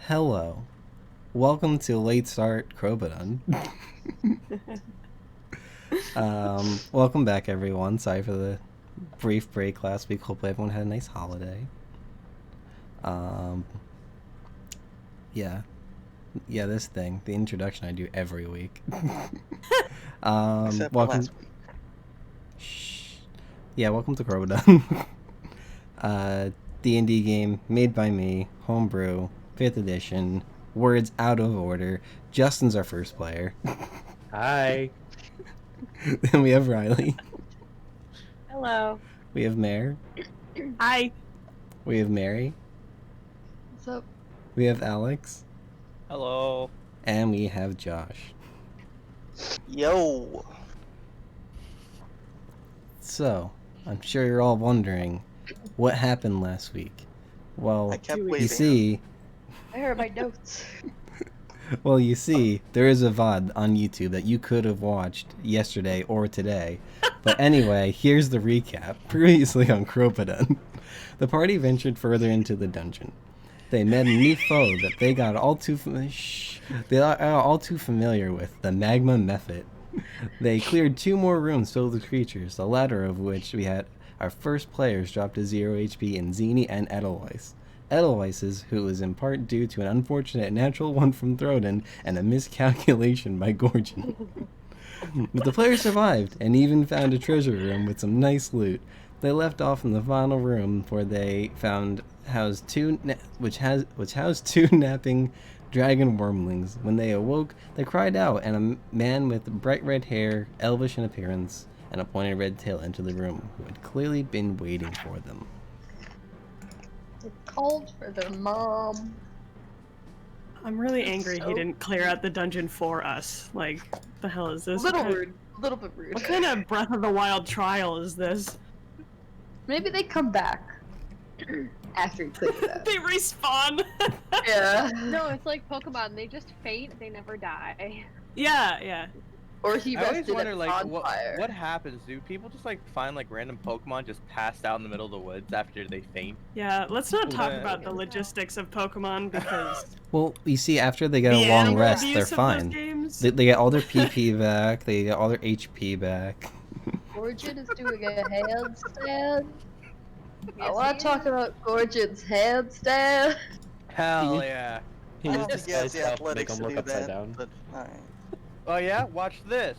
Hello. Welcome to Late Start Crobaton. Welcome back, everyone. Sorry for the brief break last week. Hopefully everyone had a nice holiday. Yeah. Yeah, this thing. The introduction I do every week. Except for last week. Shh. Yeah, welcome to Crobaton. D&D game made by me, homebrew, 5th edition, words out of order. Justin's our first player. Hi. Then we have Riley. Hello. We have Mare. Hi. We have Mary. What's up? We have Alex. Hello. And we have Josh. Yo. So, I'm sure you're all wondering, what happened last week? Well, I kept you waiting. see, I heard my notes. there is a VOD on YouTube that you could have watched yesterday or today. But anyway, here's the recap. Previously on Crobaton, the party ventured further into the dungeon. They met a new foe that they got all too familiar with, the magma method. They cleared 2 more rooms filled with creatures, the latter of which we had our first players drop to 0 HP in Zini and Edelweiss. Edelweiss's, who was in part due to an unfortunate natural one from Throden and a miscalculation by Gorgon. But the players survived and even found a treasure room with some nice loot. They left off in the final room where they found housed 2 napping dragon wormlings. When they awoke, they cried out, and a man with bright red hair, elvish in appearance, and a pointed red tail entered the room, who had clearly been waiting for them. It called for their mom. I'm really angry So- he didn't clear out the dungeon for us. Like, the hell is this? Little What kind- rude. A little bit rude. What kind of Breath of the Wild trial is this? Maybe they come back after you clear that. They respawn! Yeah. No, it's like Pokemon. They just faint. They never die. yeah. Or he I always rested wonder, at like, bonfire. what happens? Do people just, like, find, like, random Pokemon just passed out in the middle of the woods after they faint? Yeah, let's not talk Yeah. about the logistics of Pokemon because Well, you see, after they get the a long animal rest, abuse they're of those fine. games? They get all their PP back, they get all their HP back. Gorgon is doing a handstand. I Yes, want he to talk about Gorgon's handstand. Hell yeah. I don't think he has the athletics to do that, down. but alright. Oh yeah? Watch this.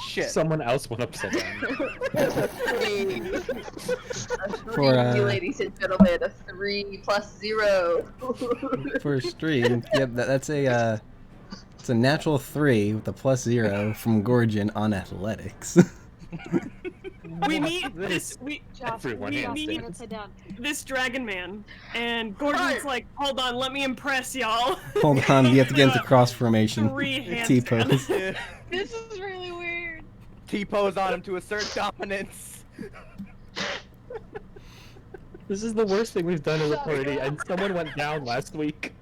Shit. Someone else went upside down. A 3. A 3, For, ladies and gentlemen. A 3 plus 0. For a stream, yep, that's a it's a natural 3 with a +0 from Gorgon on athletics. We need this. Everyone we has need to. Upside down. this Dragon Man, and Gordon's like, "Hold on, let me impress y'all." Hold on, we have to get into cross formation. 3 T-pose. handstands. This is really weird. T-pose on him to assert dominance. This is the worst thing we've done as a party, and someone went down last week.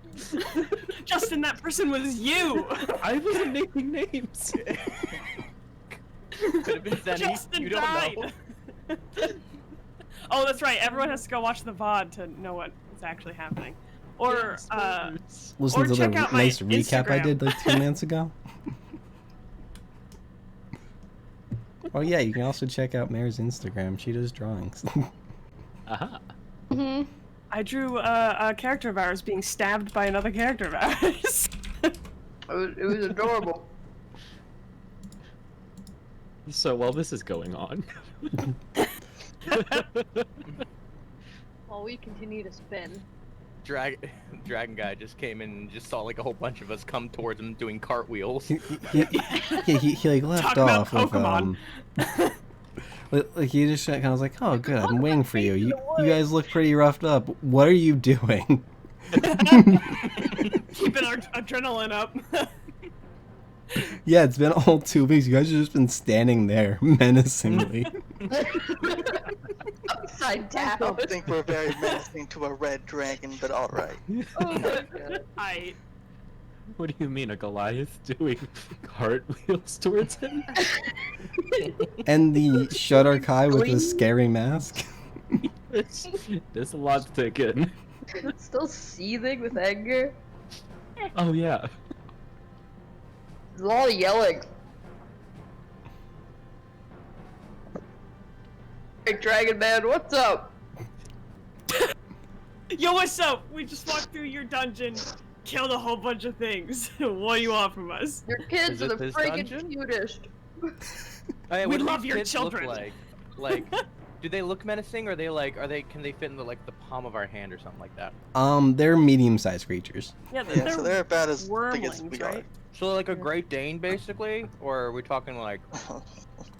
Justin, that person was you. I wasn't naming names. Could have been Zenny. Justin You don't died. know. Oh, that's right. Everyone has to go watch the VOD to know what's actually happening. Or, Listen Or to the check out my nice recap I Instagram. did like 2 minutes ago. Oh yeah, you can also check out Mare's Instagram. She does drawings. Aha. Mm-hmm. I drew a character of ours being stabbed by another character of ours. It was adorable. So while this is going on, While we continue to spin. Dragon guy just came in and just saw like a whole bunch of us come towards him doing cartwheels. he like left Talk about off with Pokemon. like he just kind of was like, oh good, I'm waiting for you. You guys look pretty roughed up. What are you doing? Keeping our adrenaline up. Yeah, it's been all 2 weeks. You guys have just been standing there menacingly. Upside I down. don't think we're very menacing to a red dragon, but alright. Oh my god. what do you mean a Goliath doing cartwheels towards him? And the Shudder Kai with the scary mask. There's a lot to take in. Still seething with anger. Oh yeah. There's a lot of yelling. Hey, Dragon Man, what's up? Yo, what's up? We just walked through your dungeon, killed a whole bunch of things. What do you want from us? Your kids Is are it the this freaking dungeon? cutest. Hey, We what do love these your kids look children. Like, do they look menacing, or can they fit into like the palm of our hand or something like that? They're medium-sized creatures. Yeah, Yeah, so they're about as big as wormlings, we right? So like a Great Dane, basically, or are we talking like?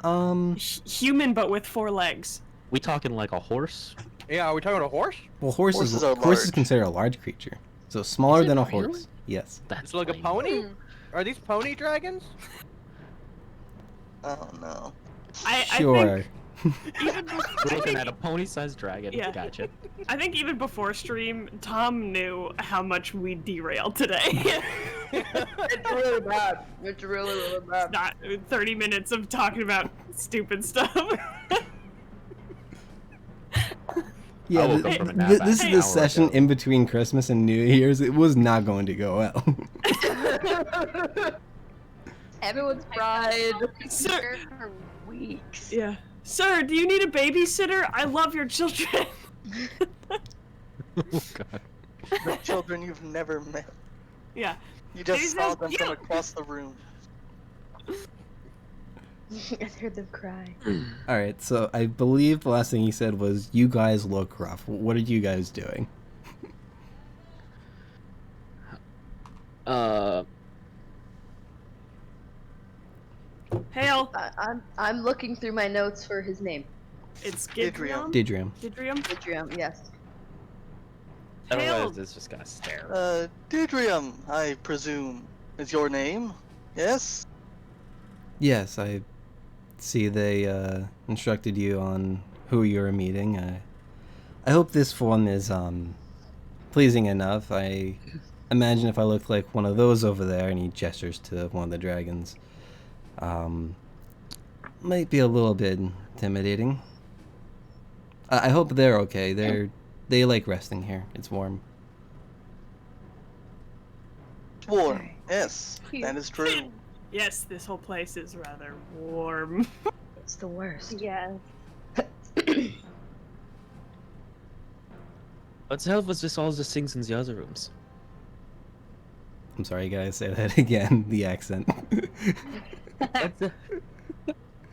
are. Human, but with 4 legs. We talking like a horse? Yeah, are we talking about a horse? Well, Horses are horse is large. considered a large creature, so smaller Is it than a really? horse. Yes. That's So like a lame. pony? Are these pony dragons? Oh no. Sure. Even We're looking at a pony-sized dragon. Yeah. Gotcha. I think even before stream, Tom knew how much we derailed today. It's really bad. It's really, really bad. Not 30 minutes of talking about stupid stuff. Yeah, I woke up from a nap this an is hour the session ago. in between Christmas and New Year's. It was not going to go well. Everyone's cried. Sir, For weeks. yeah. Sir, do you need a babysitter? I love your children. Oh god. The children you've never met. Yeah. You just These saw are them from cute. across the room. I heard them cry. All right, so I believe the last thing he said was, "You guys look rough." What are you guys doing? Hail. I'm looking through my notes for his name. It's Gidrium. Gidrium. Didrium. Gidrium. Adrian, yes. Hail. Otherwise, it's just gonna stare. Didrium, I presume, is your name? Yes? Yes, I see they instructed you on who you're meeting. I hope this one is pleasing enough. I imagine if I looked like one of those over there, and he gestures to one of the dragons, might be a little bit intimidating. I hope they're okay. They like resting here. It's warm. Warm. Okay. Yes, that is true. Yes, this whole place is rather warm. It's the worst. Yes. What the hell was this all the things in the other rooms? I'm sorry, guys. Say that again. The accent. What the...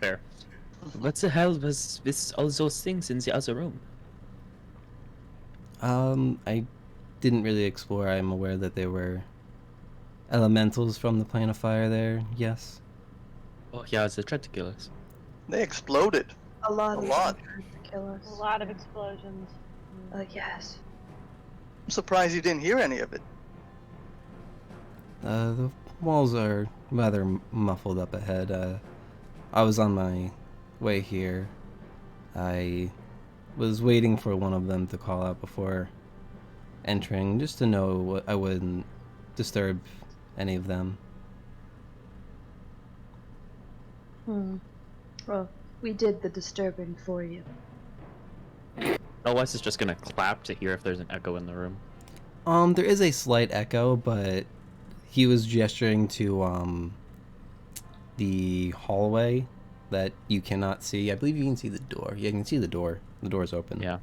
Fair. What the hell was this all those things in the other room? I didn't really explore. I'm aware that there were elementals from the plane of fire there. Yes. Oh yeah, they tried to kill us. They exploded. A lot. A of lot. them tried to kill us. A lot of explosions. Yes. I'm surprised you didn't hear any of it. The walls are rather muffled up ahead. I was on my way here. I was waiting for one of them to call out before entering, just to know I wouldn't disturb any of them. Well, we did the disturbing for you. Otherwise, it's just gonna clap to hear if there's an echo in the room. There is a slight echo, but he was gesturing to the hallway that you cannot see. I believe you can see the door. Yeah, you can see the door. The door's open. Yeah.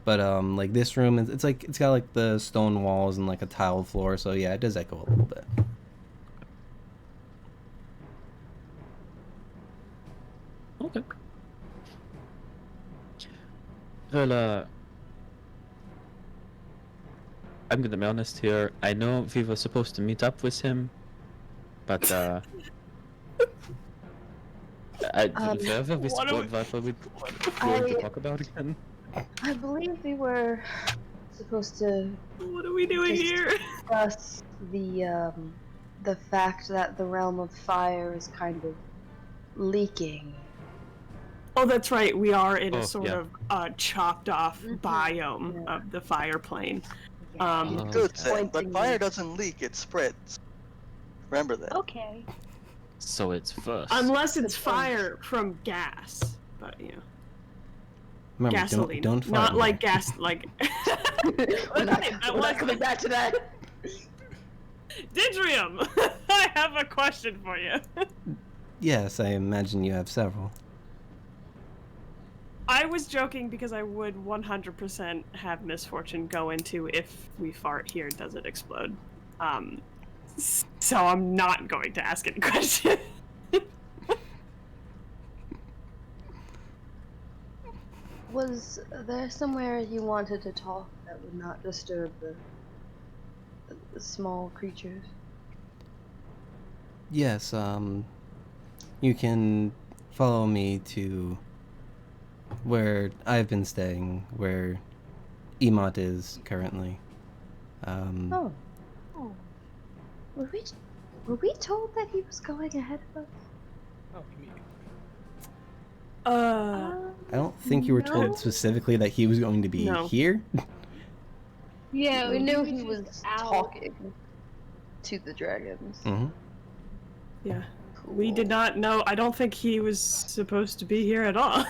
But like this room, it's like it's got like the stone walls and like a tiled floor. So yeah, it does echo a little bit. Okay. Well, I'm gonna be honest here. I know we were supposed to meet up with him, but where were we what are we- what were we going to talk about again? I believe we were supposed to What are we doing Just- here? discuss the fact that the realm of fire is kind of leaking. Oh, that's right. We are in Oh, a sort yeah. of chopped off Mhm. biome Yeah. of the fire plane. Oh, Good okay. thing, but Pointing fire you. doesn't leak, it spreads. Remember that. Okay. So it's first. Unless it's Good point. fire from gas. But, you know, Remember, gasoline. don't fart Not in like there. gas, like... We're not, Okay, that we're not was- coming back to that. Didrium, I have a question for you. Yes, I imagine you have several. I was joking because I would 100% have misfortune go into if we fart here, does it explode? So I'm not going to ask any question. Was there somewhere you wanted to talk that would not disturb the small creatures? Yes, you can follow me to where I've been staying, where Emot is currently. Oh. Oh. Were we told that he was going ahead of us? Oh, you mean- I don't think you were No. told specifically that he was going to be No. here. Yeah, We knew he he was just out. talking to the dragons. Hmm. Yeah. We did not know. I don't think he was supposed to be here at all.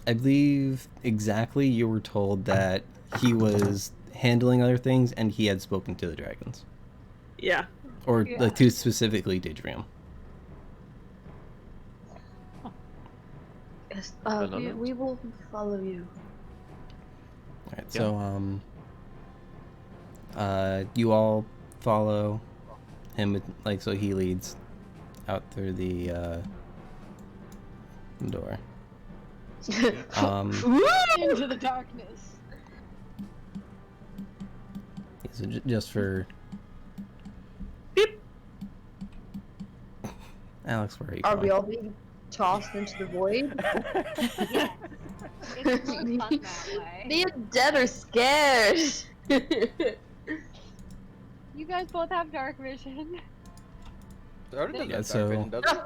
I believe exactly you were told that he was handling other things and he had spoken to the dragons. Yeah. Or Yeah. like to specifically Didrium. Yes, Well, we will follow you. Alright, Yeah. so you all follow him with, like, so he leads out through the door. Into the darkness. So just for Beep. Alex, where are you Are going? we all being tossed into the void? Yeah. It's more fun that way. The dead are scared. You guys both have dark vision. Already does Yeah, have so- dark vision, doesn't it?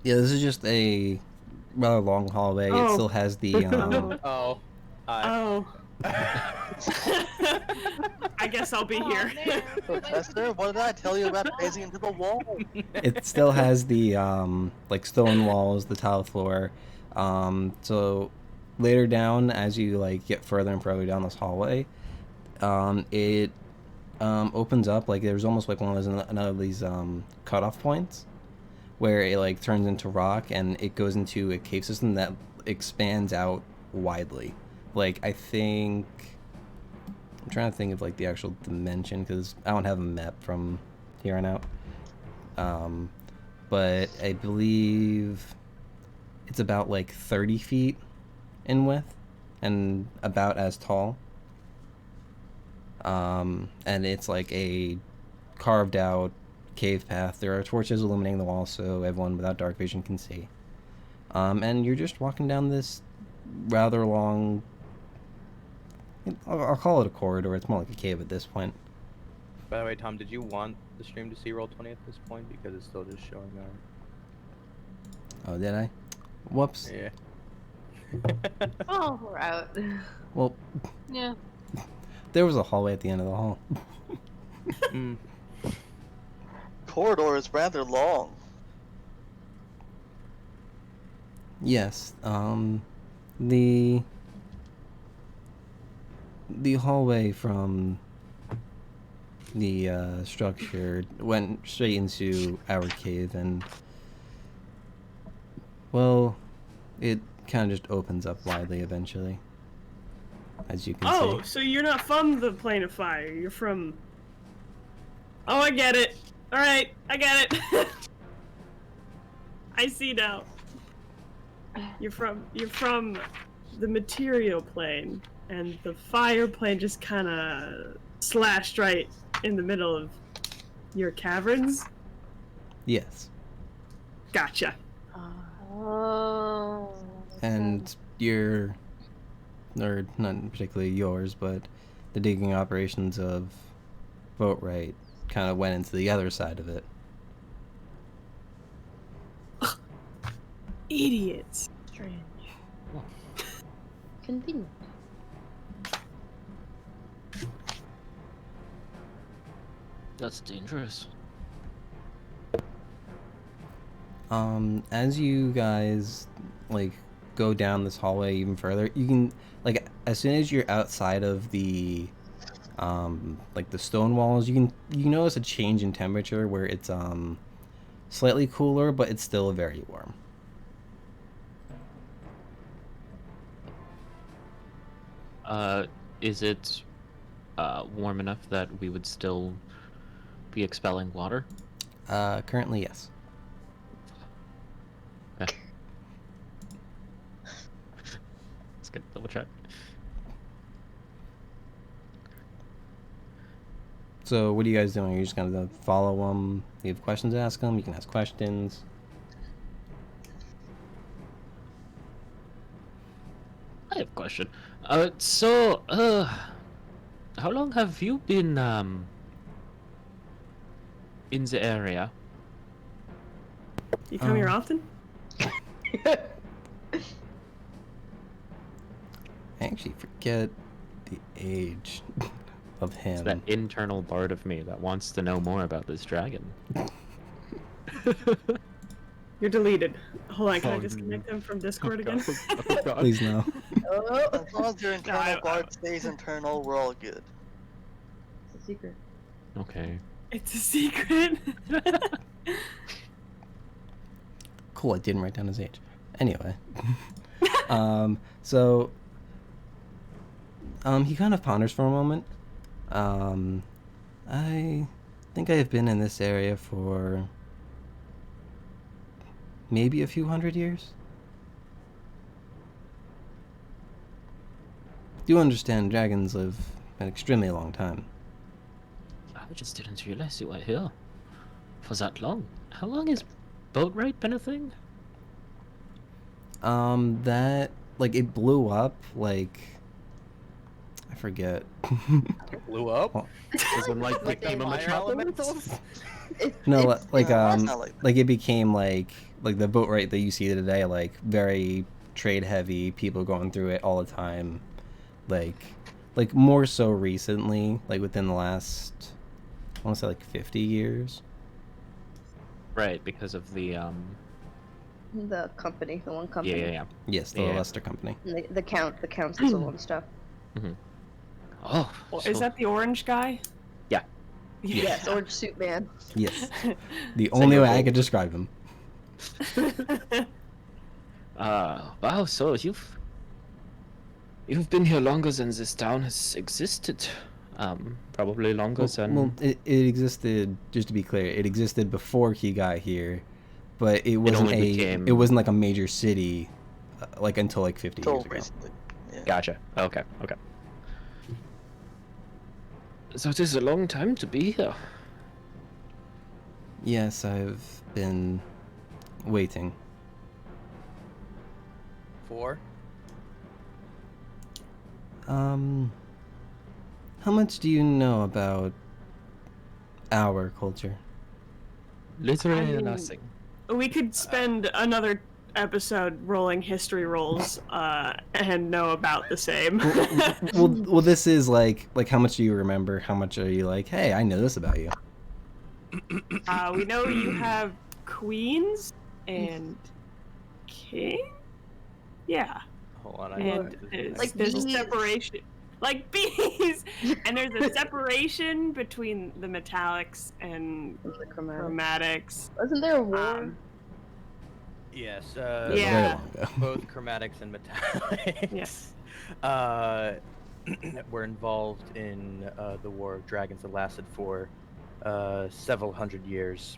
Yeah, this is just a rather long hallway. It Oh. still has the Oh. Oh. I guess I'll be Aw, here. man. Professor, what did I tell you about phasing into the wall? it still has the like stone walls, the tile floor. So later down, as you like get further and further down this hallway, it opens up, like there's almost like one of those another of these cutoff points where it like turns into rock and it goes into a cave system that expands out widely. Like I'm trying to think of like the actual dimension because I don't have a map from here on out. But I believe it's about like 30 feet in width and about as tall. And it's like a carved out cave path. There are torches illuminating the wall so everyone without dark vision can see. And you're just walking down this rather long, I'll call it a corridor. It's more like a cave at this point. By the way, Tom, did you want the stream to see Roll20 at this point? Because it's still just showing Oh, did I? Whoops. Yeah. Oh, we're out. Well, Yeah. there was a hallway at the end of the hall. Mm. Corridor is rather long. Yes, the hallway from the structure went straight into our cave, and well, it kind of just opens up widely eventually, as you can Oh, see. so you're not from the plane of fire. You're from. Oh, I get it. All right, I get it. I see now. You're from the material plane, and the fire plane just kind of slashed right in the middle of your caverns. Yes, Gotcha. Oh. and your, or not particularly yours, but the digging operations of Boatwright kind of went into the other side of it. Idiots. Strange. Convenient. That's dangerous. As you guys like go down this hallway even further, you can, like, as soon as you're outside of the like the stone walls, you notice a change in temperature where it's slightly cooler, but it's still very warm. Is it warm enough that we would still be expelling water? Currently, yes. Okay. Let's get double check. So what are you guys doing? Are you just gonna follow them? You have questions to ask them? You can ask questions. I have a question. How long have you been in the area? You come here often? I actually forget the age of him. It's that internal part of me that wants to know more about this dragon. You're deleted. Hold on, can I Oh, disconnect them from Discord again? Please no. As long as your internal guard stays internal, we're all good. It's a secret. Okay. It's a secret. Cool, I didn't write down his age. Anyway. So he kind of ponders for a moment. I think I have been in this area for maybe a few hundred years. Do understand dragons live an extremely long time. I just didn't realize you were here for that long. How long has boat ride been a thing? That, like, it blew up, like, I forget. Blew up. Is when like Like became a fire metropolis? No, It's- like it's not like it became like the boat rate that you see today, like very trade heavy, people going through it all the time, like more so recently, like within the last, I want to say like 50 years. Right, because of the The company, the one yeah, company. yeah, yeah. Yes, the Yeah. Lester Company. And the council and stuff. Oh, Well, so- is that the orange guy? Yeah. Yes, orange suit man. Yes, the only way I could describe him. wow, so you've been here longer than this town has existed. Probably longer than Well, it existed. Just to be clear, it existed before he got here, but it wasn't only a. became- It wasn't like a major city, like until like 50 so years ago. recently. Yeah. Gotcha. Okay, okay. So it is a long time to be here. Yes, I've been waiting. 4. How much do you know about our culture? Literally I mean- nothing. We could spend another episode rolling history rolls and know about the same. Well, this is like how much do you remember? How much are you like, hey, I know this about you? We know you have queens and king. Yeah, Hold on. and there's, Like there's a bees. separation, like bees, and there's a separation between the metallics and The chromatic. chromatics. Wasn't there a war? Yes. That was Yeah. very long ago. Both chromatics and metallics. Yes. Were involved in the War of Dragons that lasted for several hundred years.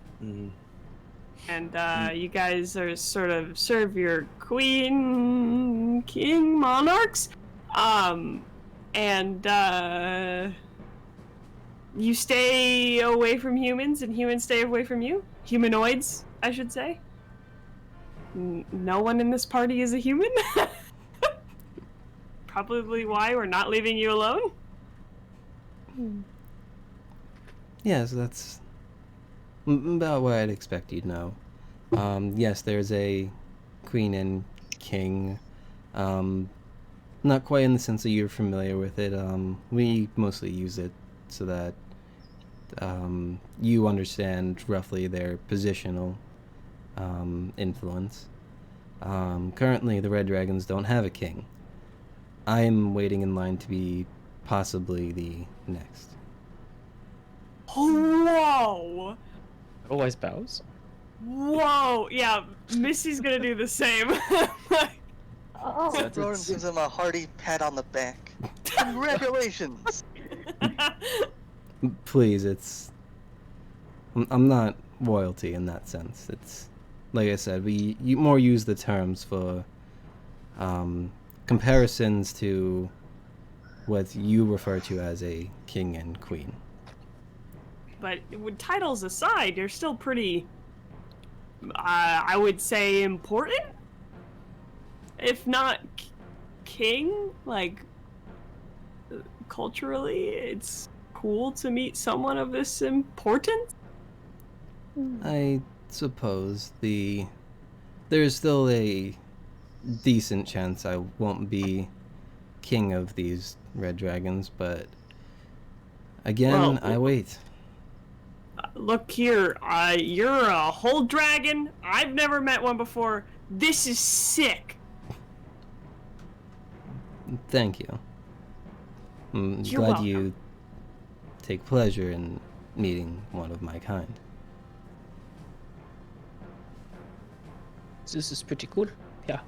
And you guys are sort of serve your queen, king, monarchs, and you stay away from humans, and humans stay away from you. Humanoids, I should say. No one in this party is a human. Probably why we're not leaving you alone. Yes, that's about what I'd expect you'd know. Yes, there's a queen and king. Not quite in the sense that you're familiar with it. We mostly use it so that you understand roughly their positional influence. Currently, the Red Dragons don't have a king. I am waiting in line to be possibly the next. Whoa! Otherwise bows. Whoa! Yeah, Missy's gonna do the same. Oh, So- Ronan gives him a hearty pat on the back. Congratulations! Please, I'm not royalty in that sense. It's like I said, we more use the terms for comparisons to what you refer to as a king and queen. But with titles aside, you're still pretty, I would say, important? If not king, like, culturally, it's cool to meet someone of this importance? I suppose there's still a decent chance I won't be king of these red dragons, but again, Well, I wait. Look here, you're a whole dragon. I've never met one before. This is sick. Thank you. I'm You're glad welcome. you take pleasure in meeting one of my kind. This is pretty cool. Yeah.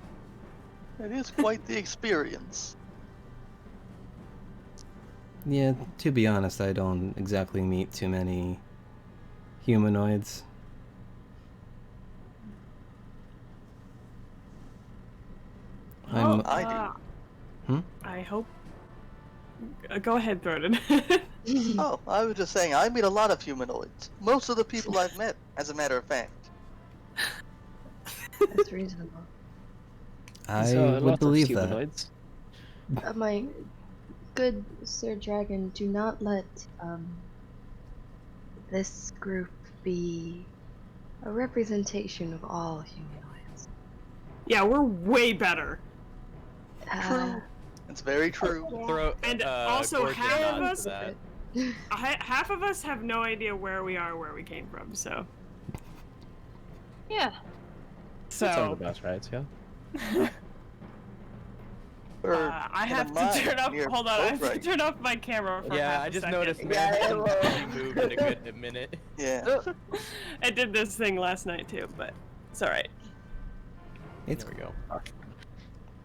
It is quite the experience. Yeah, to be honest, I don't exactly meet too many humanoids. I'm I do. I hope. Go ahead, Broden. Oh, I was just saying, I meet a lot of humanoids. Most of the people I've met, as a matter of fact. That's reasonable. I So a would lot of believe that. humanoids. My good Sir Dragon, do not let this group be a representation of all humanoids. Yeah, we're way better. True. It's very true. Throw, And also Gorgia half of nods us- to that. Half of us have no idea where we are, where we came from. So, yeah. That's one of so the best rides, yeah. Or I in a have to mine turn off. near Hold on, I have to Boatwright. turn off my camera for Yeah, half I a just second. noticed, man. Yeah, Hasn't really moved in a good minute. Yeah. I did this thing last night too, but it's all right. It's There we go.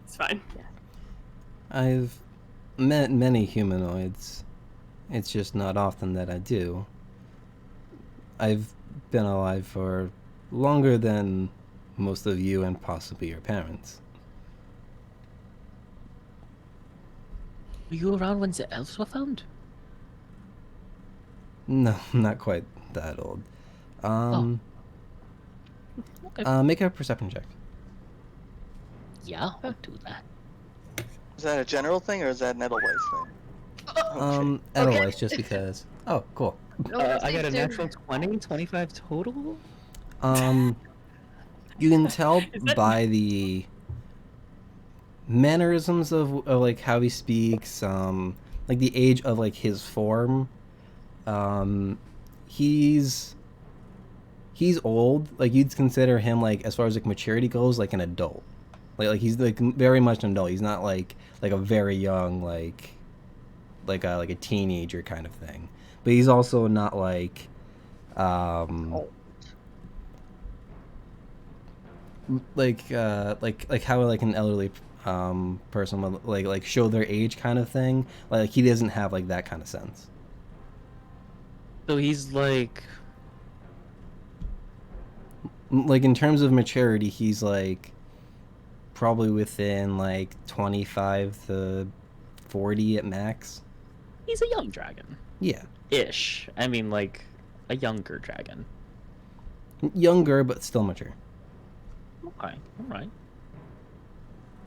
It's fine. I've met many humanoids. It's just not often that I do. I've been alive for longer than most of you and possibly your parents. Were you around when the elves were found? No, not quite that old. Okay. Make a perception check. Yeah, I'll do that. Is that a general thing or is that an Edelweiss thing? Okay. Edelweiss, just because. Oh, cool. I got a natural 20, 25 total? You can tell Is that- by the mannerisms of like how he speaks, like the age of like his form. He's old. Like you'd consider him like as far as like maturity goes, like an adult. Like he's like very much an adult. He's not like a very young like a teenager kind of thing. But he's also not like like how like an elderly person would like show their age kind of thing. Like he doesn't have like that kind of sense. So he's like... Like in terms of maturity, he's like probably within like 25 to 40 at max. He's a young dragon. Yeah. Ish. I mean, like, a younger dragon. Younger but still mature. Okay, alright.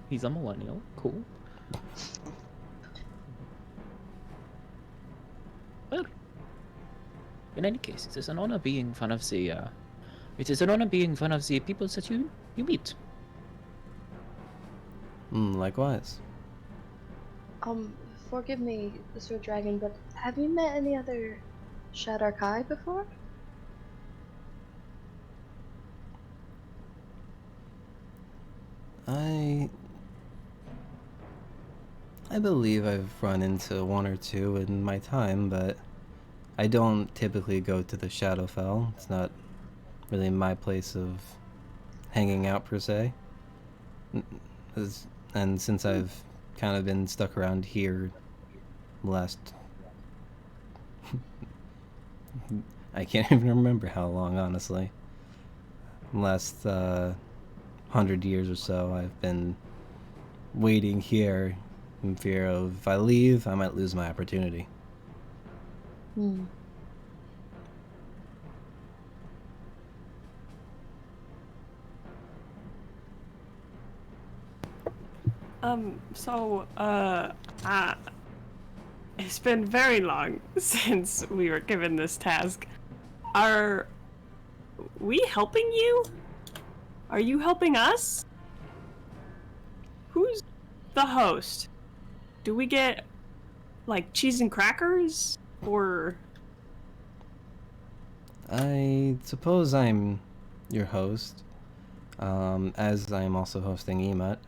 He's a millennial. Cool. Well, in any case, it is an honor being one of the, people that you meet. Likewise. Forgive me, Sir Dragon, but have you met any other Shadarkai before? I believe I've run into one or two in my time, but I don't typically go to the Shadowfell. It's not really my place of hanging out per se. And since I've kind of been stuck around here last I can't even remember how long, honestly. Last 100 years or so, I've been waiting here in fear of if I leave, I might lose my opportunity. Hmm. It's been very long since we were given this task. Are we helping you? Are you helping us? Who's the host? Do we get, like, cheese and crackers? Or... I suppose I'm your host, as I'm also hosting Emot.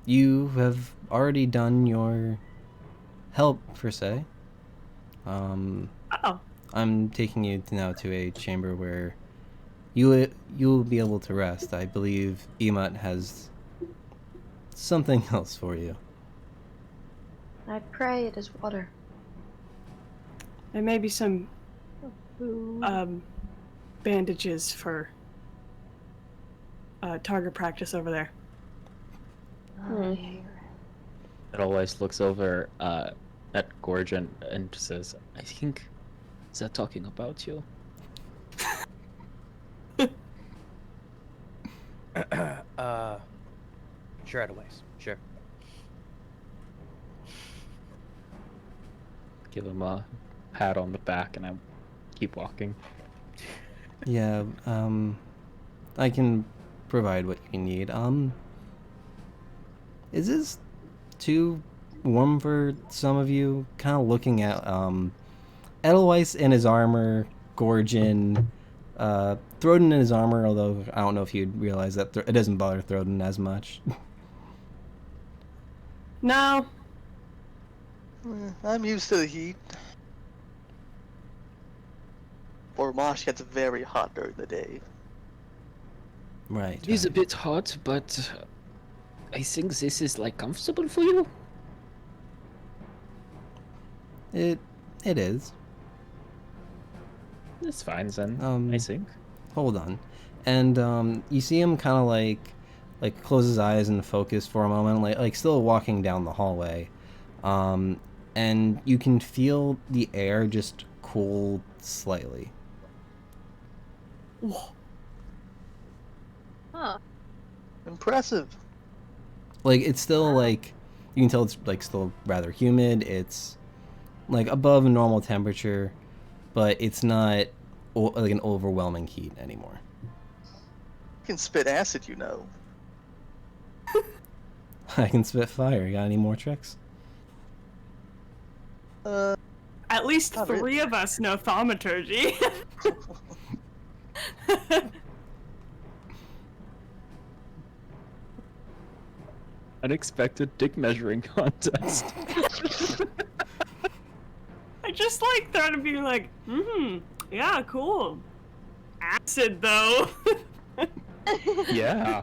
You have already done your help, per se. Oh. I'm taking you now to a chamber where you'll be able to rest. I believe Emot has something else for you. I pray it is water. And maybe some Food. bandages for target practice over there. It always looks over at Gorgon and says, I think they're talking about you. Sure, otherwise. Sure. Give him a pat on the back and I keep walking. Yeah, I can provide what you need. Is this too warm for some of you? Kind of looking at, Edelweiss in his armor, Gorgon, Throden in his armor, although I don't know if you'd realize that it doesn't bother Throden as much. No. I'm used to the heat. Ormosh gets very hot during the day. Right. It is a bit hot, but I think this is like comfortable for you. It is. That's fine then, Um, I think. Hold on. And you see him kind of like close his eyes and focus for a moment, like still walking down the hallway. And you can feel the air just cool slightly. Huh. Impressive. Like it's still like you can tell it's like still rather humid. It's like above normal temperature, but it's not like an overwhelming heat anymore. You can spit acid, you know. I can spit fire. You got any more tricks? At least Not 3 really. of us know thaumaturgy. Unexpected dick measuring contest. I just like thought of being like, yeah, cool. Acid though. Yeah.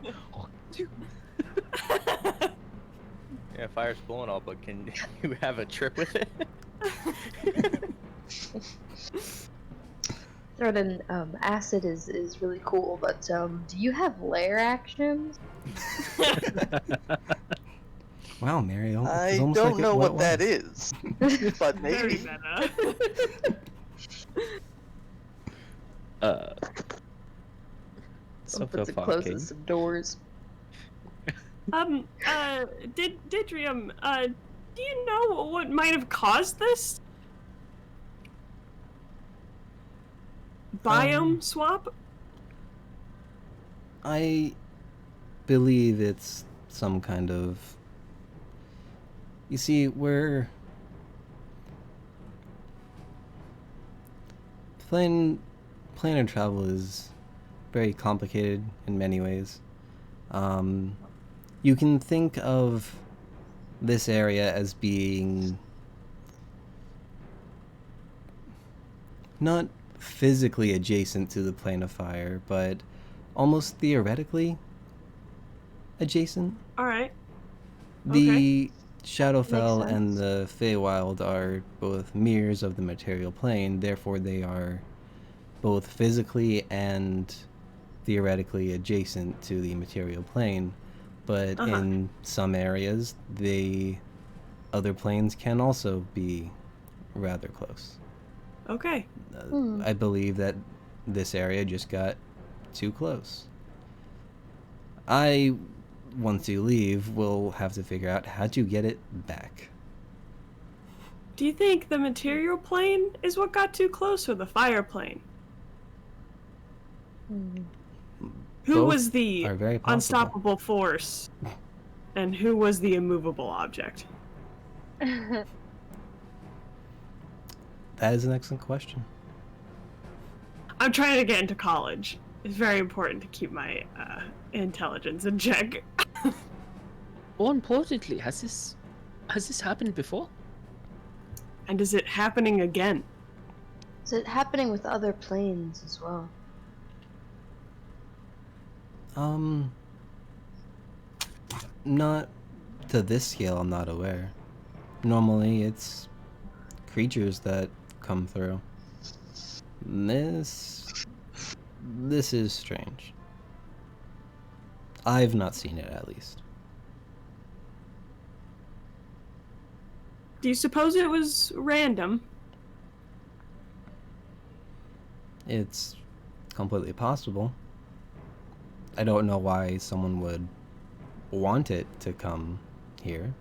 Yeah, fire's blowing all, but can you have a trip with it? Throden, acid is really cool, but do you have lair actions? Wow, Mary, it's I almost don't like know what what that it is, but Very maybe. meta. So Puts it fucking. closes some doors. Didrium, do you know what might have caused this? Biome swap? I believe it's some kind of. You see, planar travel is very complicated in many ways. You can think of this area as being not physically adjacent to the plane of fire, but almost theoretically adjacent. All right. The Shadowfell Makes and sense. the Feywild are both mirrors of the material plane, therefore they are both physically and theoretically adjacent to the material plane. But Uh-huh. in some areas, the other planes can also be rather close. Okay. I believe that this area just got too close. Once you leave, will have to figure out how to get it back. Do you think the material plane is what got too close, or the fire plane? Who Both was the are very possible. unstoppable force, and who was the immovable object? That is an excellent question. I'm trying to get into college. It's very important to keep my intelligence in check. More importantly, has this happened before? And is it happening again? Is it happening with other planes as well? Not to this scale, I'm not aware. Normally, it's creatures that come through. This is strange. I've not seen it, at least. Do you suppose it was random? It's completely possible. I don't know why someone would want it to come here.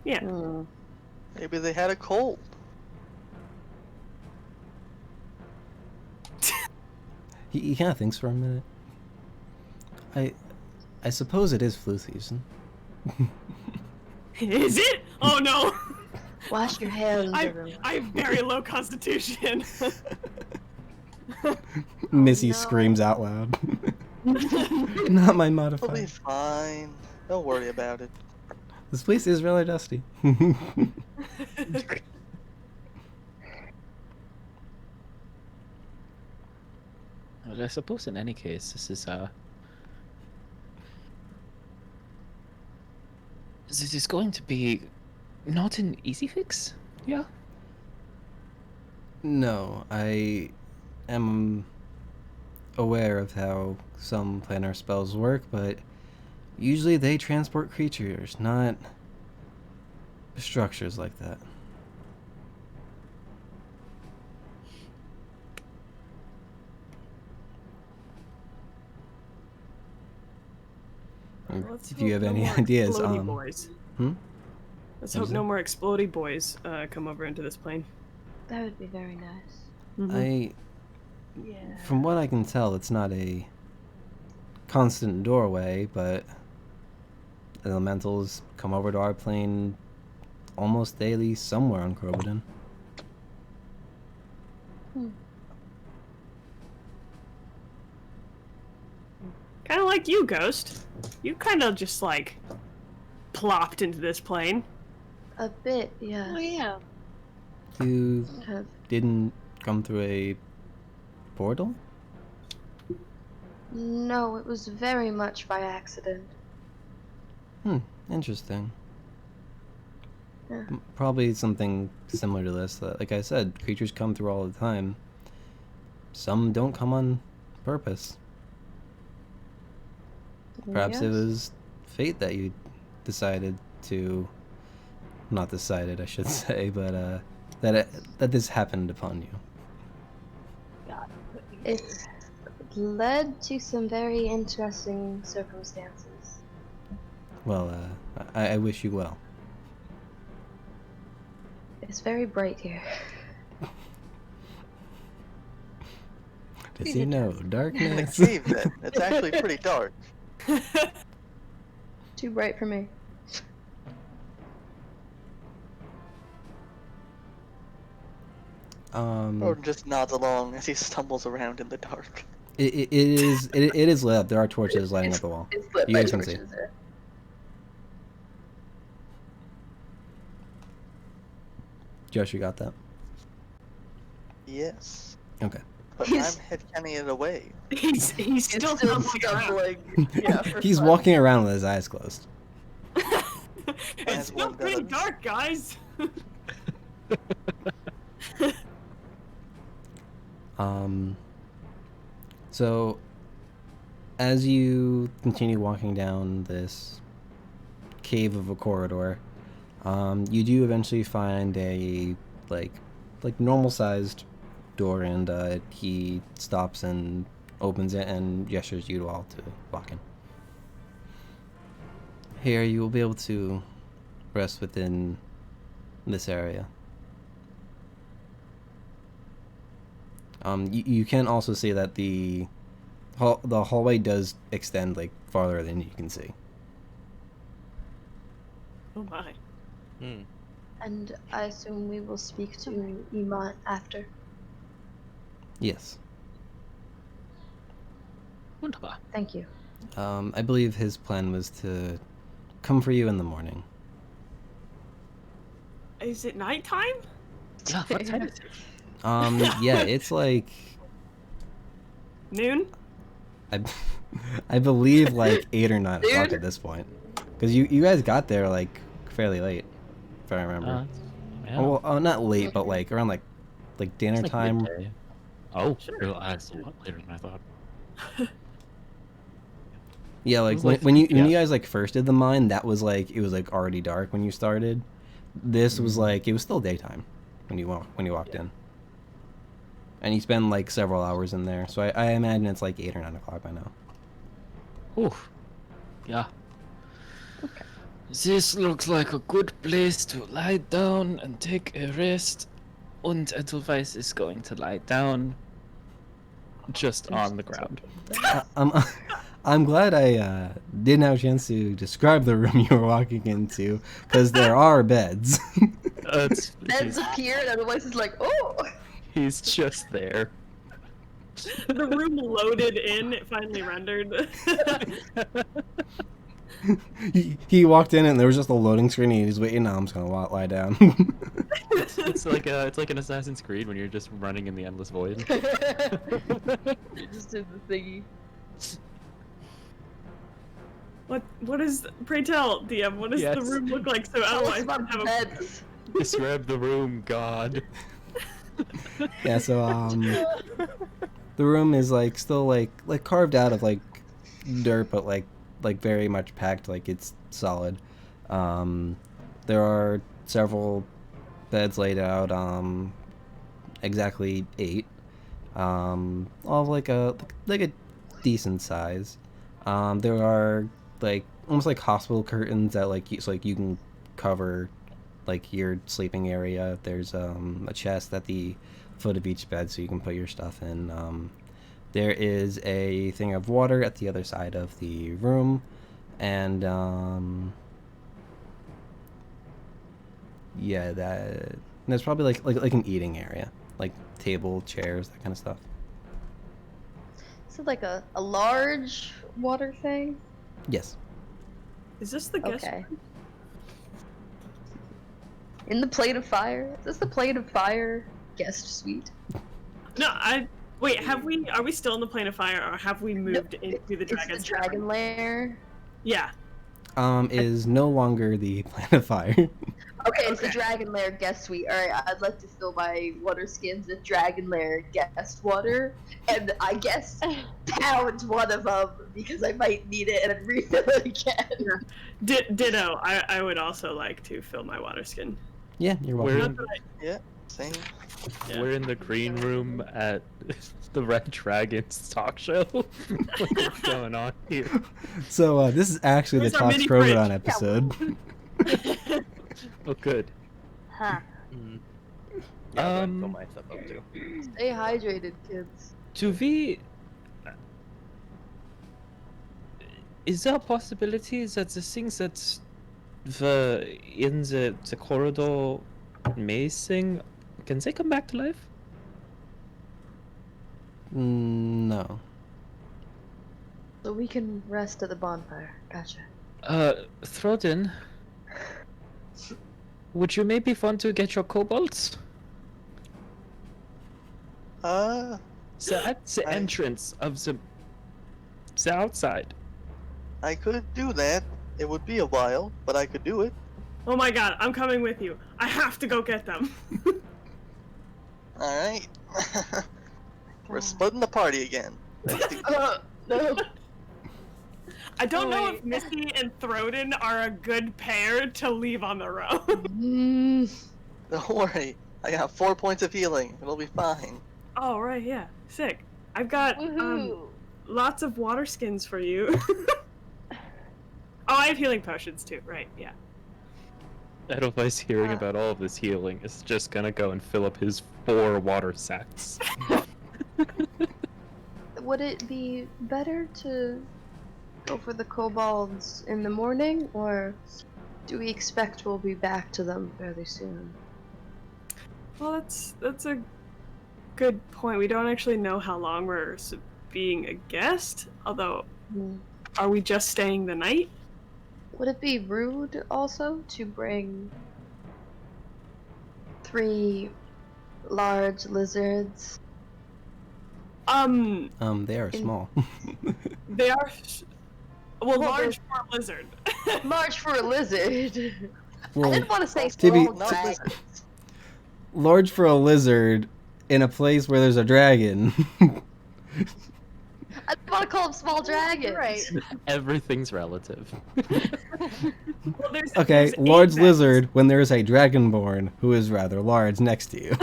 Yeah. Maybe they had a cold. He kind of thinks for a minute. I suppose it is flu season. Is it? Oh no! Wash your hands, everyone. I have very low constitution. Missy no. screams out loud. Not my It'll be modifier. fine. Don't worry about it. This place is really dusty. Well, I suppose in any case, this is going to be not an easy fix. Yeah. No, I am aware of how some planar spells work, but usually they transport creatures, not structures like that. Let's If you hope have any more ideas, explodey boys. hmm? Let's What hope is no it? more explodey boys come over into this plane. That would be very nice. Yeah. From what I can tell, it's not a constant doorway, but elementals come over to our plane almost daily somewhere on Crobaton. Kind of like you, Ghost. You kind of just like plopped into this plane. A bit, yeah. Oh yeah. You Kind of. didn't come through a portal? No, it was very much by accident. Interesting. Yeah. Probably something similar to this. Like I said, creatures come through all the time. Some don't come on purpose. Perhaps it Yes. was fate that you decided to... Not decided, I should say, but that this happened upon you. It led to some very interesting circumstances. Well, I wish you well. It's very bright here. Does he know In the darkness? cave, then. It's actually pretty dark. Too bright for me. Or just nods along as he stumbles around in the dark. It is lit up. There are torches lighting up the wall. It's lit You by guys can see. torches there. Josh, you got that? Yes. Okay. But He's- I'm headcanning it away. He's It's still still stumbling around. stumbling. Yeah, for He's fun. walking around with his eyes closed. It's As still one pretty does. dark, guys. So as you continue walking down this cave of a corridor, you do eventually find a like normal sized door, and he stops and opens it and gestures you all to walk in. Here you will be able to rest within this area. You can also see that the hallway does extend like farther than you can see. Oh my. Hmm. And I assume we will speak to Iman after. Yes. Wunderbar. Thank you. I believe his plan was to come for you in the morning. Is it nighttime? Yeah, what time is it? Yeah, it's like Noon? I believe like 8 or 9 o'clock Dude. at this point, because you guys got there like fairly late, if I remember. Yeah. Oh, well, not late, but like around like dinner It's like time. midday. Oh, Sure. that's a lot later than I thought. Yeah, like was when, like- when you yeah. guys like first did the mine, that was like it was like already dark when you started. This was like it was still daytime when you walked in, and you spend like several hours in there. So I imagine it's like 8 or 9 o'clock by now. Oof. Yeah. This looks like a good place to lie down and take a rest. Und Edelweiss is going to lie down just on the ground. I'm glad I didn't have a chance to describe the room you were walking into, because there are beds. Beds appear, and otherwise it's like, oh! He's just there. The room loaded in, it finally rendered. he walked in and there was just a loading screen, and he's waiting. Now I'm just gonna lie down. It's like an Assassin's Creed when you're just running in the endless void. You just did the thingy. What is, pray tell, DM, what does the Yes. room look like so Tell us otherwise about have the a beds. Describe the room, God. Yeah, so the room is like still like carved out of like dirt, but like very much packed, like it's solid. There are several beds laid out, exactly 8, all of like a decent size. There are like almost like hospital curtains that like so like you can cover like your sleeping area. There's a chest at the foot of each bed so you can put your stuff in. There is a thing of water at the other side of the room, and yeah, there's probably like an eating area, like table, chairs, that kind of stuff. Is it like a large water thing? Yes. Is this the guest Okay. In the plate of fire? Is this the plate of fire guest suite? No, wait, are we still in the plane of fire, or have we moved into the It's dragon's the dragon lair. Yeah. Is no longer the Planet of Fire. Okay, it's the Okay. dragon lair guest suite. Alright, I'd like to fill my water skins with dragon lair guest water, and I guess pound one of them because I might need it and then refill it again. Ditto. I would also like to fill my water skin. Yeah, you're Where- welcome. Not that Yeah, same. Yeah. We're in the green room at the Red Dragons talk show. What's going on here? So this is actually Where's the our Talks mini Crobaton fridge? episode. Oh, good. Huh. Mm. Yeah, I'll go and fill Um, my stuff up too. Stay hydrated, kids. To be. Is there a possibility that the things that were in the corridor maze thing, can they come back to life? No. So we can rest at the bonfire. Gotcha. Throdin, would you maybe want to get your kobolds? So at the entrance of the outside. I could do that. It would be a while, but I could do it. Oh my god, I'm coming with you. I have to go get them. Alright. We're splitting the party again. No. I don't know wait. if Missy and Throdin are a good pair to leave on their own. Don't worry. I got 4 points of healing. It'll be fine. Oh, right, yeah. Sick. I've got Woohoo! lots of water skins for you. Oh, I have healing potions too, right, yeah. Edelweiss hearing about all of this healing is just gonna go and fill up his 4 water sacks. Would it be better to go for the kobolds in the morning, or do we expect we'll be back to them fairly soon? Well, that's a good point. We don't actually know how long we're being a guest, although, are we just staying the night? Would it be rude also to bring 3 large lizards? They are small. They are, well, Well, large for a lizard. Large for a lizard. Well, I didn't want to say to be- small Not dragons. lizards. large for a lizard in a place where there's a dragon. I didn't want to call them small dragons. Right. Everything's relative. Well, Okay, there's 8 large beds. lizard when there is a dragonborn who is rather large next to you.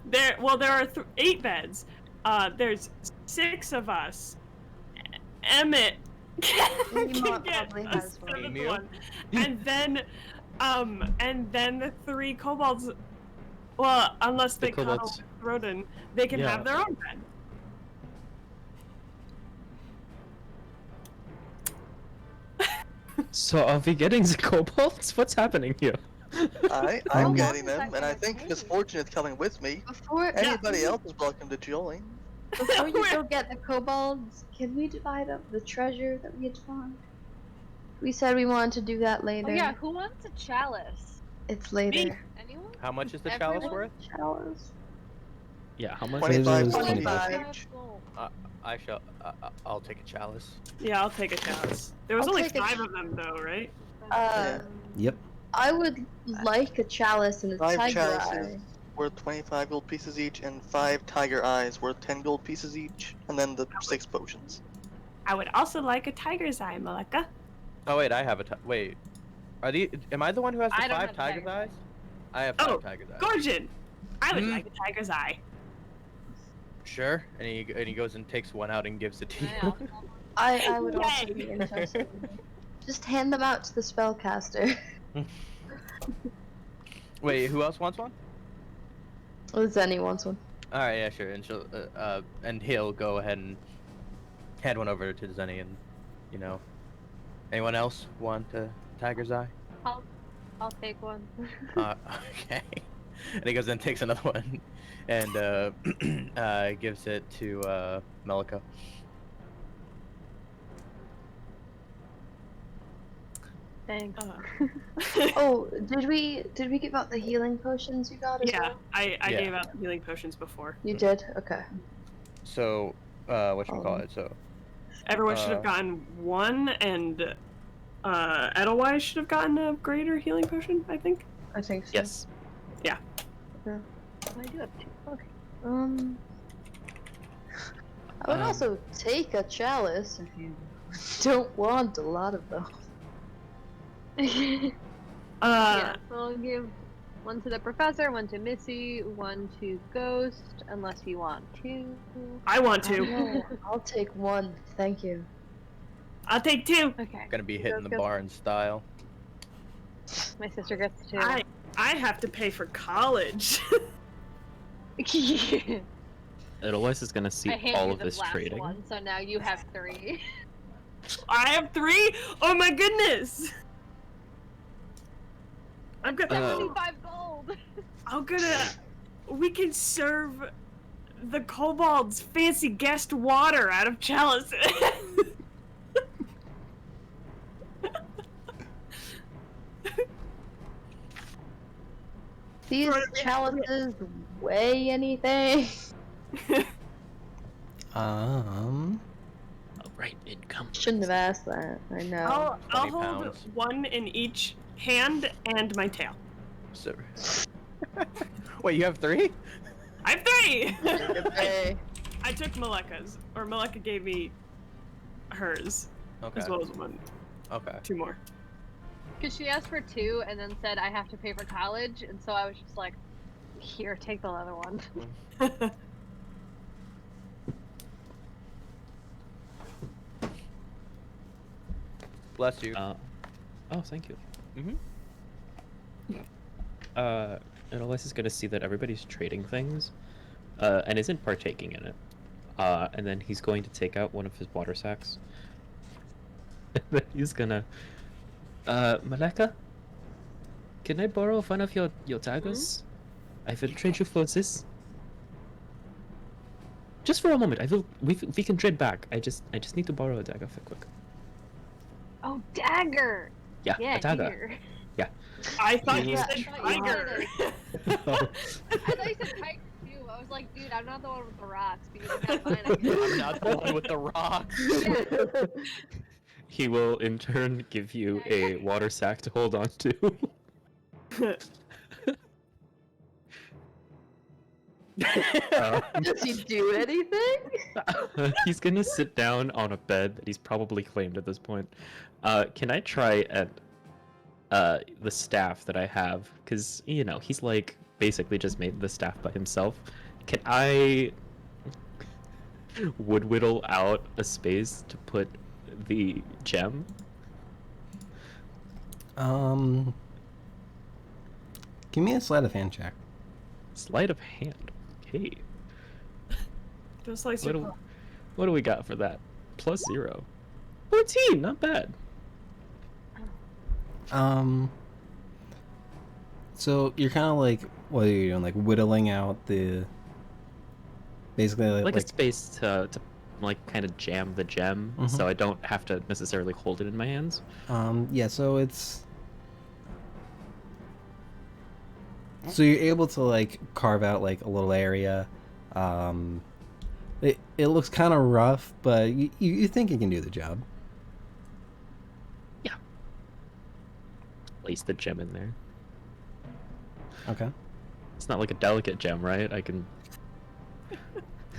There are 8 beds. There's 6 of us. Emmett can Emot get probably a has one. 7th Emu? one, and then the 3 kobolds. Well, unless The they cuddle kobolds. Rodin, they can Yeah. have their own bed. So are we getting the kobolds? What's happening here? I'm Um, getting How long them, is and that I think gonna Miss Fortune is coming with me. Before Anybody else is welcome to join. Before you go get the kobolds, can we divide up the treasure that we had found? We said we wanted to do that later. Oh yeah, who wants a chalice? It's later. Anyone? How much is the chalice Everyone? worth? Chalice. Yeah, how much? 25, is 25 25 each. gold. I shall. I'll take a chalice. Yeah, I'll take a chalice. There was I'll only take a 5 of them, though, right? Yep. I would like a chalice and a 5 tiger chalices eye. worth 25 gold pieces each, and 5 tiger eyes worth 10 gold pieces each, and then the 6 potions. I would also like a tiger's eye, Malika. Oh wait, I have a. Wait, are the? Am I the one who has the I don't 5 have tiger's tiger's eyes? I have 5 Oh, tiger's eyes. Gorgon! I would Hmm? like a tiger's eye. Sure. And he goes and takes one out and gives it to you. Yeah. I would also Yay. be interested. Just hand them out to the spellcaster. Wait, who else wants one? Oh, Zenny wants one. All right, yeah, sure. And she'll and he'll go ahead and hand one over to Zenny, and you know, anyone else want a tiger's eye? I'll take one. Okay. And he goes and takes another one, and gives it to Melika. Thanks. Oh, did we give out the healing potions you got as Yeah, well? I Yeah. gave out the healing potions before. You did? Okay. So, whatchamacallit, so Everyone should have gotten one, and Edelweiss should have gotten a greater healing potion, I think. I think so. Yes. I do have 2. Okay. I would also take a chalice if you don't want a lot of them. Yeah, so I'll give one to the professor, one to Missy, one to Ghost, unless you want 2. I want to. No, I'll take one, thank you. I'll take 2. Okay. gonna be hitting the Ghost bar in style. My sister gets 2. I have to pay for college. Edelweiss is gonna see I hand all you of the this last trading. one, so now you have 3. I have 3? Oh my goodness! I'm gonna. 75 gold. We can serve the kobolds fancy guest water out of chalices. these chalices weigh anything? Um. Oh, right, income. Shouldn't have asked that. I know. I'll 20 hold pounds. one in each hand and my tail. So... Wait, you have 3? I have 3! Hey. I took Maleka's, or Maleka gave me hers, Okay. as well as one. Okay. 2 more. Because she asked for 2 and then said I have to pay for college, and so I was just like, here, take the other one. Bless you. Oh, thank you. Mhm. And Elias is gonna see that everybody's trading things, and isn't partaking in it. And then he's going to take out one of his water sacks. And then he's gonna, Maleka, can I borrow one of your daggers? I will trade you for this. Just for a moment. We can trade back. I just need to borrow a dagger for quick. Oh, dagger! Yeah, Yeah, a dagger. here. I thought you Yeah. said I thought you tiger. I thought you said tiger too. I was like, dude, I'm not the one with the rocks, but you can have mine. I guess. I'm not the one with the rocks. Yeah. He will in turn give you a water sack to hold on to. Does he do anything? He's gonna sit down on a bed that he's probably claimed at this point. Can I try at the staff that I have? Because, you know, he's like basically just made the staff by himself. Can I wood whittle out a space to put the gem? Give me a sleight of hand check. Sleight of hand. Okay. Just like What do we got for that? +0. 14, not bad. So you're kind of like, what are you doing? Like whittling out the, basically Like a space to like kind of jam the gem, so I don't have to necessarily hold it in my hands. yeah. So it's, so you're able to like carve out like a little area. It looks kind of rough, but you think you can do the job. Yeah. Place the gem in there. Okay. It's not like a delicate gem, right? I can.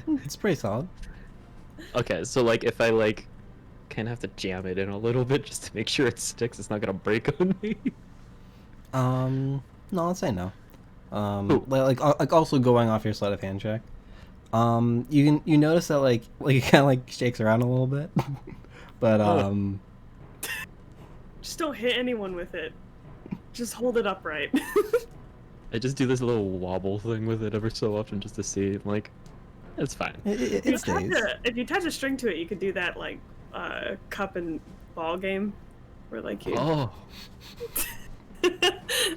It's pretty solid. Okay, so like if I like kind of have to jam it in a little bit just to make sure it sticks, it's not gonna break on me. No, let's say no. Ooh. Like also going off your sleight of hand check. You notice that like it kind of like shakes around a little bit, but just don't hit anyone with it. Just hold it upright. I just do this little wobble thing with it every so often just to see. I'm like, it's fine. it stays. If you attach a string to it, you could do that like cup and ball game, where like you. Oh.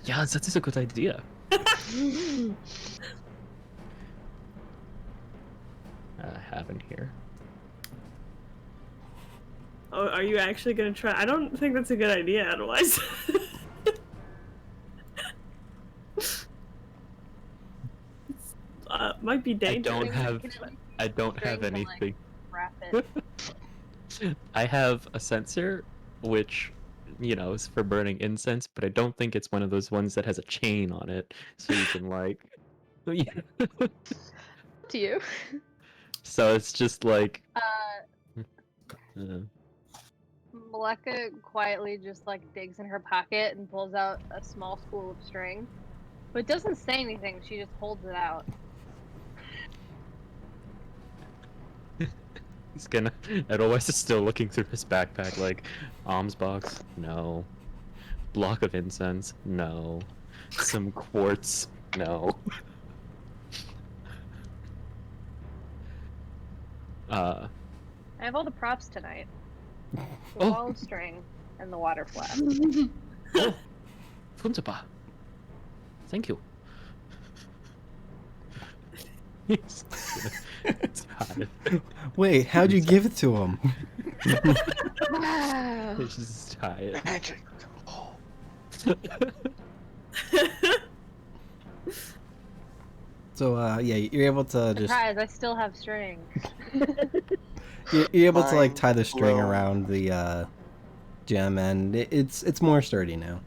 Yeah, that is a good idea. I have in here. Oh, are you actually gonna try? I don't think that's a good idea. Otherwise. Might be dangerous. I don't have String to, like, anything. Wrap it. I have a sensor, which, you know, is for burning incense, but I don't think it's one of those ones that has a chain on it, so you can like. Yeah. To you. So it's just like. Maleka quietly just like digs in her pocket and pulls out a small spool of string, but doesn't say anything. She just holds it out. He's gonna. Edelweiss is still looking through his backpack, like, alms box, no. Block of incense, no. Some quartz, no. I have all the props tonight. The Oh. wall of string and the water flask. Oh, wunderbar. Thank you. It's hot. Wait, how'd you give it to him? It's just tired. Magic. Oh. So yeah, you're able to just Surprise! I still have string. you're able to like Mind tie the string blown. around the gem, and it's more sturdy now.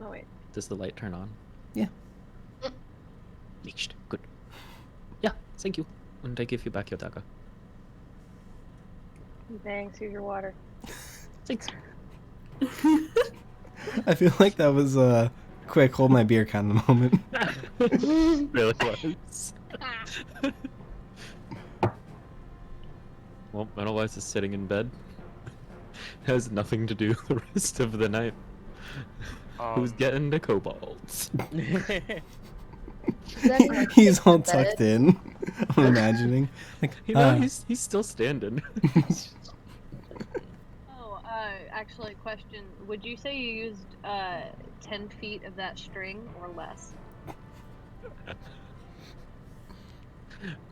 Oh wait. Does the light turn on? Yeah. Good. Yeah, thank you. And I give you back your dagger. Thanks. Here's your water. Thanks. I feel like that was a quick hold my beer kind of moment. Really was. Well, Metalwise is sitting in bed. Has nothing to do the rest of the night. Who's getting the kobolds? He's all tucked in. I'm imagining. Like, You know, he's still standing. Oh, actually, question: would you say you used 10 feet of that string or less?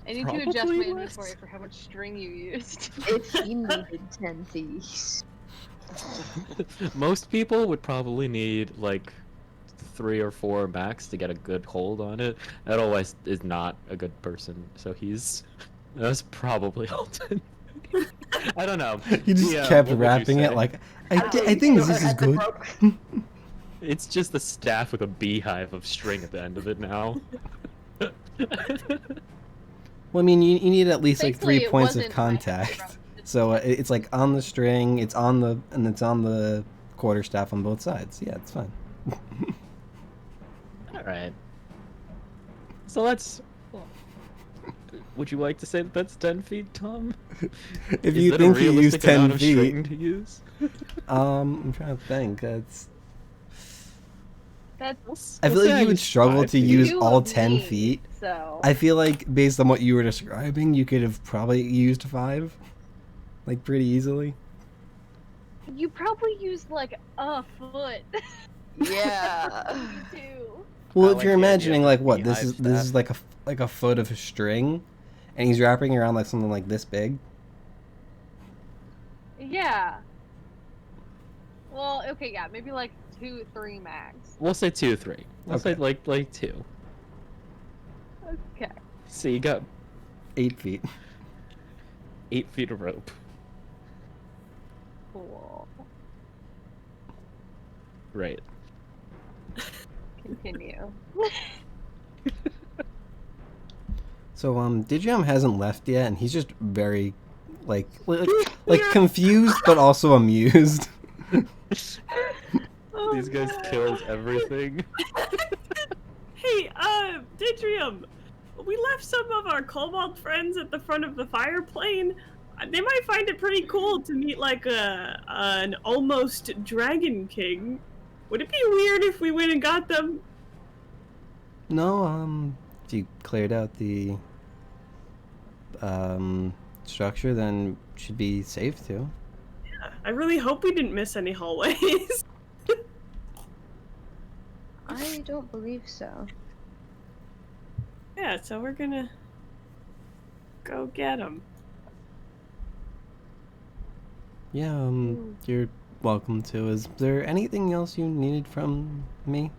I need to adjust Probably my less. inventory for how much string you used. If he needed 10 feet. Most people would probably need like 3 or 4 max to get a good hold on it. Otherwise, is not a good person. So that's probably all 10. I don't know. he just Yeah, kept what would you wrapping it say? like, I think this is good. It's just a staff with a beehive of string at the end of it now. Well, I mean, you need at least like Thankfully, 3 it points of wasn't my contact. favorite. So it's like on the string, it's on the quarterstaff on both sides. Yeah, it's fine. All right. So let's. Would you like to say that that's 10 feet, Tom? If Is you that a think you use realistic 10 amount of feet, string to use? I'm trying to think. That's. That's I feel We'll say like I you would used struggle 5 to feet. use two all of 10 me, feet. So I feel like based on what you were describing, you could have probably used 5, like pretty easily. you probably used like a foot. Yeah. You do. Well, I if like you're the idea imagining of the like what this beehive is staff. like a foot of string, and he's wrapping around like something like this big. Yeah. Well, okay, yeah, maybe like 2, 3 max. We'll say 2, 3. We'll say Okay. like 2. Okay. So you got 8 feet. 8 feet of rope. Cool. Right. Continue. So Digimon hasn't left yet, and he's just very like confused but also amused. Oh, These guys no. killed everything. Hey, Ditrium, we left some of our kobold friends at the front of the fire plane. They might find it pretty cool to meet like an almost dragon king. Would it be weird if we went and got them? No, if you cleared out the structure, then should be safe to. I really hope we didn't miss any hallways. I don't believe so. Yeah, so we're gonna go get them. Yeah, you're welcome to. Is there anything else you needed from me?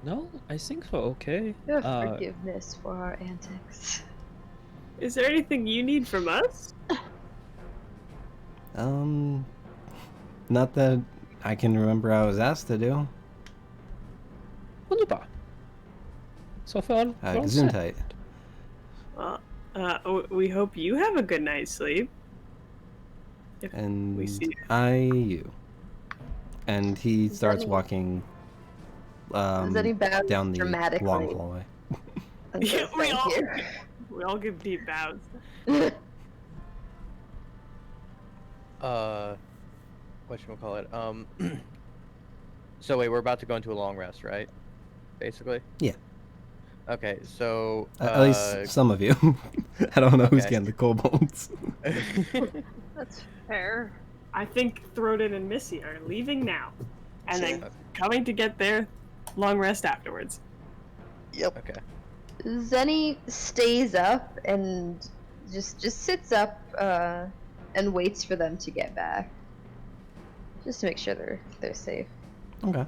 No, I think we're okay. Your forgiveness for our antics. Is there anything you need from us? Not that I can remember I was asked to do. Wunderbar. So far, we're all set. Gesundheit. Well, we hope you have a good night's sleep. If And we see you. And he starts any- walking Does any bow down the dramatically? long hallway. And Yeah, says, we "Thank all- you." we all give deep bows. Whatchamacallit? So wait, we're about to go into a long rest, right? Basically. Yeah. Okay, so At least some of you. I don't know who's Okay. getting the kobolds. That's fair. I think Throden and Missy are leaving now, and then Okay. coming to get their long rest afterwards. Yep. Okay. Zenny stays up and just sits up and waits for them to get back, just to make sure they're safe. Okay.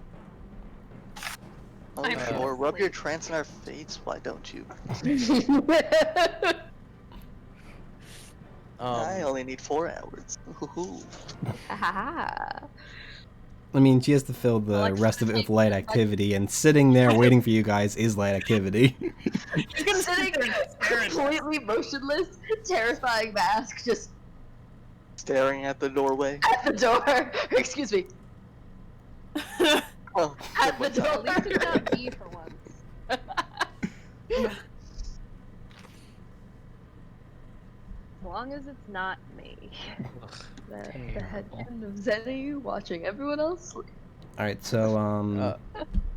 Oh, I'm sure. Rub asleep. your trance in our face. Why don't you? I only need 4 hours. Ooh. I mean, she has to fill the Alexa, rest of it with take light my- activity, and sitting there waiting for you guys is light activity. She's gonna sit Sitting there and stare at us. completely motionless, terrifying mask just Staring at the doorway. at the door. Excuse me, Oh, at the good one. door. At least it's not me for once. As long as it's not me. The headband of Zenny watching everyone else sleep. Alright, so, Uh,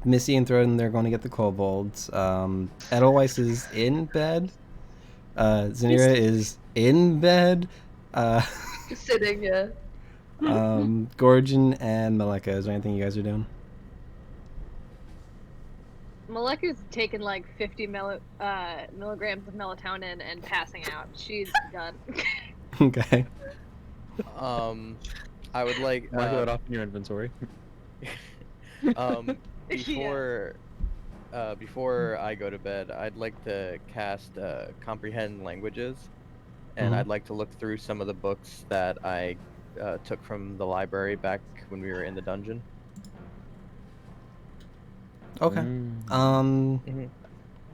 Missy and Throden, they're going to get the kobolds. Edelweiss is in bed. Zanira is in bed. Just sitting, yeah. Gorgon and Maleka, is there anything you guys are doing? Maleka's taken like 50 milligrams of melatonin and passing out. She's done. Okay. I would like Mark that off in your inventory. before before I go to bed, I'd like to cast comprehend languages, and Mhm. I'd like to look through some of the books that I took from the library back when we were in the dungeon. Okay. Mm.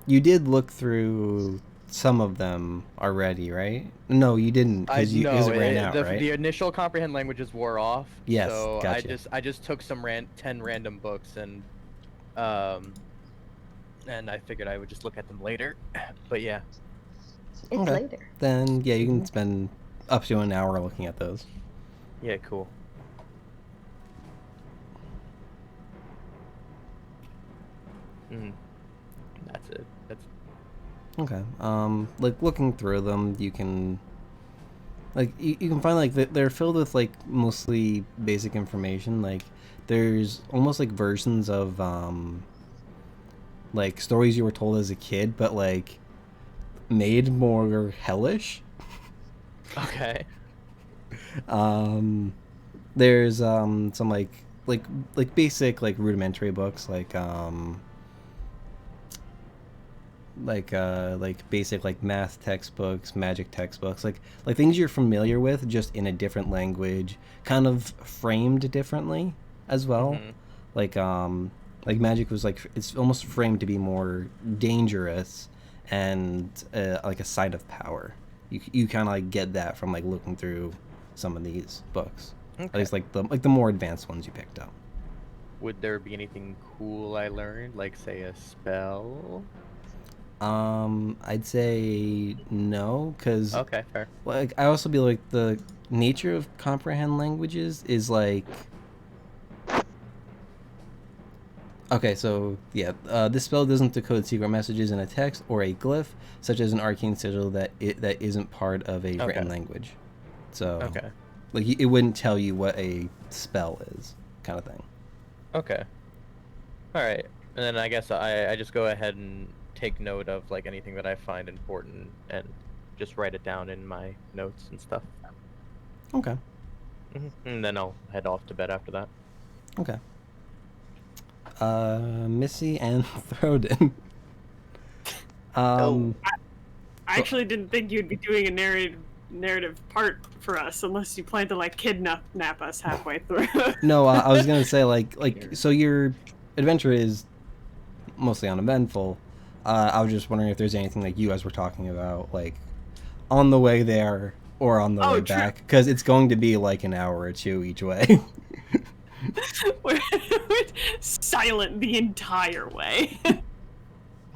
You did look through some of them already, right? No, you didn't, because it ran out, right? The initial comprehend languages wore off. Yes, So gotcha. I just took some 10 random books and I figured I would just look at them later. But yeah. It's Okay. later. Then, yeah, you can spend up to an hour looking at those. Yeah, cool. That's it. That's Okay. Like looking through them, you can, like, you can find like they're filled with like mostly basic information. Like, there's almost like versions of like stories you were told as a kid, but like made more hellish. okay. There's some like basic like rudimentary books like basic like math textbooks, magic textbooks, like things you're familiar with, just in a different language, kind of framed differently as well. Mhm. Like magic was like, it's almost framed to be more dangerous and like a site of power. You kind of like get that from like looking through some of these books. At Okay. least like the more advanced ones you picked up. Would there be anything cool I learned, like say a spell? I'd say no, because Okay, fair. like I also be like, the nature of comprehend languages is like, okay, so yeah, this spell doesn't decode secret messages in a text or a glyph, such as an arcane sigil that isn't part of a written Okay. language. So Okay. like it wouldn't tell you what a spell is, kind of thing. Okay. All right. And then I guess I just go ahead and take note of like anything that I find important and just write it down in my notes and stuff. Okay. And then I'll head off to bed after that. Okay. Missy and Throden. Oh. I actually didn't think you'd be doing a narrative part for us unless you plan to like kidnap us halfway through. No, I was gonna say like so your adventure is mostly uneventful. I was just wondering if there's anything like you guys were talking about, like on the way there or on the way true. back, because it's going to be like an hour or two each way. We're silent the entire way.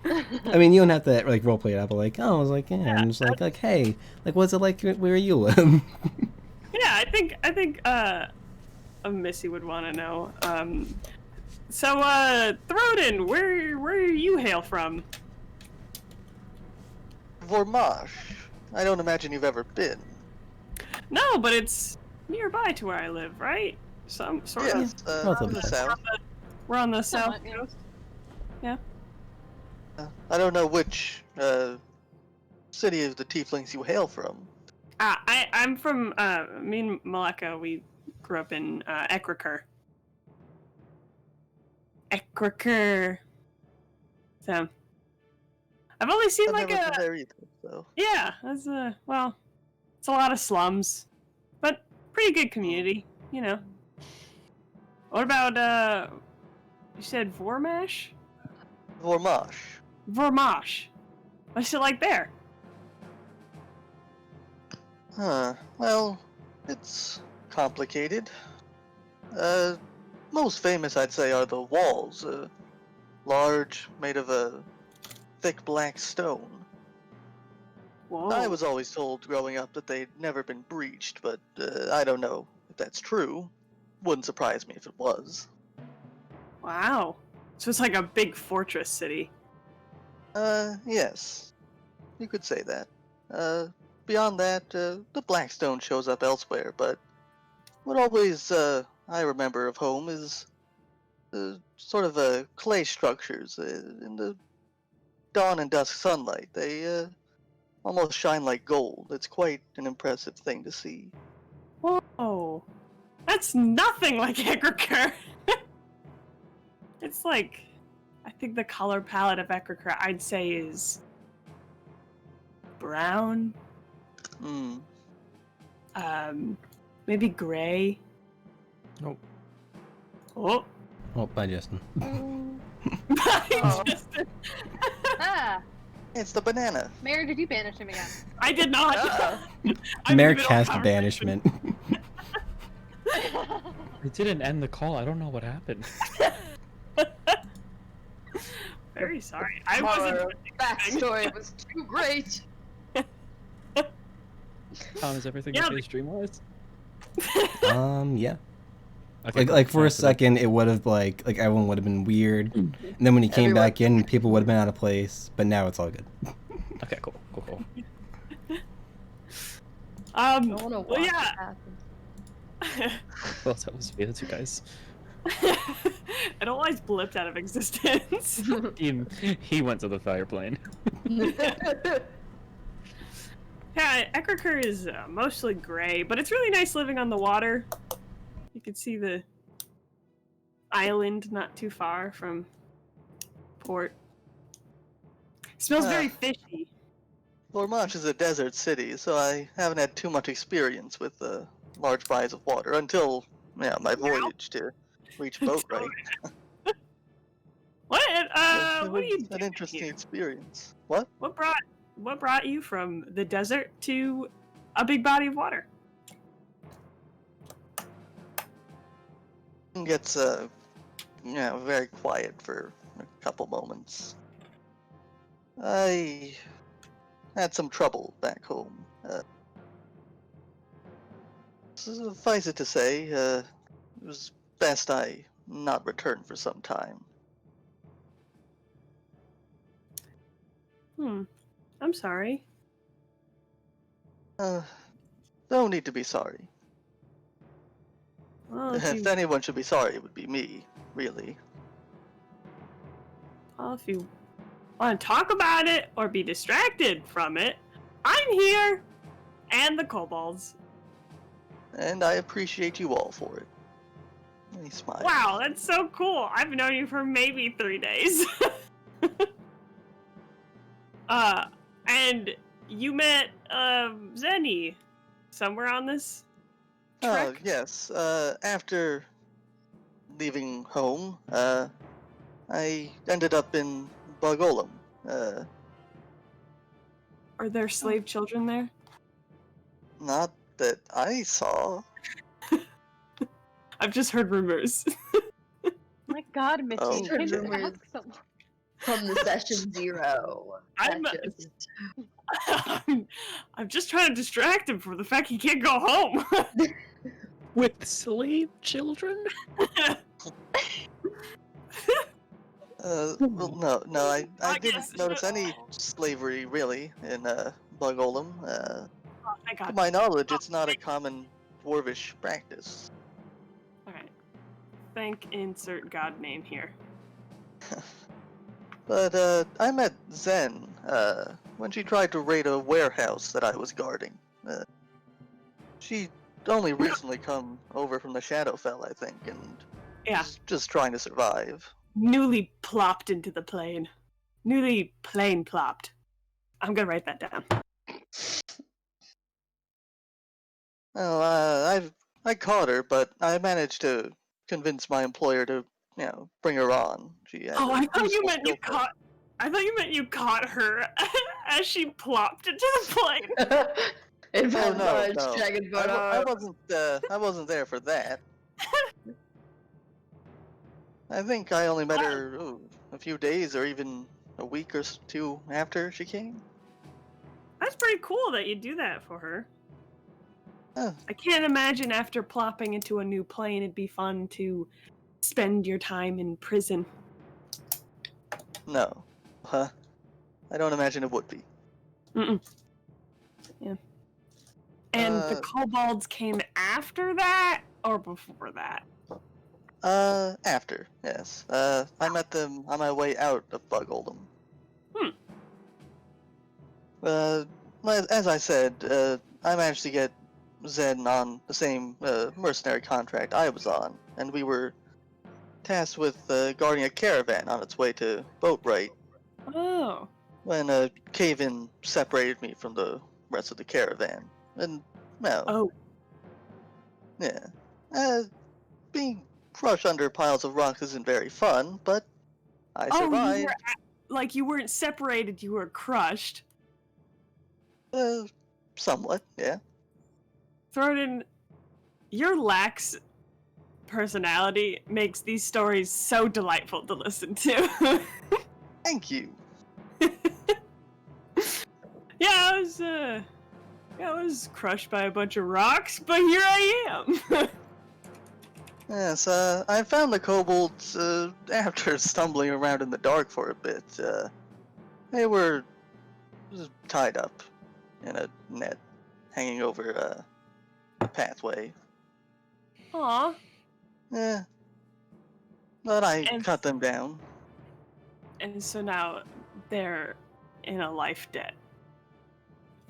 I mean, you don't have to like roleplay it out, but like, oh, I was like, yeah, I'm just like, hey, like, what's it like where you live? Yeah, I think Missy would want to know. So Throden, where you hail from? Vormash. I don't imagine you've ever been. No, but it's nearby to where I live, right? Some sort Yes, of. Relatively the close. south. We're on the south Somewhat, yeah. coast. I don't know which city of the tieflings you hail from. I'm from me and Maleka, we grew up in Ecriker. So I've only seen I've like never a been there either, so. yeah. That's well, it's a lot of slums, but pretty good community. You know. What about you said Vormash? Vormash. Vormash. What's it like there? Huh. Well, it's complicated. Most famous, I'd say, are the walls. Large, made of a thick black stone. Whoa. I was always told growing up that they'd never been breached, but I don't know if that's true. Wouldn't surprise me if it was. Wow. So it's like a big fortress city. Yes. You could say that. Beyond that, the Blackstone shows up elsewhere, but what always, I remember of home is sort of clay structures in the dawn and dusk sunlight. They almost shine like gold. It's quite an impressive thing to see. Whoa. That's nothing like Eckerker. It's like, I think the color palette of Eckerker, I'd say, is brown. Hmm. Maybe gray. Nope. Oh. Oh, bye, Justin. Oh. Justin. Ah, It's the banana. Mayor, did you banish him again? I did not. I'm Mayor in the middle of cast conversation. banishment. It didn't end the call. I don't know what happened. Very sorry. I wasn't. Our backstory was too great. Tom, is everything Yeah, okay stream-wise? Yeah. Okay, Like cool. for a Thanks that. second, it would have like everyone would have been weird, and then when he came Everyone- back in, people would have been out of place. But now it's all good. Okay, cool. I want to Well, watch yeah. it happen. Well, that was me. That's you guys. It always blipped out of existence. He went to the fire plane. Yeah, Eckerker is mostly gray, but it's really nice living on the water. You can see the island not too far from port. Smells very fishy. Vormash is a desert city, so I haven't had too much experience with large bodies of water until my voyage to reach Boatwright. What? It What are you was an doing interesting here? experience. What? What brought you from the desert to a big body of water? It gets very quiet for a couple moments. I had some trouble back home. Suffice it to say, it was best I not return for some time. I'm sorry. Don't need to be sorry. Well, If anyone should be sorry, it would be me, really. if you want to talk about it or be distracted from it, I'm here, and the kobolds. And I appreciate you all for it. And he smiles. Wow, that's so cool. I've known you for maybe 3 days. And you met Zenny somewhere on this Oh, trek? yes. After leaving home, I ended up in Bugolum. Are there slave children there? Not that I saw. I've just heard rumors. My God, Mitchie, Oh. you can't just Rumors. ask someone. From the session 0. I'm- That just- I'm just trying to distract him from the fact he can't go home. With slave children? Well, no, I I didn't guess- notice any slavery, really, in Bugolum. Oh, thank To God. my knowledge, it's not a common dwarvish practice. Alright. Thank insert god name here. But I met Zen when she tried to raid a warehouse that I was guarding. She only recently come over from the Shadowfell, I think, and Yeah. was just trying to survive. Newly plopped into the plane. Newly plane plopped. I'm gonna write that down. Well, I caught her, but I managed to convince my employer to, bring her on. She had Oh, a I thought you useful meant you skill set. caught. I thought you meant you caught her as she plopped into the plane. In Oh fact, no. dragon I wasn't there for that. I think I only met her a few days or even a week or two after she came. That's pretty cool that you do that for her. Huh. I can't imagine after plopping into a new plane, it'd be fun to spend your time in prison. No. Huh? I don't imagine it would be. Mm-mm. Yeah. And the kobolds came after that or before that? After, yes. I met them on my way out of Bug Oldham. As I said, I managed to get Zen on the same mercenary contract I was on, and we were tasked with guarding a caravan on its way to Boatwright Oh. when a cave-in separated me from the rest of the caravan. And, well, Oh. yeah. Being crushed under piles of rocks isn't very fun, but I survived. You weren't separated, you were crushed. Somewhat, yeah. Thornton, your lax personality makes these stories so delightful to listen to. Thank you. Yeah, I was crushed by a bunch of rocks, but here I am. Yes, I found the kobolds after stumbling around in the dark for a bit. They were just tied up in a net hanging over a pathway. Aw. Yeah. But I And- cut them down. And so now they're in a life debt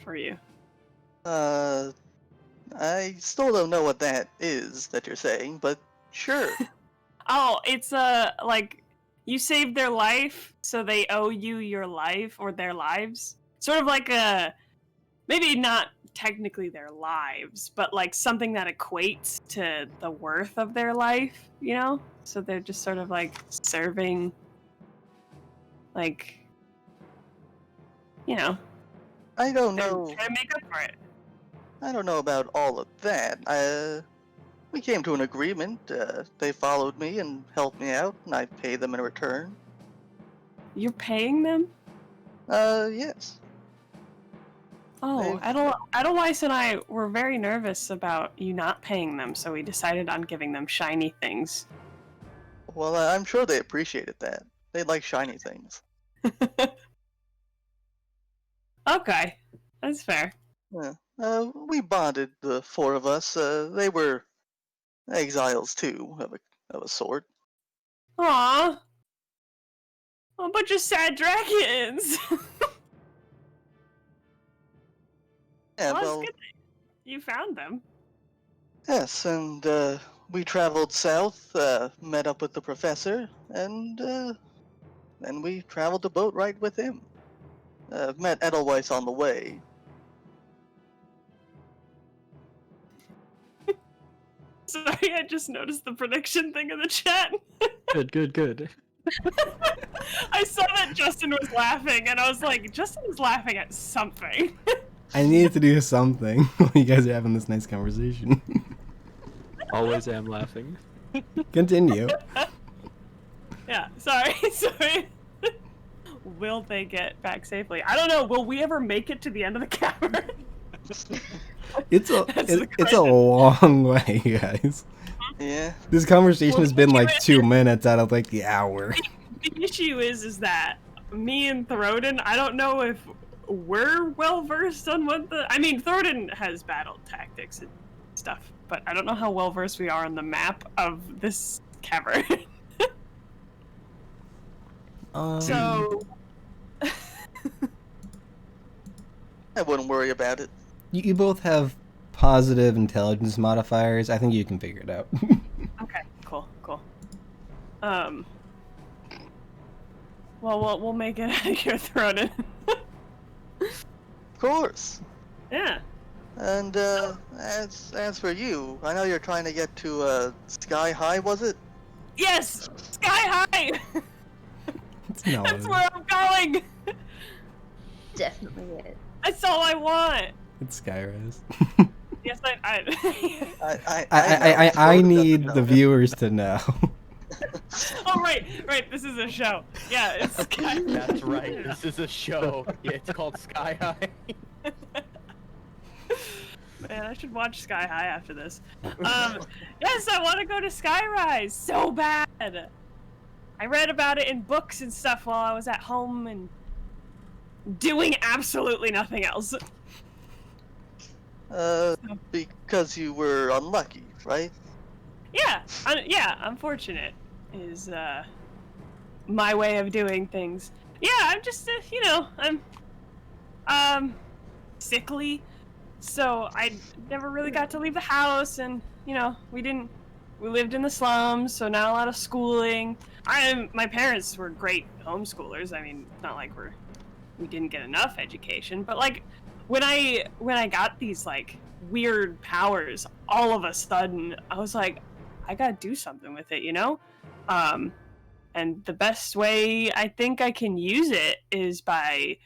for you. I still don't know what that is that you're saying, but sure. Oh, it's like you saved their life, so they owe you your life or their lives. Sort of like maybe not technically their lives, but like something that equates to the worth of their life, you know? So they're just sort of like serving, like, you know, I don't they're know. trying to make up for it. I don't know about all of that. We came to an agreement. They followed me and helped me out, and I paid them in return. You're paying them? Yes. Oh, Edelweiss and I were very nervous about you not paying them, so we decided on giving them shiny things. Well, I'm sure they appreciated that. They like shiny things. Okay, that's fair. Yeah. We bonded, the four of us. They were exiles too, of a sort. Aww. A bunch of sad dragons. Yeah, Well, well, it's good that you found them. yes, and we traveled south, met up with the professor, and then we traveled the boat ride with him. Met Edelweiss on the way. Sorry, I just noticed the prediction thing in the chat. Good. I saw that Justin was laughing, and I was like, Justin is laughing at something. I needed to do something while you guys are having this nice conversation. Always am laughing. Continue. Yeah, sorry. Will they get back safely? I don't know. Will we ever make it to the end of the cavern? It's a That's the it's a long way, guys. Yeah. This conversation Well, has been like you- 2 minutes out of like the hour. The issue is that me and Thorodin, I don't know if we're well versed on what the. I mean, Thorodin has battle tactics and stuff, but I don't know how well versed we are on the map of this cavern. So. I wouldn't worry about it. You both have positive intelligence modifiers. I think you can figure it out. Okay, cool. Well, we'll make it out of your throat. Of course. Yeah. And as for you, I know you're trying to get to Sky High, was it? Yes! Sky high! No, That's where I'm going! Definitely it. That's all I want! it's Skyrise. Yes, I need the viewers to know. Oh, right, this is a show. Yeah, it's Sky. That's right. This is a show. Yeah, it's called Sky High. Man, I should watch Sky High after this. Yes, I want to go to Skyrise so bad. I read about it in books and stuff while I was at home and doing absolutely nothing else. Because you were unlucky, right? Yeah, unfortunate is my way of doing things. Yeah, I'm just, I'm sickly, so I never really got to leave the house, and we lived in the slums, so not a lot of schooling. My parents were great homeschoolers. I mean, it's not like we didn't get enough education, but like when I got these like weird powers, all of a sudden I was like, I gotta do something with it, and the best way I think I can use it is by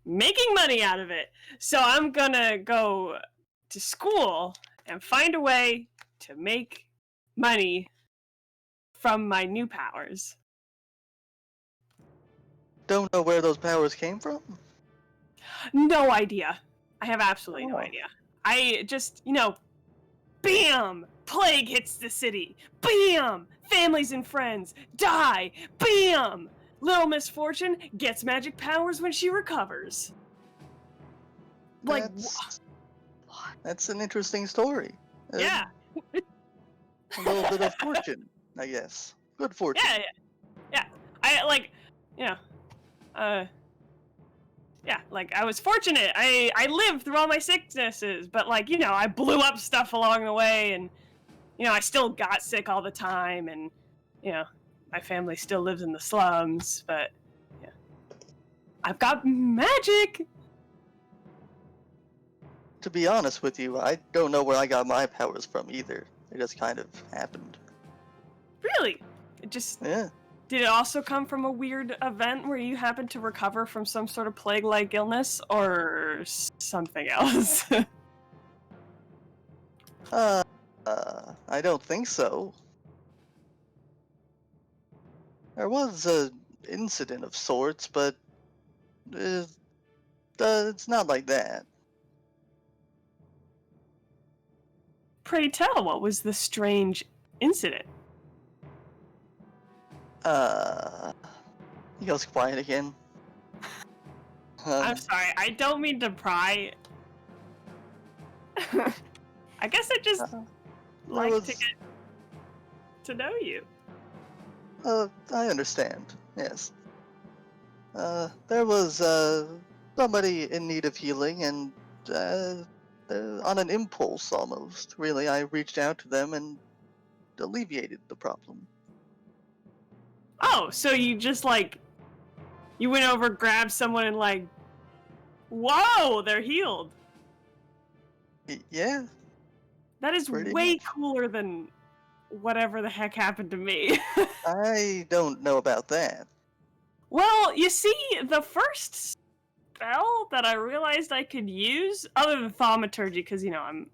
making money out of it. So I'm gonna go to school and find a way to make money from my new powers. Don't know where those powers came from? No idea. I have absolutely no idea. I just, bam! Plague hits the city. Bam! Families and friends die. Bam! Little Misfortune gets magic powers when she recovers. Like, That's an interesting story. Yeah. A little bit of fortune, I guess. Good fortune. Yeah. I was fortunate. I lived through all my sicknesses, but I blew up stuff along the way, and I still got sick all the time, and my family still lives in the slums, but yeah. I've got magic. To be honest with you, I don't know where I got my powers from either. It just kind of happened. Really? It just Yeah. Did it also come from a weird event where you happened to recover from some sort of plague-like illness, or something else? I don't think so. There was an incident of sorts, but it's not like that. Pray tell, what was the strange incident? He goes quiet again. I'm sorry, I don't mean to pry. I guess I just like to get to know you. I understand, yes. There was, somebody in need of healing, and, on an impulse almost, really, I reached out to them and alleviated the problem. Oh, so you just you went over, grabbed someone, and whoa, they're healed. Yeah. That is Pretty way much. cooler than whatever the heck happened to me. I don't know about that. Well, you see, the first spell that I realized I could use, other than thaumaturgy, because I'm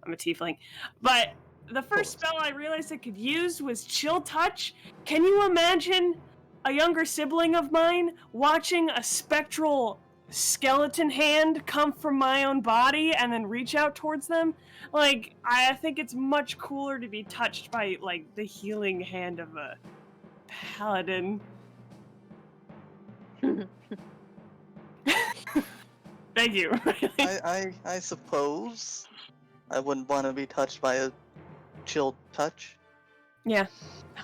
a tiefling, but the first spell I realized I could use was Chill Touch. Can you imagine a younger sibling of mine watching a spectral skeleton hand come from my own body and then reach out towards them? I think it's much cooler to be touched by, the healing hand of a paladin. Thank you. I suppose I wouldn't want to be touched by a chill touch. Yeah.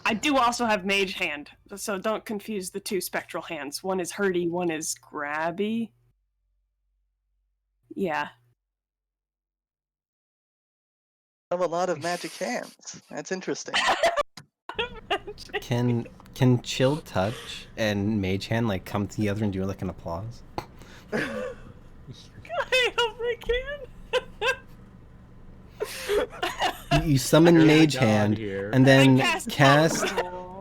I do also have mage hand, so don't confuse the two spectral hands. One is hurdy, one is grabby. Yeah. I have a lot of magic hands. That's interesting. Can Can Chill Touch and Mage Hand like come together and do like an applause? I hope they can. You summon You're the Mage god Hand here. and then I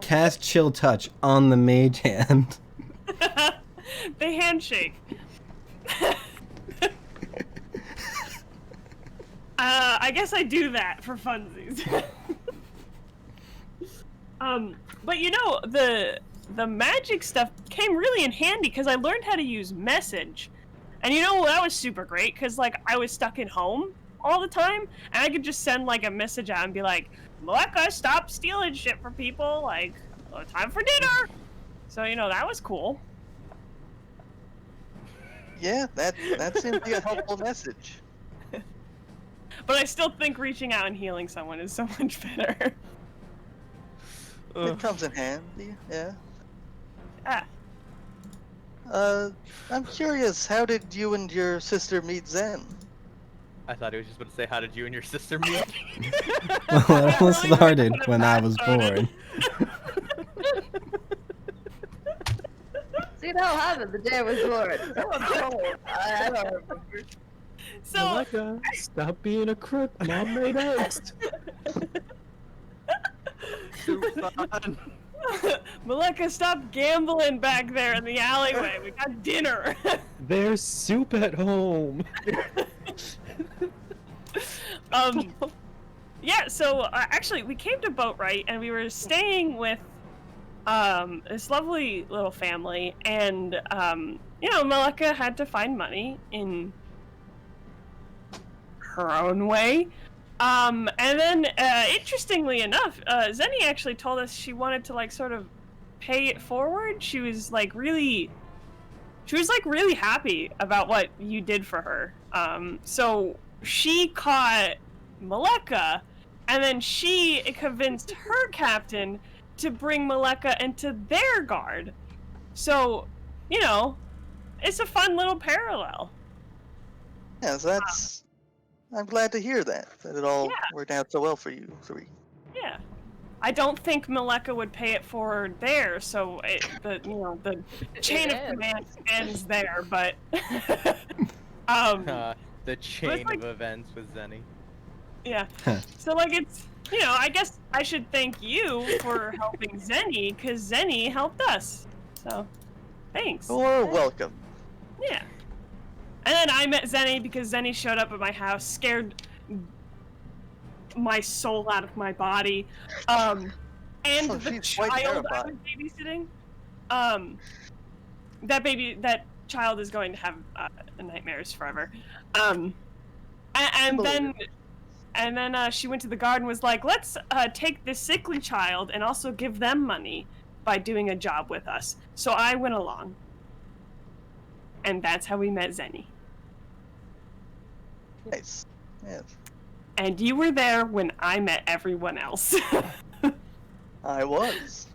cast Chill Touch on the Mage Hand. They handshake. I guess I do that for funsies. But you know, the magic stuff came really in handy because I learned how to use message. And you know, that was super great because like I was stuck at home all the time and I could just send like a message out and be like, Maleka, stop stealing shit from people, like, time for dinner. So, you know, that was cool. Yeah, that seems like a helpful message. But I still think reaching out and healing someone is so much better. It comes in handy, yeah. Ah. I'm curious, how did you and your sister meet Zen? I thought he was just going to say, how did you and your sister meet? Well, it all started when I was born. See, that happened the day I was born. Someone told me. I don't remember. So, Maleka, stop being a crook. Mom made eggs. Super fun. Maleka, stop gambling back there in the alleyway. We got dinner. There's soup at home. Yeah, so actually we came to Boatwright and we were staying with this lovely little family and you know, Maleka had to find money in her own way. And then interestingly enough, Zenny actually told us she wanted to like sort of pay it forward. She was like really happy about what you did for her. So she caught Maleka, and then she convinced her captain to bring Maleka into their guard. So, you know, it's a fun little parallel. Yes, that's... I'm glad to hear that it all worked out so well for you three. Yeah. I don't think Maleka would pay it forward there, so the chain of command ends there, but The chain like- of events with Zenny. yeah. So like it's, you know, I guess I should thank you for helping Zenny, because Zenny helped us. So, thanks. You're welcome. Yeah. And then I met Zenny because Zenny showed up at my house, scared my soul out of my body. And Oh, the she's quite child I terrified. was babysitting, that child is going to have nightmares forever. And then she went to the guard and was like, let's take this sickly child and also give them money by doing a job with us. So I went along. And that's how we met Zenny. Nice. Yes. And you were there when I met everyone else. I was.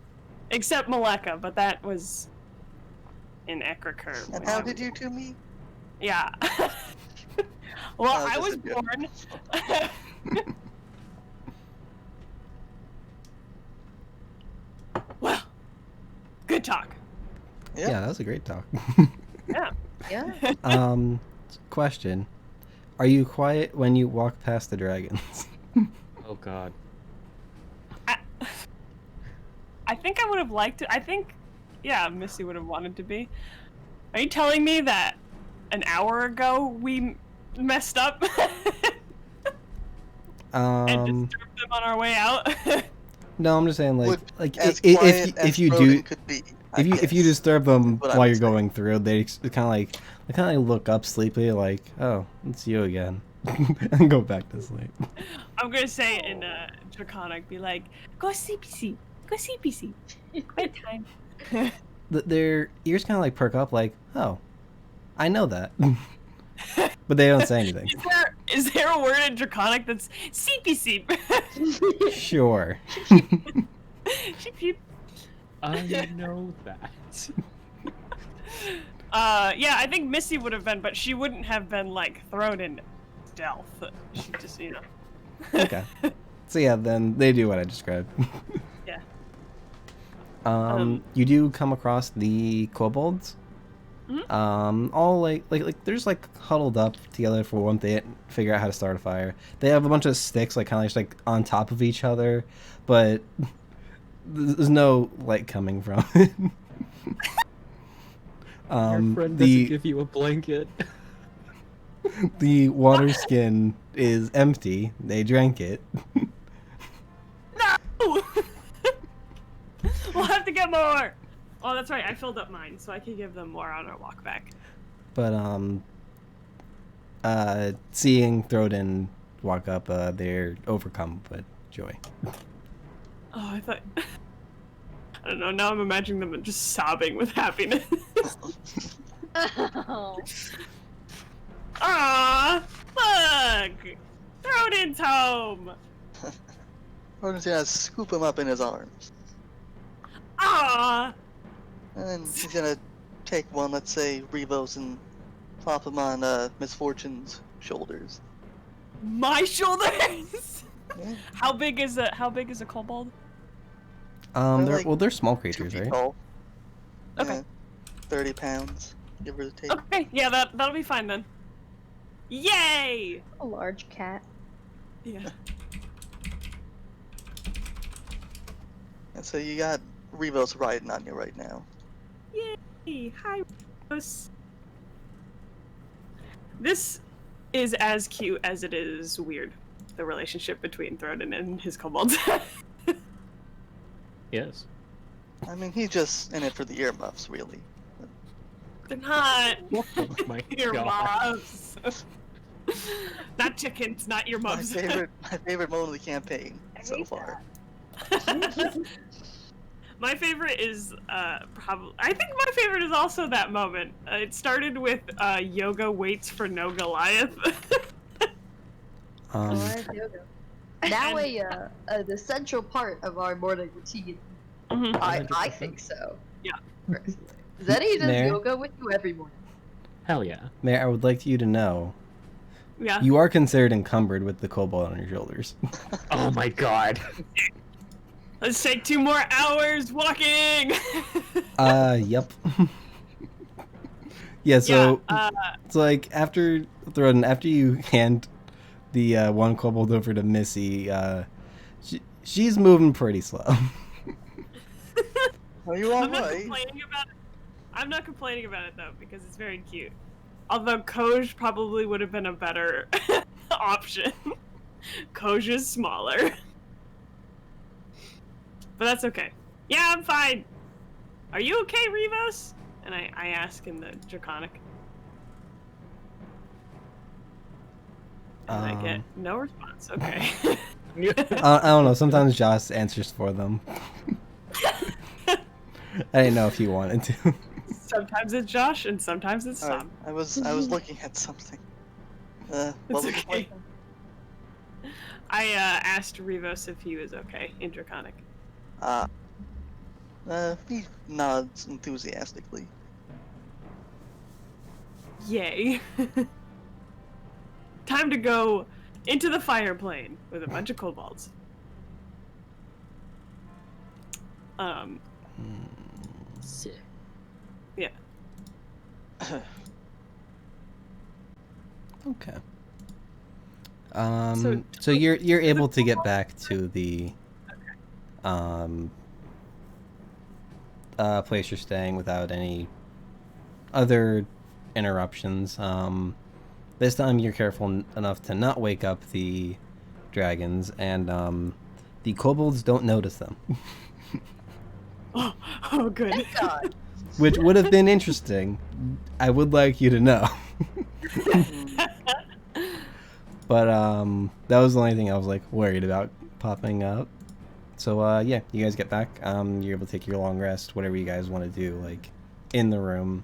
Except Maleka, but that was in Ekrikar. And how did you two meet? Yeah. Well, Oh, I just was a joke. born... Well, good talk. Yeah, that was a great talk. Yeah. Yeah. Question. Are you quiet when you walk past the dragons? Oh god. I think I would have liked to. I think, yeah, Missy would have wanted to be. Are you telling me that an hour ago we messed up and disturbed them on our way out? No, I'm just saying Would like as if quiet as you Cronin do could be, if you disturb them what I while would you're say. going through, they kind of look up sleepily like, oh, it's you again, and go back to sleep. I'm gonna say it in Draconic, be like, go sleepy, go sleepy, bedtime. Their ears kind of like perk up, like, oh, I know that, but they don't say anything. Is there a word in Draconic that's seepy seep? Sure. Sheep sheep. I know that. Yeah, I think Missy would have been, but she wouldn't have been like thrown in stealth. She just, you know. Okay. So yeah, then they do what I described. Yeah. You do come across the kobolds. All like they're just like huddled up together for one thing, figure out how to start a fire. They have a bunch of sticks like kind of just like on top of each other, but there's no light coming from it. Your friend the doesn't give you a blanket. the water skin is empty. They drank it. No! We'll have to get more. Oh, that's right. I filled up mine, so I can give them more on our walk back. But seeing Throden walk up, they're overcome with joy. Oh, I thought. I don't know. Now I'm imagining them just sobbing with happiness. Oh. Aw, look! Throden's home. Throden's gonna scoop him up in his arms. Aw. And then he's gonna take one, let's say, Revos, and plop him on Misfortune's shoulders. My shoulders. Yeah. How big is a kobold? They're small 2 creatures, feet right? tall. Okay. Yeah, 30 pounds, give or take. Okay, yeah, that'll be fine then. Yay! A large cat. Yeah. And so you got Revos riding on you right now. Yay! Hi, Rose. This is as cute as it is weird. The relationship between Throden and his kobolds. Yes. I mean, he's just in it for the earmuffs, really. They're not Oh my god. earmuffs. Not chickens, not My earmuffs. favorite moment of the campaign so hate far. My favorite is probably. I think my favorite is also that moment. It started with yoga waits for no Goliath. Goliath yoga. Now the central part of our morning routine. Mhm. I think so. Yeah. Personally. Zenny does There. yoga with you every morning. Hell yeah. Mayor, I would like you to know Yeah. you are considered encumbered with the kobold on your shoulders. Oh my god. Let's take 2 more hours walking. Yep. Yeah, so yeah, it's like after you hand the one kobold over to Missy, she's moving pretty slow. Are you I'm not alright? complaining about it. I'm not complaining about it though because it's very cute. Although Koj probably would have been a better option. Koj is smaller. But that's okay. Yeah, I'm fine. Are you okay, Revos? And I ask in the Draconic. And I get no response. Okay. I don't know. Sometimes Josh answers for them. I didn't know if he wanted to. Sometimes it's Josh and sometimes it's Alright, Tom. I was looking at something. What It's was the okay. question? I asked Revos if he was okay in Draconic. He nods enthusiastically. Yay. Time to go into the fire plane with a bunch of kobolds. Sick. Yeah. Okay. So- So you're able to get back to the place you're staying without any other interruptions. This time you're careful enough to not wake up the dragons, and the kobolds don't notice them, Oh, good. Thank God. which would have been interesting. I would like you to know. But that was the only thing I was like worried about popping up. So yeah, you guys get back. You're able to take your long rest, whatever you guys want to do, like in the room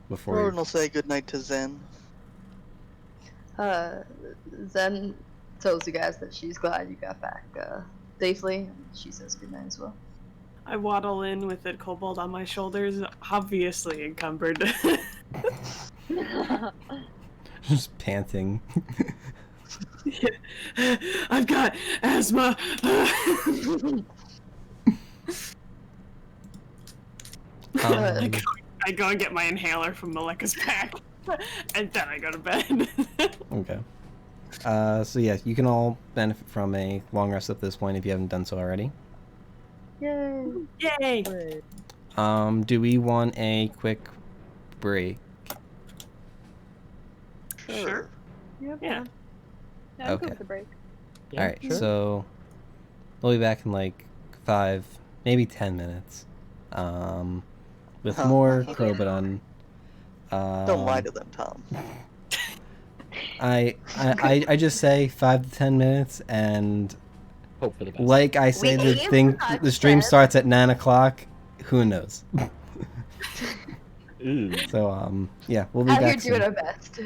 before. Roden will say goodnight to Zen. Zen tells you guys that she's glad you got back safely, and she says goodnight as well. I waddle in with a kobold on my shoulders, obviously encumbered. Just panting. I've got asthma. Um, I go and get my inhaler from Maleka's pack, and then I go to bed. okay. So yeah, you can all benefit from a long rest at this point if you haven't done so already. Yay. Yay! Do we want a quick break? Sure. Yep. Yeah. Yeah, I'm Okay. good with the break. Yeah, All right, sure. so we'll be back in like 5, maybe 10 minutes, with Oh, more my. Crobaton. Don't lie to them, Tom. I just say 5 to 10 minutes, and Hope for the best. like I say, We aim for the stream 10. starts at 9 o'clock. Who knows? Ooh. So yeah, we'll be Out here back soon. doing our best.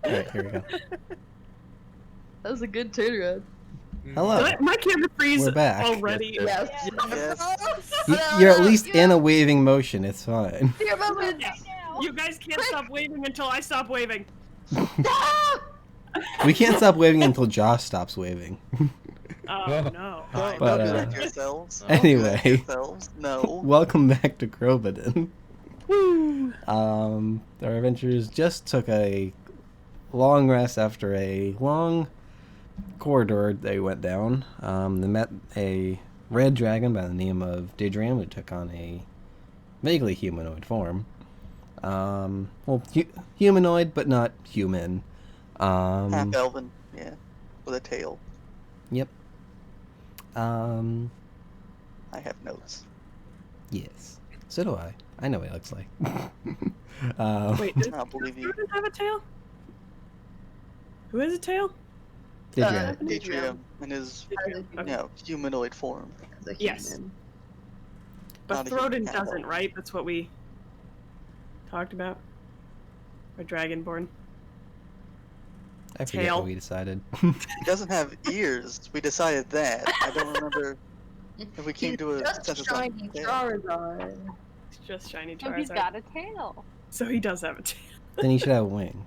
Alright, here we go. That was a good turnaround. Hello. Did my camera freeze We're back. already? Yes. Yes. You're at least in a waving motion, it's fine. Dear moment. You guys can't stop waving until I stop waving. We can't stop waving until Josh stops waving. Oh no. Don't But, do that to yourselves. anyway. Don't do that to yourselves. No. Welcome back to Crobaton. Our adventurers just took a long rest after a long corridor they went down. They met a red dragon by the name of Daedram, who took on a vaguely humanoid form. Well, humanoid, but not human. Half elven, yeah, with a tail. Yep. I have notes. Yes. So do I. I know what it looks like. Wait, does I'll believe you. Crobaton have a tail? Who has a tail? Daedram. Atrium in his, Okay. humanoid form. Yes. But Not a human Throden animal. doesn't, right? That's what we talked about. Or Dragonborn. I forget Tail. what we decided. He doesn't have ears. We decided that. I don't remember if we came to a Just sense of shiny something. Charizard. It's just shiny Oh, he's Charizard. got a tail. So he does have a tail. Then he should have wings.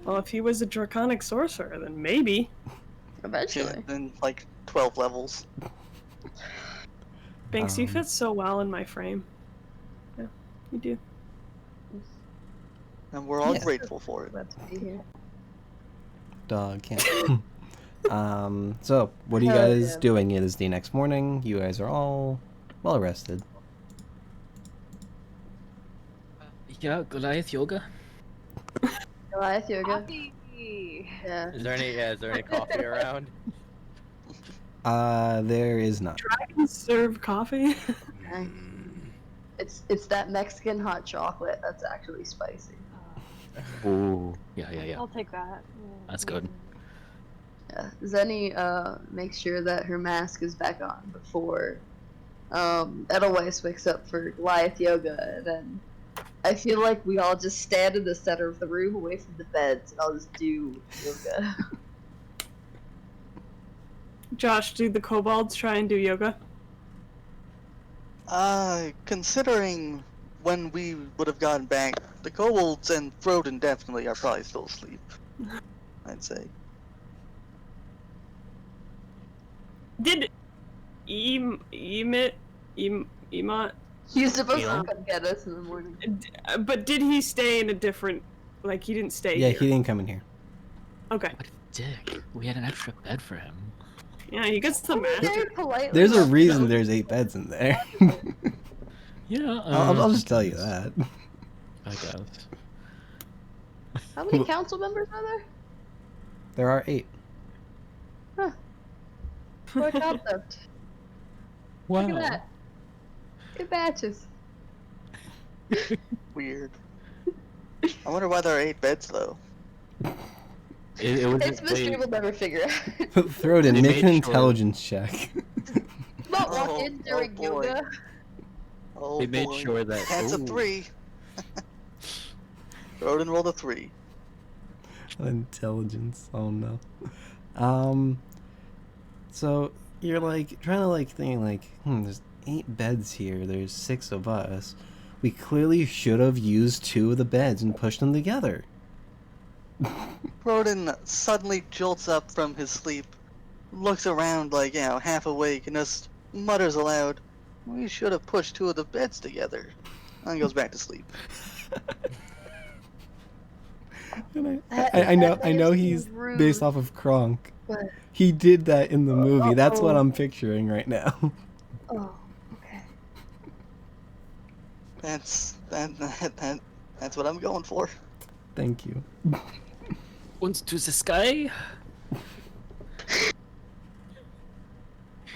Well, if he was a draconic sorcerer, then maybe. Eventually. In like 12 levels. Banks, you Um, fit so well in my frame. Yeah, you do. And we're all Yeah. grateful for it. Glad to be here. Dog can't. So what are you Hell guys yeah. doing? It is the next morning. You guys are all well rested. Yeah, Goliath yoga. Goliath yoga. Coffee. Yeah. Is there any coffee around? There is not. Dragons serve coffee? It's that Mexican hot chocolate that's actually spicy. Ooh. Yeah. I'll take that. That's good. Yeah. Zenny makes sure that her mask is back on before Edelweiss wakes up for Goliath yoga, and then I feel like we all just stand in the center of the room away from the beds and I'll just do yoga. Josh, do the kobolds try and do yoga? Considering when we would have gotten back, the kobolds and Throden definitely are probably still asleep. I'd say. Did Emot? He's supposed Yeah. to come get us in the morning. But did he stay in a different? Like he didn't stay Yeah, here. he didn't come in here. Okay. What a dick. We had an extra bed for him. Yeah, he gets the master. Very politely. There's a reason there's 8 beds in there. Yeah. I'll just tell you that. I guess. How many council members are there? There are 8. Work out them. Wow. Look at that. Good batches. Weird. I wonder why there are 8 beds though. It was It's mystery we'll never figure out. Throw it in. They Make an made sure- intelligence check. Not walk Oh, in during oh boy. yoga. Oh They made boy. sure that. That's a ooh. 3. Throden rolled a 3. Intelligence. Oh no. So you're like trying to like think like, there's 8 beds here. There's 6 of us. We clearly should have used 2 of the beds and pushed them together. Throden suddenly jolts up from his sleep, looks around like, half awake, and just mutters aloud, "We should have pushed 2 of the beds together." And goes back to sleep. And That- I know that is he's rude. based off of Kronk. But, He did that in the movie. That's what Uh-oh. I'm picturing right now. oh, okay. That's what I'm going for. Thank you. Und to the sky.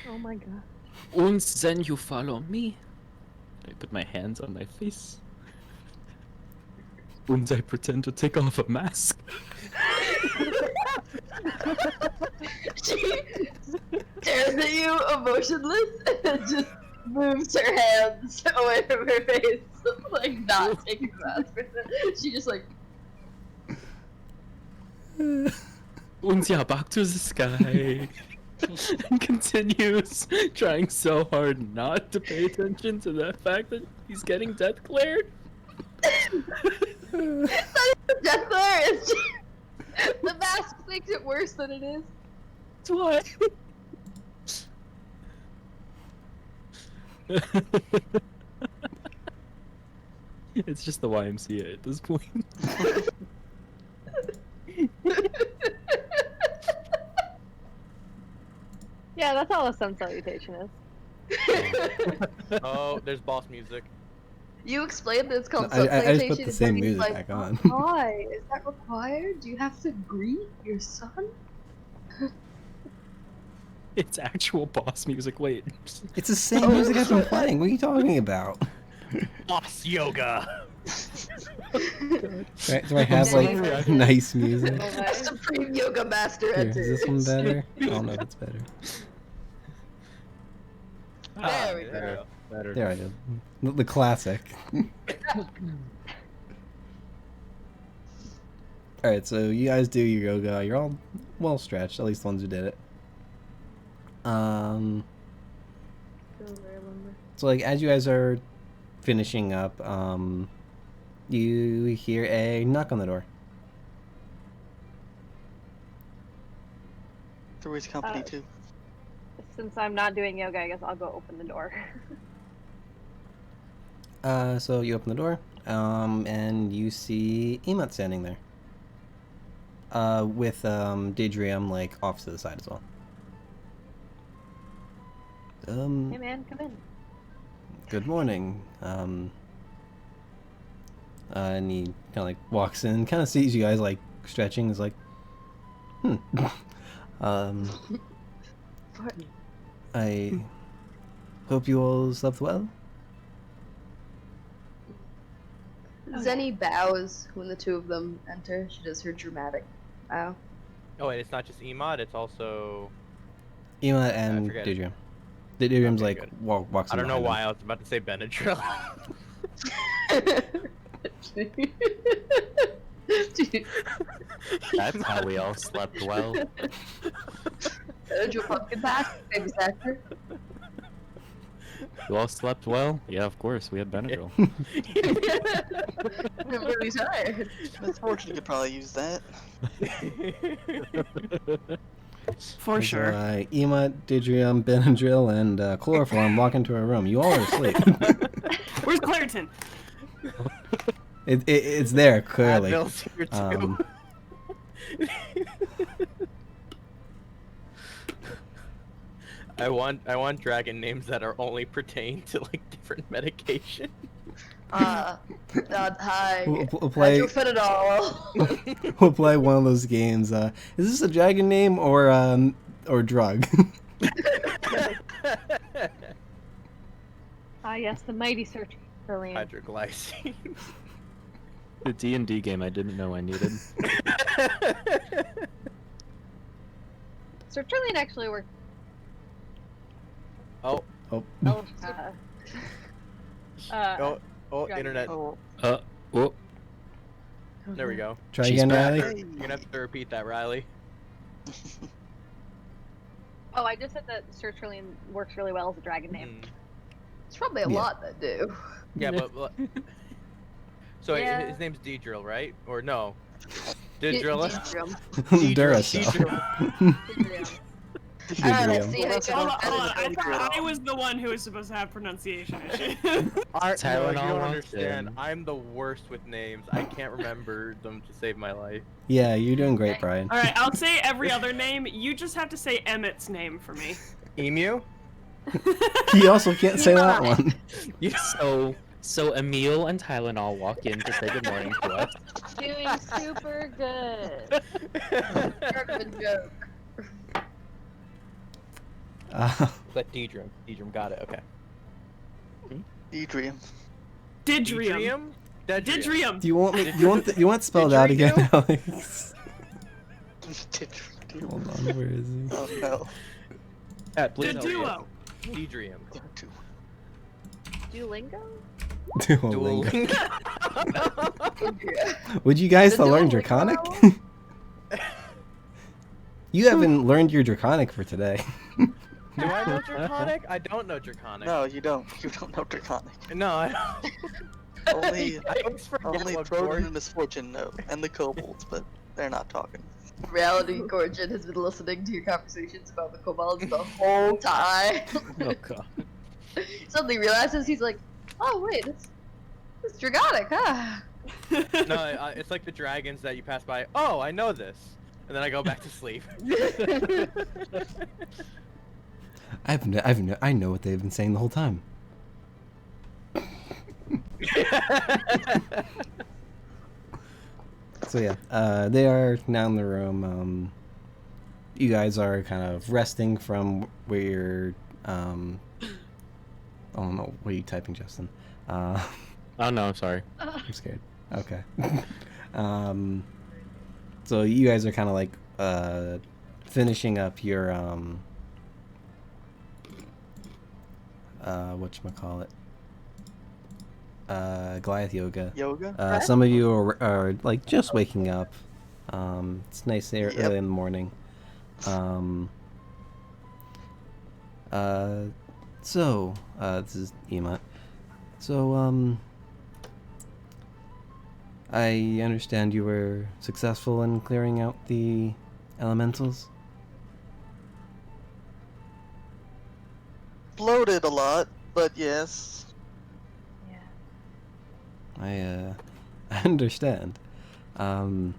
Oh my god. Und then you follow me. I put my hands on my face. And I pretend to take off a mask. She stares at you emotionless and just moves her hands away from her face, like not taking the mask. She just like Unsia back to the sky. And continues trying so hard not to pay attention to the fact that he's getting death glared. Death glare is the mask makes it worse than it is. That's why. It's just the YMCA at this point. Yeah, that's all a sun salutation is. Oh, there's boss music. You explained that it's called I just salutation. put the and same then he's music like, back on. Why? Is that required? Do you have to greet your son? It's actual boss music. Wait. It's the same music I've been playing. What are you talking about? Boss yoga. Do I have like nice music? Supreme Yoga Master Here, enters. is this one better? I don't know if it's better. There we There go. Better. There I go. The classic. Alright, so you guys do your yoga. You're all well stretched, at least the ones who did it. So like as you guys are finishing up, you hear a knock on the door. Three's company too. Since I'm not doing yoga, I guess I'll go open the door. So you open the door, and you see Emot standing there. With Daedrium like off to the side as well. Hey man, come in. Good morning. And he kind of like walks in, kind of sees you guys like stretching, is like, I hope you all slept well. Zenny bows when the two of them enter. She does her dramatic bow. Oh, and it's not just Emot, it's also... Emot and forget. Daedrium. Daedrium's Okay, like good. walks I in don't know behind why I was about to say Benadryl. That's how we all slept well. Your pumpkin patch, famous actor. You all slept well? Yeah, of course. We had Benadryl. I'm really tired. Unfortunately, could probably use that. For So, sure. Emot, Daedrium, Benadryl, and chloroform walk into a room. You all are asleep. Where's Claritin? It's there clearly. Advil's here too. I want dragon names that are only pertain to like different medication. Hi. We'll play. Hydrophenool. We'll play one of those games. Is this a dragon name or drug? Ah, yes, the mighty search for land. Hydroglycine. The D&D game I didn't know I needed. Sertraline actually worked. Oh, Oh. Oh, oh, dragon. internet. Oh, Whoop. There we go. Try She's again, back. Riley. You're gonna have to repeat that, Riley. Oh, I just said that Sertraline works really well as a dragon name. Mm. It's probably a Yeah. lot that do. Yeah, but so wait, Yeah. his name's Deedrill, right? Or no? Deedrill. Duracell. Daedrium. Hold on. I thought I was the one who was supposed to have pronunciation issues. No, you Tylenol don't walked understand. in. I'm the worst with names. I can't remember them to save my life. Yeah, you're doing great, Brian. Alright, I'll say every other name. You just have to say Emmett's name for me. Emu? He also can't say that one. So Emil and Tylenol walk in to say good morning to us. Doing super good. Good joke. But Deedrium. Deedrium, got it, okay. Deedrium. Didrium. Dedrium. Do you want me? You want it spelled out again, Alex? Deedrium. Hold on, where is he? Oh no. Please help me. Duo. Deedrium. Duolingo? Duolingo. Duolingo. Would you guys The learn Duolingo? Draconic? You haven't learned your Draconic for today. Do I know Draconic? I don't know Draconic. No, you don't. You don't know Draconic. No, I don't. Only, I always forget only what Broden Gordon- and Misfortune know, and the kobolds, but they're not talking. Reality Gorgon has been listening to your conversations about the kobolds the whole time. Oh god. Suddenly realizes he's like, oh wait, it's Dragonic, huh? No, it's like the dragons that you pass by. Oh, I know this, and then I go back to sleep. I know what they've been saying the whole time. So yeah, they are now in the room. You guys are kind of resting from where you're. Oh no, what are you typing, Justin? Oh no, I'm sorry. I'm scared. Okay. So you guys are kind of like finishing up your whatchamacallit? Goliath yoga. Yoga? Some of you are like just waking up. It's nice there Yep. early in the morning. This is Emot. So, I understand you were successful in clearing out the elementals? Bloated a lot, but yes. Yeah. I understand. I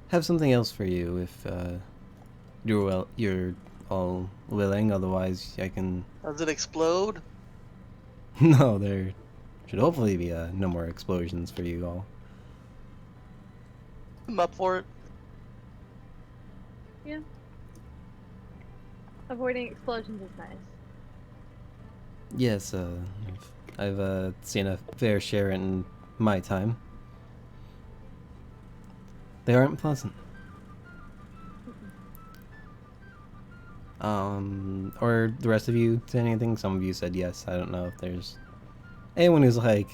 have something else for you if you're all willing. Otherwise, I can. Does it explode? No, there should hopefully be no more explosions for you all. I'm up for it. Yeah. Avoiding explosions is nice. Yes, I've seen a fair share in my time. They aren't pleasant. Or the rest of you said anything? Some of you said yes. I don't know if there's anyone who's like,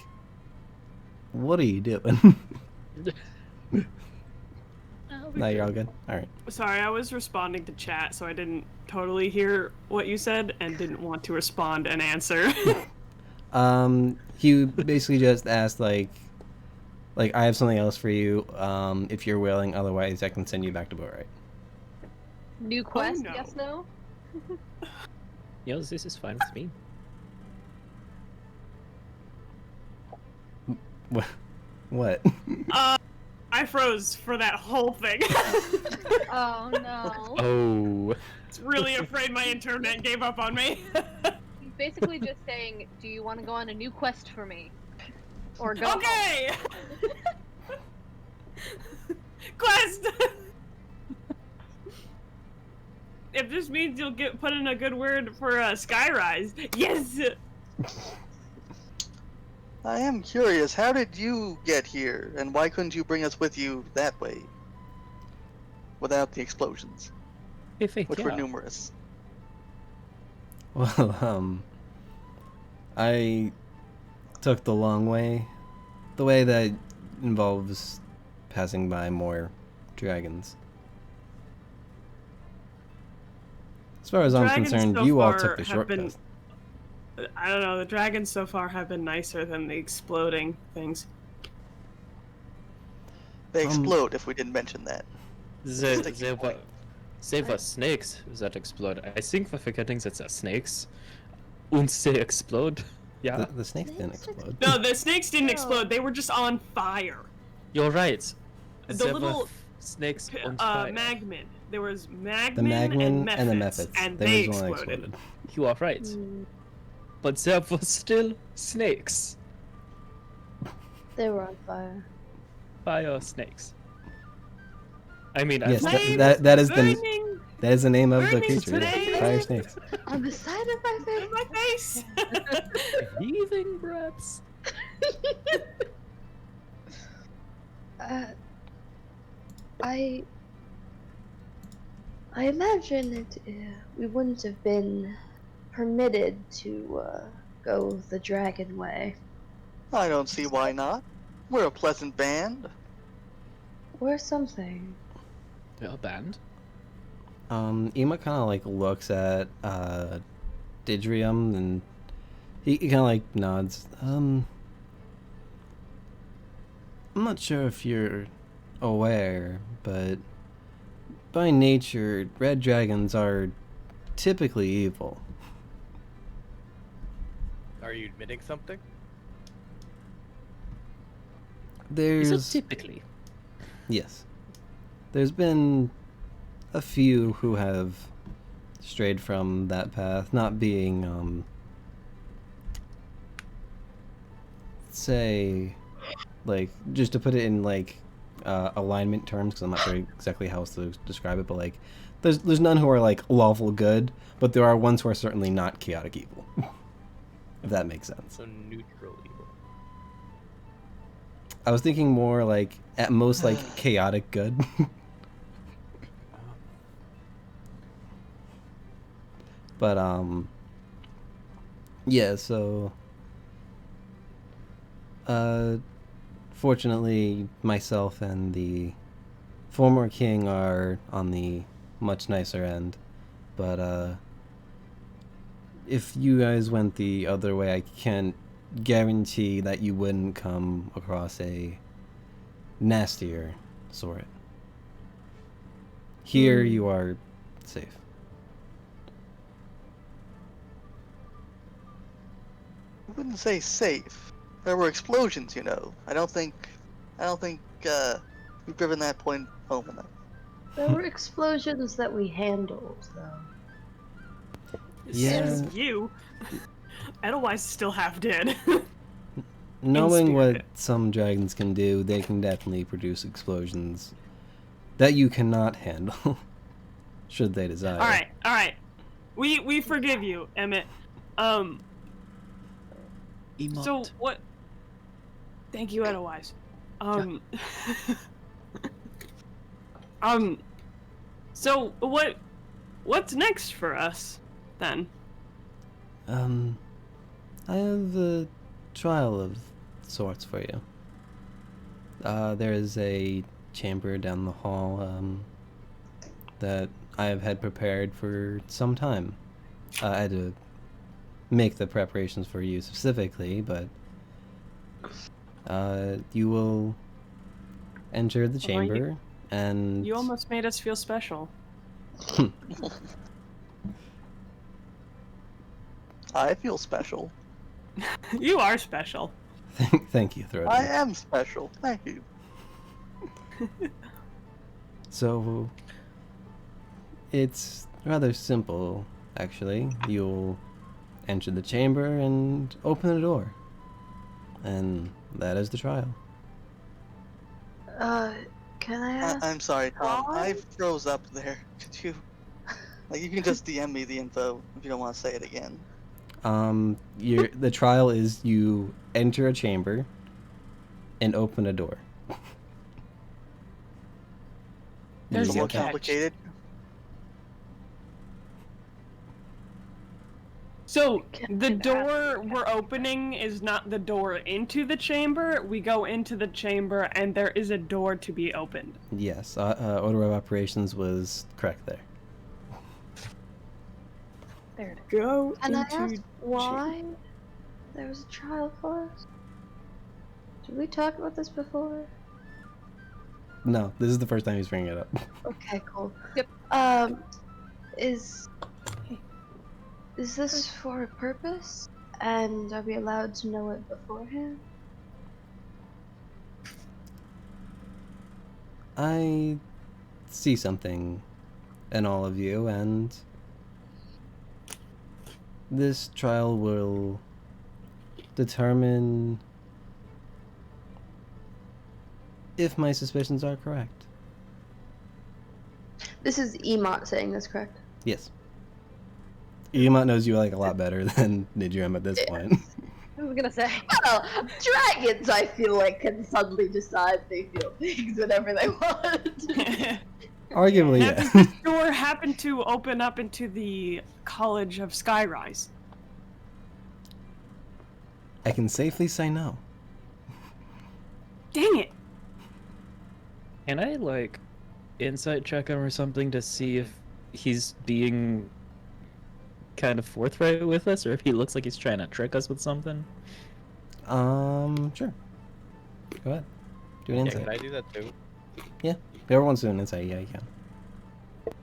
what are you doing? No, you're all good? Alright. Sorry, I was responding to chat, so I didn't totally hear what you said and didn't want to respond and answer. He basically just asked like I have something else for you, if you're willing, otherwise I can send you back to Boatwright. New quest, no. yes, no? Yes, this is fine with me. What? I froze for that whole thing. Oh no. Oh. I was really afraid my internet gave up on me. He's basically just saying, do you want to go on a new quest for me? Or go Okay! Quest! If this means you'll put in a good word for Skyrise, yes! I am curious, how did you get here, and why couldn't you bring us with you that way? Without the explosions, which were numerous. Well, I took the long way. The way that involves passing by more dragons. As far as I'm Dragons concerned, so you all far took the have shortcut. been- I don't know, the dragons so far have been nicer than the exploding things. They explode if we didn't mention that. There were snakes that explode. I think we're forgetting that they're snakes. And they explode. Yeah, The snakes didn't explode. No, the snakes didn't No. explode, they were just on fire. you're right. The There little were snakes on fire. Magmin. There was Magmin, The Magmin and the Mephits, Mephits. and They they originally exploded. You are right. But there were still snakes. They were on fire. Fire snakes. I mean, Yes, Flames that is burning that is the name of the burning creature. Yeah. snakes. Fire snakes. On the side of my in my face. heaving breaths. I imagine that we wouldn't have been permitted to go the dragon way. I don't see why not. We're a pleasant band. We're something. A band? Ema kind of like looks at Didrium and he kind of like nods. I'm not sure if you're aware, but by nature, red dragons are typically evil. Are you admitting something? There's Is it typically? Yes. There's been a few who have strayed from that path, not being, say, like, just to put it in, like, alignment terms, because I'm not sure exactly how else to describe it, but, like, there's none who are, like, lawful good, but there are ones who are certainly not chaotic evil. If that makes sense. So neutral evil. I was thinking more, like, at most, like, chaotic good. But, yeah, so, fortunately, myself and the former king are on the much nicer end, but, if you guys went the other way, I can't guarantee that you wouldn't come across a nastier sort. Here, you are safe. I wouldn't say safe. There were explosions, you know. I don't think we've driven that point home enough. There were explosions that we handled, though. Yeah. Says you. Edelweiss is still half dead. Knowing what spirit. some dragons can do, they can definitely produce explosions that you cannot handle, should they desire. All right. We forgive you, Emmett. Emote. So what? Thank you, Edelweiss. So what's next for us then? I have a trial of sorts for you. There is a chamber down the hall, that I have had prepared for some time. I had to make the preparations for you specifically, but you will enter the chamber, and You almost made us feel special. I feel special. You are special. Thank you, Throdo. I am special. Thank you. So, it's rather simple, actually. You'll enter the chamber and open the door. And that is the trial. Can I ask? I'm sorry, Tom. why? I froze up there. Could you, like, you can just DM me the info if you don't want to say it again. The trial is you enter a chamber and open a door. There's Somewhat catch. complicated. So Can the I door we're opening is not the door into the chamber. We go into the chamber, and there is a door to be opened. Yes, order of operations was correct there. There it is. Go Can I into. ask why there was a trial for us? Did we talk about this before? No, this is the first time he's bringing it up. Okay, cool. Yep. Is this for a purpose? And are we allowed to know it beforehand? I see something in all of you, and this trial will determine if my suspicions are correct. This is Emot saying this, correct? Yes. Emot knows you like a lot better than Nidram at this point. I was gonna say. Well, dragons, I feel like, can suddenly decide they feel things whenever they want. Arguably, Now, yeah. does this door happen to open up into the College of Skyrise? I can safely say no. Dang it! Can I like insight check him or something to see if he's being kind of forthright with us, or if he looks like he's trying to trick us with something? Sure. Go ahead. Do an Yeah, insight. can I do that too? Yeah. Everyone's doing insight. Yeah, you can.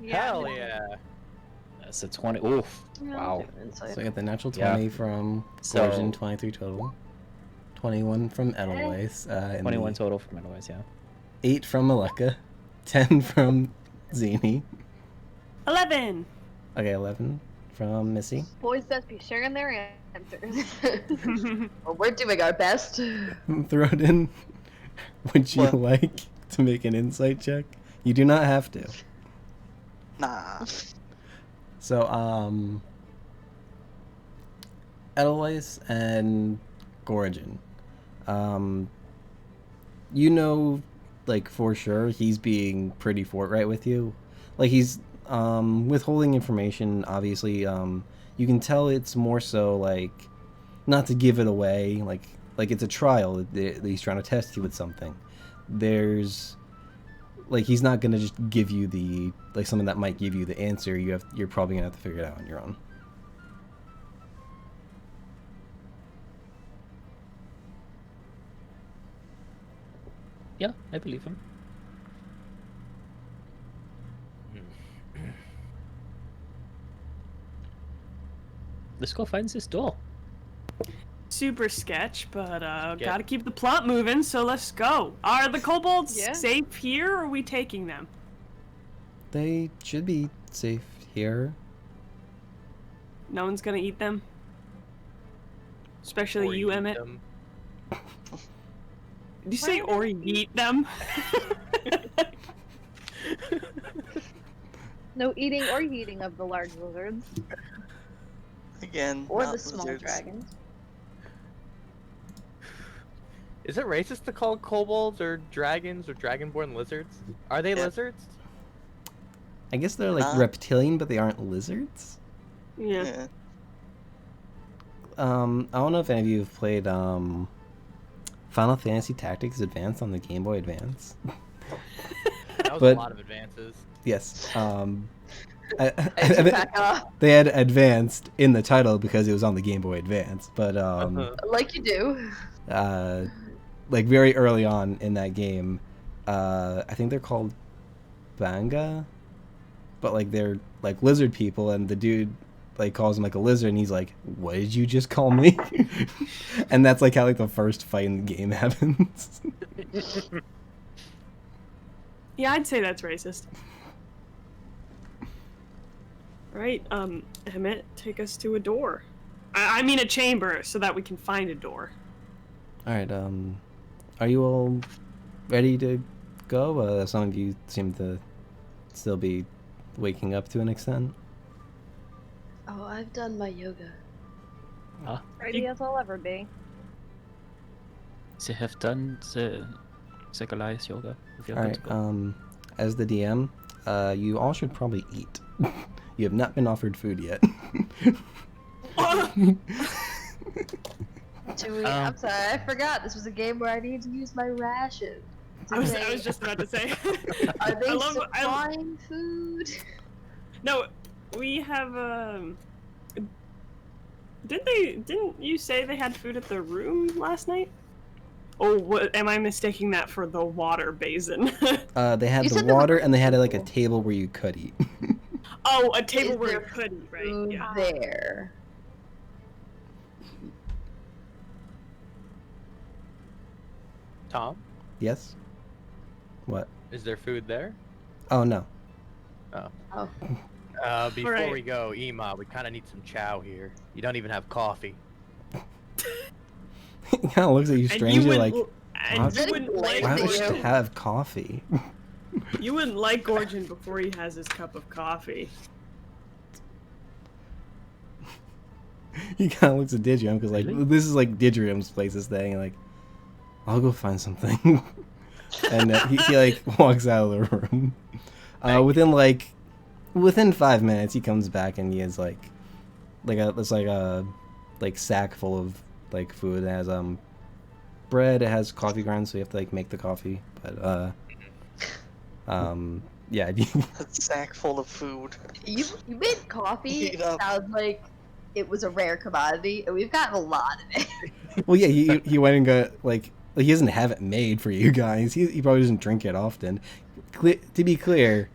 Yeah. Hell yeah. That's a 20. Oof. Yeah, Wow. I'll do an insight. So I got the natural Yeah. 20 from So- Gorgon, 23 total. 21 from Edelweiss. And 21 total from otherwise, yeah. 8 from Maleka. 10 from Zini. 11. Okay, 11 from Missy. Boys best be sharing their answers. Well, we're doing our best. Throden, would you What? like to make an insight check? You do not have to. Nah. So, Edelweiss and Gorgon. You know, like, for sure, he's being pretty forthright with you. Like, he's, withholding information, obviously, you can tell it's more so, like, not to give it away, like it's a trial that he's trying to test you with something. There's, like, he's not gonna just give you the, like, something that might give you the answer. You're probably gonna have to figure it out on your own. Yeah, I believe him. Let's go find this door. Super sketch, but Yeah. gotta keep the plot moving, so let's go. Are the kobolds Yeah. safe here, or are we taking them? They should be safe here. No one's gonna eat them? Especially Or you, eat Emmett. them. Did you say or eat them? No eating or eating of the large lizards. Again, Or not the small lizards. dragons. Is it racist to call kobolds or dragons or dragonborn lizards? Are they Yeah. lizards? I guess they're like Huh? reptilian, but they aren't lizards. Yeah. Yeah. I don't know if any of you have played Final Fantasy Tactics Advance on the Game Boy Advance. That was But- a lot of advances. Yes. Alpaca, They had advanced in the title because it was on the Game Boy Advance, but like you do. like very early on in that game, I think they're called Banga, but like they're like lizard people, and the dude like calls him like a lizard, and he's like, "What did you just call me?" And that's like how like the first fight in the game happens. Yeah, I'd say that's racist. Right, Emmett, take us to a door. I mean a chamber, so that we can find a door. All right, are you all ready to go? Some of you seem to still be waking up to an extent. Oh, I've done my yoga. Ready as I'll ever be. They have done the Goliath yoga. If you're All good right, to go. as the DM, you all should probably eat. You have not been offered food yet. I'm sorry, I forgot. This was a game where I needed to use my ration. I was just about to say. Are they I supplying food? No, we have Didn't you say they had food at the room last night? Oh, what, am I mistaking that for the water basin? They had You the said there water, were and they had like a people. table where you could eat. Oh, a table Is where you there could eat, right? Food Yeah. there. Tom, Yes. What? is there food there? Oh no. Oh. Before Alright. we go, Ema, we kind of need some chow here. You don't even have coffee. He kind of looks at you And strangely, like, and "Why you wouldn't like why Thank would you. you have coffee? you wouldn't like Gorgon before he has his cup of coffee. He kind of looks at Digimon because like Really? this is like Digim's place this thing, and like, I'll go find something. And he like walks out of the room. Within 5 minutes, he comes back and he has like a sack full of like food. It has bread. It has coffee grounds, so you have to like make the coffee. But yeah. A sack full of food. You made coffee Eat up. sound like it was a rare commodity, and we've gotten a lot of it. Well, yeah, he went and got like he doesn't have it made for you guys. He probably doesn't drink it often. To be clear,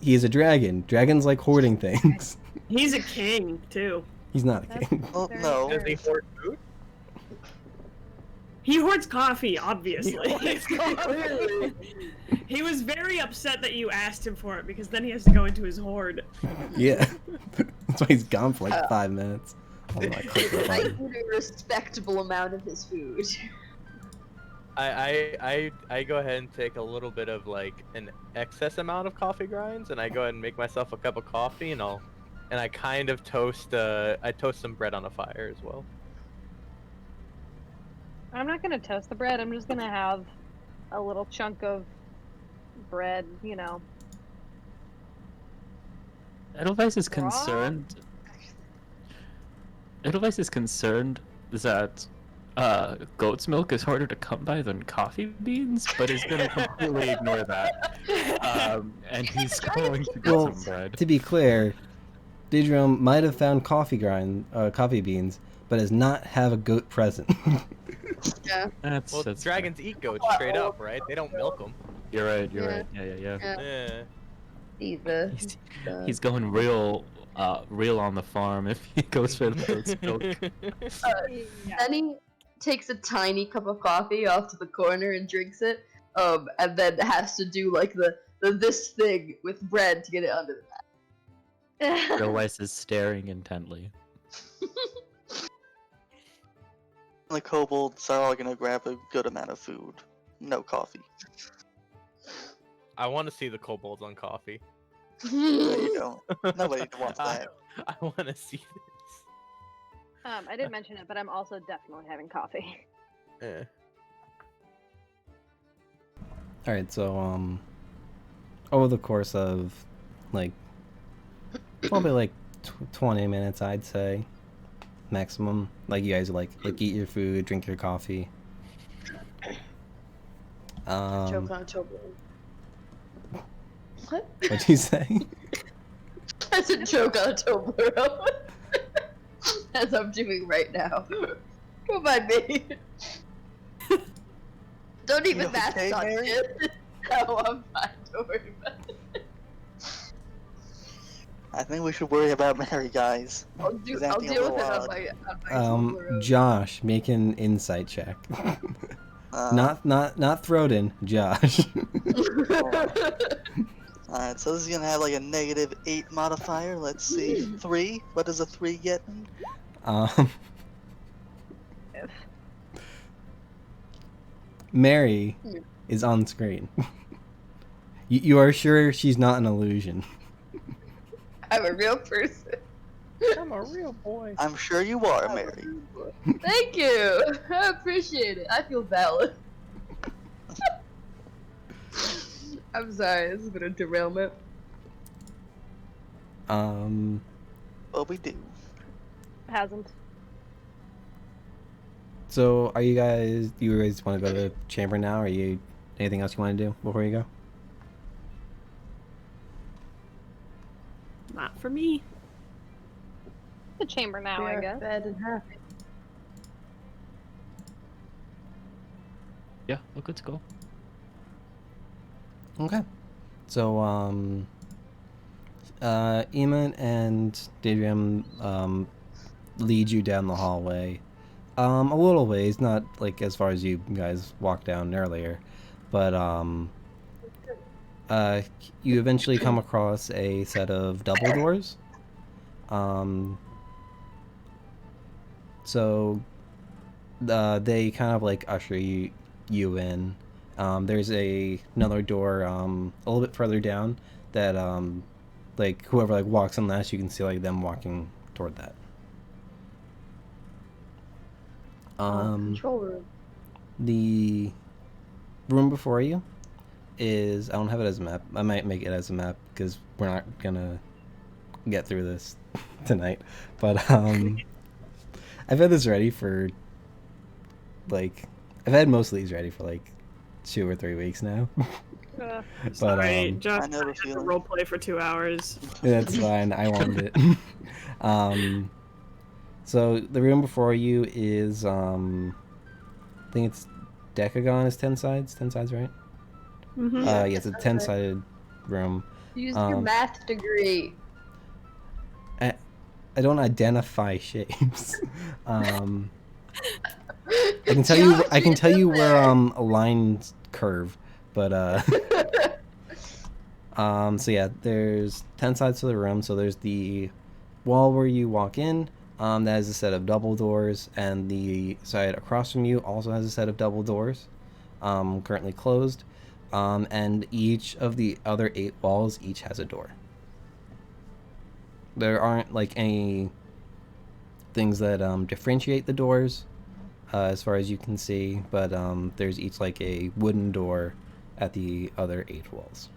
he is a dragon. Dragons like hoarding things. He's a king too. He's not a That's king. Well, very no. Does he true. hoard food? He hoards coffee, obviously. hoards coffee. He was very upset that you asked him for it because then he has to go into his hoard. Yeah, that's why he's gone for like 5 minutes. Oh my! Click the I button. eat a respectable amount of his food. I go ahead and take a little bit of like an excess amount of coffee grinds, and I go ahead and make myself a cup of coffee, and I kind of toast some bread on a fire as well. I'm not gonna toast the bread. I'm just gonna have a little chunk of bread, you know. Edelweiss is Raw? concerned. Edelweiss is concerned that goat's milk is harder to come by than coffee beans, but is going to completely ignore that. And he's going to get Well, some bread. to be clear, Daedrum might have found coffee beans, but does not have a goat present. Yeah. Well, That's dragons eat goats straight up, right? They don't milk them. You're right. You're Yeah. right. Yeah. Yeah. He's going real on the farm if he goes for the goat's milk. Yeah. Then he takes a tiny cup of coffee off to the corner and drinks it, and then has to do like the this thing with bread to get it under the mat. Edelweiss is staring intently. The kobolds are all gonna grab a good amount of food. No coffee. I want to see the kobolds on coffee. No, you don't. Nobody wants that. I want to see this. I didn't mention it, but I'm also definitely having coffee. Yeah. All right, so over the course of like probably like 20 minutes, I'd say maximum. Like you guys like eat your food, drink your coffee. Choke on a Toblerone. What? What'd you say? I said choke on a Toblerone. As I'm doing right now. Don't mind me. Don't even You mask okay, on Mary? it. No, I'm fine. Don't worry about it. I think we should worry about Mary, guys. I'll He's deal acting a with little it on odd. my Toblerone. Josh, make an insight check. Not Throden, Josh. Alright, so this is gonna have like a -8 modifier. Let's see. 3? What does a 3 get me? Mary is on screen. You are sure she's not an illusion? I'm a real person. I'm a real boy. I'm sure you are, Mary. Thank you. I appreciate it. I feel valid. I'm sorry, this has been a derailment. Well, we do. Hasn't. So are you guys? Do you guys want to go to the chamber now? Or you anything else you want to do before you go? Not for me. The chamber now, I guess. Fed and happy. Yeah, we're good to go. Okay. So Eamon and Daedrum lead you down the hallway. A little ways, not like as far as you guys walked down earlier, but you eventually come across a set of double doors. So they kind of like usher you in. There's another door a little bit further down that like whoever like walks in last, you can see like them walking toward that. Control room. The room before you is, I don't have it as a map. I might make it as a map because we're not gonna get through this tonight. But I've had this ready for like I've had most of these ready for like 2 or 3 weeks now. Uh, But Sorry, Josh I know the had to feeling. roleplay for 2 hours. that's fine. I wanted it. So the room before you is I think it's Decagon is 10 sides. 10 sides, right? Mm-hmm. Yeah. Yeah, it's a 10-sided room. Use your math degree. I don't identify shapes. I can tell you. I can tell you where lines curve, but So yeah, there's 10 sides to the room. So there's the wall where you walk in. That is a set of double doors, and the side across from you also has a set of double doors, currently closed. And each of the other 8 walls each has a door. There aren't like any things that differentiate the doors, as far as you can see, but there's each like a wooden door at the other 8 walls.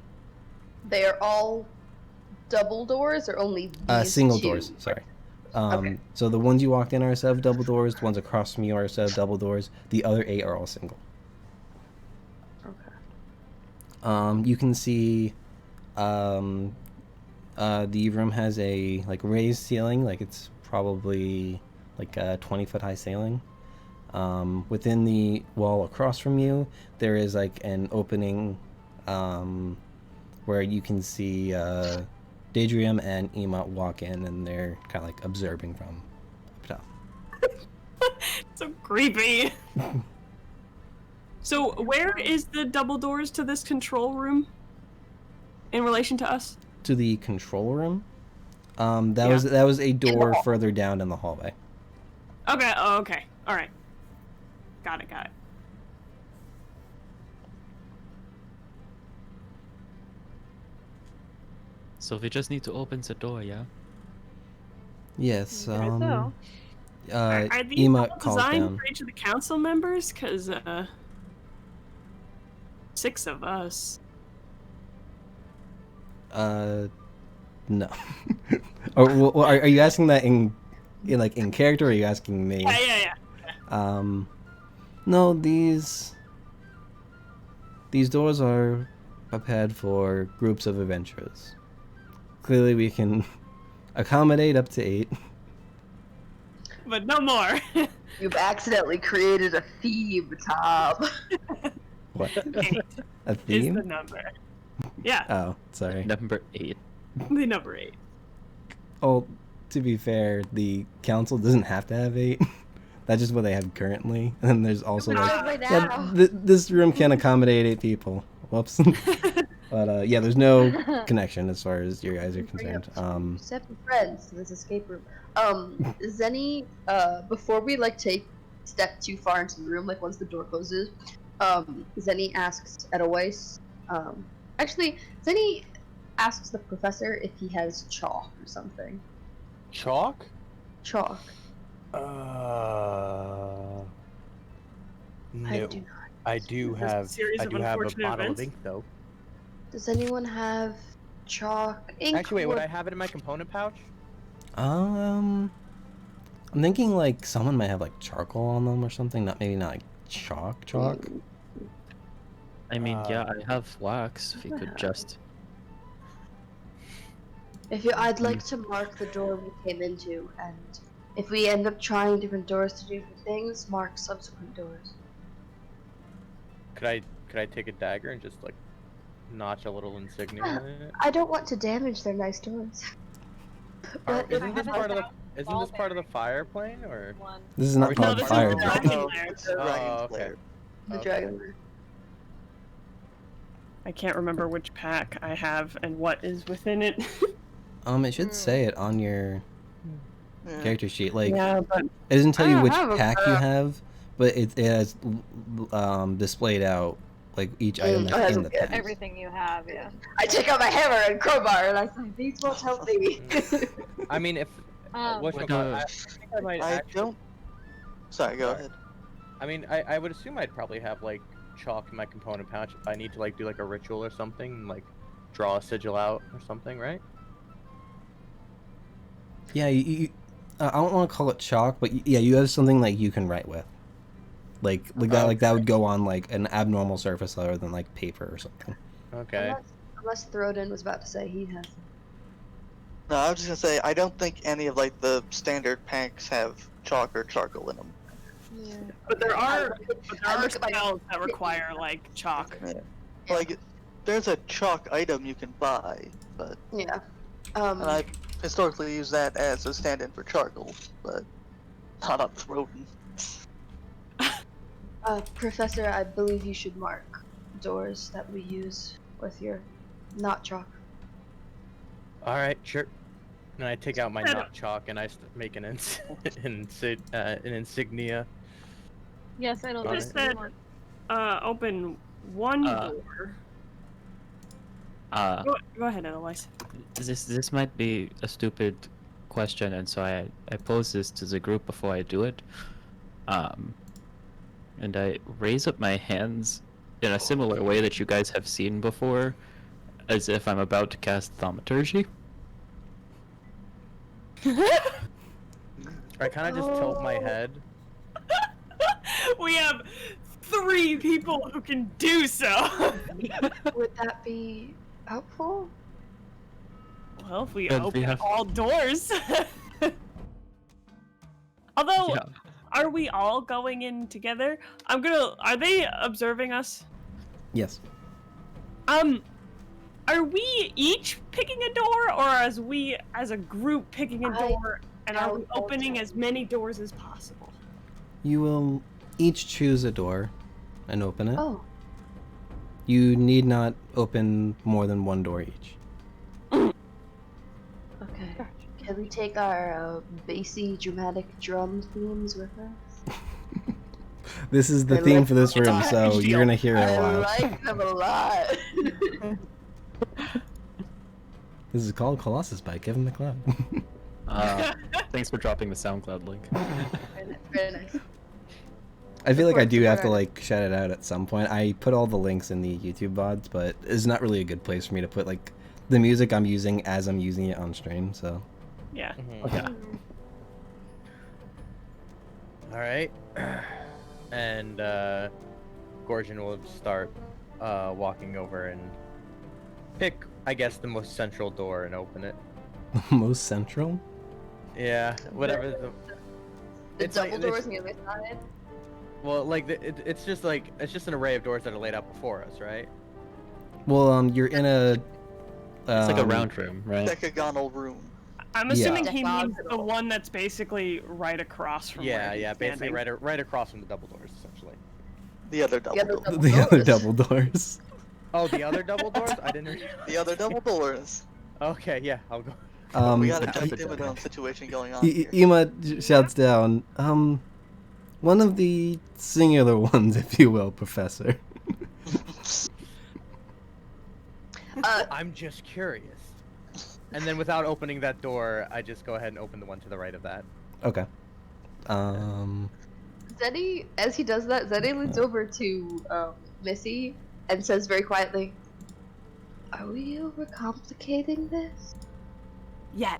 They are all double doors, or only these Single 2? doors, sorry. Okay. So the ones you walked in are a set of double doors. The ones across from you are a set of double doors. The other 8 are all single. Okay. You can see, the room has a like raised ceiling, like it's probably like a 20-foot high ceiling. Within the wall across from you, there is like an opening, where you can see Daedrium and Ema walk in, and they're kind of like observing from up top. So creepy. So where is the double doors to this control room in relation to us? To the control room, that Yeah. was a door further down in the hallway. Okay. Oh, okay. All right. Got it. So we just need to open the door, yeah? Yes. Right, so. Are these Ema all calls designed down. for each of the council members? Cause 6 of us. No. Well, are you asking that in character, or are you asking me? Yeah. No, these doors are prepared for groups of adventurers. Clearly, we can accommodate up to 8. But no more. You've accidentally created a theme, Tom. What? 8 A is theme? the number. Yeah, Oh, sorry. Number 8. the number 8. Oh, to be fair, the council doesn't have to have 8. That's just what they have currently. And then there's also like, Probably yeah, now. this room can accommodate 8 people. Whoops. But yeah, there's no connection as far as your guys are concerned. 7 friends to this escape room. Zenny, before we like take step too far into the room, like once the door closes, Zenny asks Edelweiss. Actually, Zenny asks the professor if he has chalk or something. Chalk? Chalk. No. I do not. I do There's a have. series I of do have a unfortunate bottle events. of ink, though. Does anyone have chalk? Ink. Actually, wait. Would or- I have it in my component pouch? I'm thinking like someone might have like charcoal on them or something. Maybe not like chalk. I mean, yeah, I have wax. If you could just... I'd like to mark the door we came into, and if we end up trying different doors to do different things, mark subsequent doors. Could I take a dagger and just like notch a little insignia on it? I don't want to damage their nice doors. But Isn't this haven't part of found the Isn't this part of the fire plane or? One. This is not No, part of the this fire. is the But dragon No, lair. it's the dragon's lair. The Okay. dragon. I can't remember which pack I have and what is within it. it should say it on your Yeah. character sheet. Like, yeah, but it doesn't tell you I which have a pack you pack. have, but it has displayed out like each item Oh, that's in that's the good. pack. Everything you have, yeah. I take out my hammer and crowbar, and I say, "These won't help me." I mean, if Um, I think I might I actually. don't. Sorry, go Sorry. ahead. I mean, I would assume I'd probably have like chalk in my component pouch if I need to like do like a ritual or something, and, like draw a sigil out or something, right? Yeah, I don't want to call it chalk, but yeah, you have something like you can write with. that would go on like an abnormal surface other than like paper or something. Okay. Unless Theroden was about to say he has. No, I was just gonna say I don't think any of like the standard packs have chalk or charcoal in them. Yeah. But there are I look at my- spells that require like chalk. Yeah. Like, there's a chalk item you can buy, but Yeah. and I historically use that as a stand-in for charcoal, but not on Theroden. Professor, I believe you should mark doors that we use with your not chalk. All right, sure. And I take out my I don't- not chalk and I make an insignia. Yes, I don't Just think said, open one door. Go ahead, Edelweiss. This might be a stupid question, and so I pose this to the group before I do it. And I raise up my hands in a similar way that you guys have seen before, as if I'm about to cast thaumaturgy. I kind of just tilt my head. We have 3 people who can do so. Would that be helpful? Well, if we Good, we open have- all doors. Although, Yeah. are we all going in together? Are they observing us? Yes. Are we each picking a door, or as we as a group picking a door, and are we opening as many doors as possible? You will each choose a door and open it. Oh. You need not open more than one door each. Okay. Can we take our bassy dramatic drum themes with us? This is the I theme like for this It's room, a so package you're deal. gonna hear it a I while. like them a lot. This is called Colossus by Kevin MacLeod. Thanks for dropping the SoundCloud link. Very nice. I feel like I do have to Alright. like shout it out at some point. I put all the links in the YouTube VODs, but it's not really a good place for me to put like the music I'm using as I'm using it on stream. So Yeah. Yeah. All right. And Gorgon will start walking over and pick, I guess, the most central door and open it. most central. Yeah, whatever. The It's like- double doors on the other side. Well, like it's just an array of doors that are laid out before us, right? Well, you're in a. It's like a um, round room, right? Decagonal room. I'm Yeah. assuming he means the Decagonal. one that's basically right across from Yeah, where he's yeah, basically standing. right across from the double doors, essentially. The other double other door. double- The other doors. double doors. Oh, the other double doors? I didn't. The other double doors. Okay, yeah, I'll go. We got a I- Jack Dimmadome situation going on here. Ema shouts down. One of the singular ones, if you will, Professor. I'm just curious. And then without opening that door, I just go ahead and open the one to the right of that. Okay. Zeddy, as he does that, Zeddy leans over to Missy and says very quietly, "Are we overcomplicating this?" Yeah.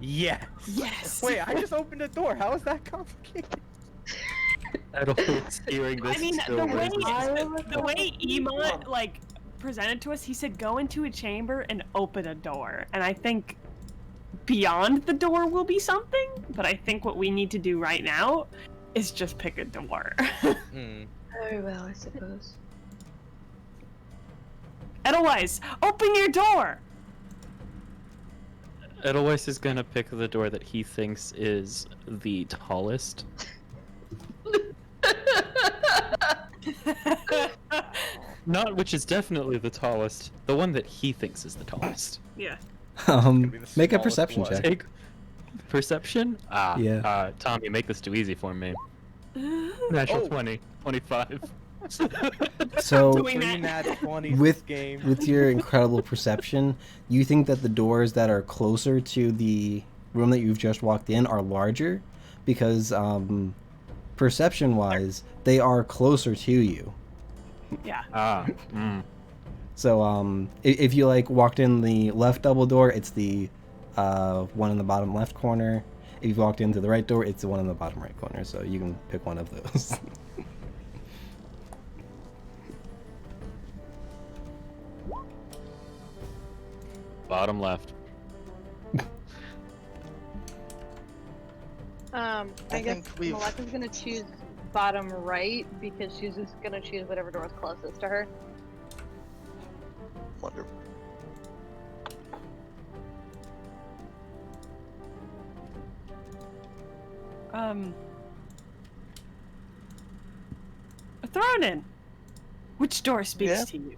Yes. Yes. Wait, I just opened a door. How is that complicated? I don't think hearing this I mean, still the way raises- the way Ema like presented to us, he said go into a chamber and open a door, and I think beyond the door will be something. But I think what we need to do right now is just pick a door. Hmm. Very well, I suppose. Otherwise, open your door. Edelweiss is gonna pick the door that he thinks is the tallest. Not which is definitely the tallest. The one that he thinks is the tallest. Yeah. be the Make a smallest perception one. check. Take perception? Yeah. Tommy, make this too easy for me. Natural Oh. 20. 25. So Doing Three that. nat 20s With- this game. with your incredible perception, you think that the doors that are closer to the room that you've just walked in are larger because perception-wise, they are closer to you. Yeah. So if you like walked in the left double door, it's the one in the bottom left corner. if you've walked into the right door, it's the one in the bottom right corner, so you can pick one of those. Bottom left. I I guess think we've- Maleka's gonna choose bottom right because she's just gonna choose whatever door is closest to her. Wonderful. Thronin, which door speaks Yeah? to you?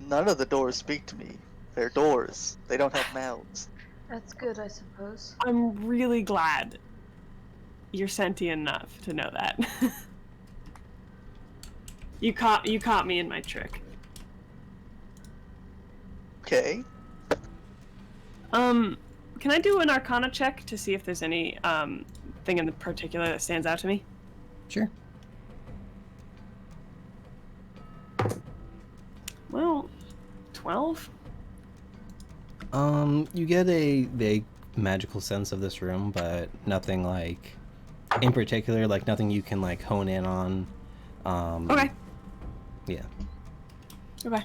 None of the doors speak to me. They're doors. They don't have mouths. That's good, I suppose. I'm really glad you're sentient enough to know that. You caught me in my trick. Okay. Can I do an Arcana check to see if there's any thing in particular that stands out to me? Sure. Well, 12. You get a vague magical sense of this room, but nothing like, in particular, like nothing you can like hone in on. Okay. Yeah. Okay.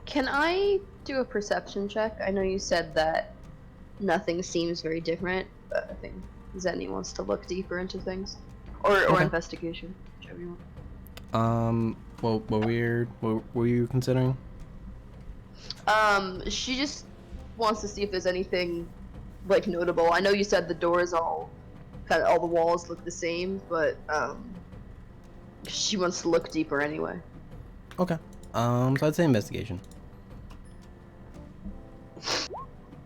Can I do a perception check? I know you said that nothing seems very different, but I think Zenny wants to look deeper into things. Or Okay. investigation, whichever you want. What were you considering? She just wants to see if there's anything like notable. I know you said the doors all the walls look the same, but she wants to look deeper anyway. Okay. So I'd say investigation.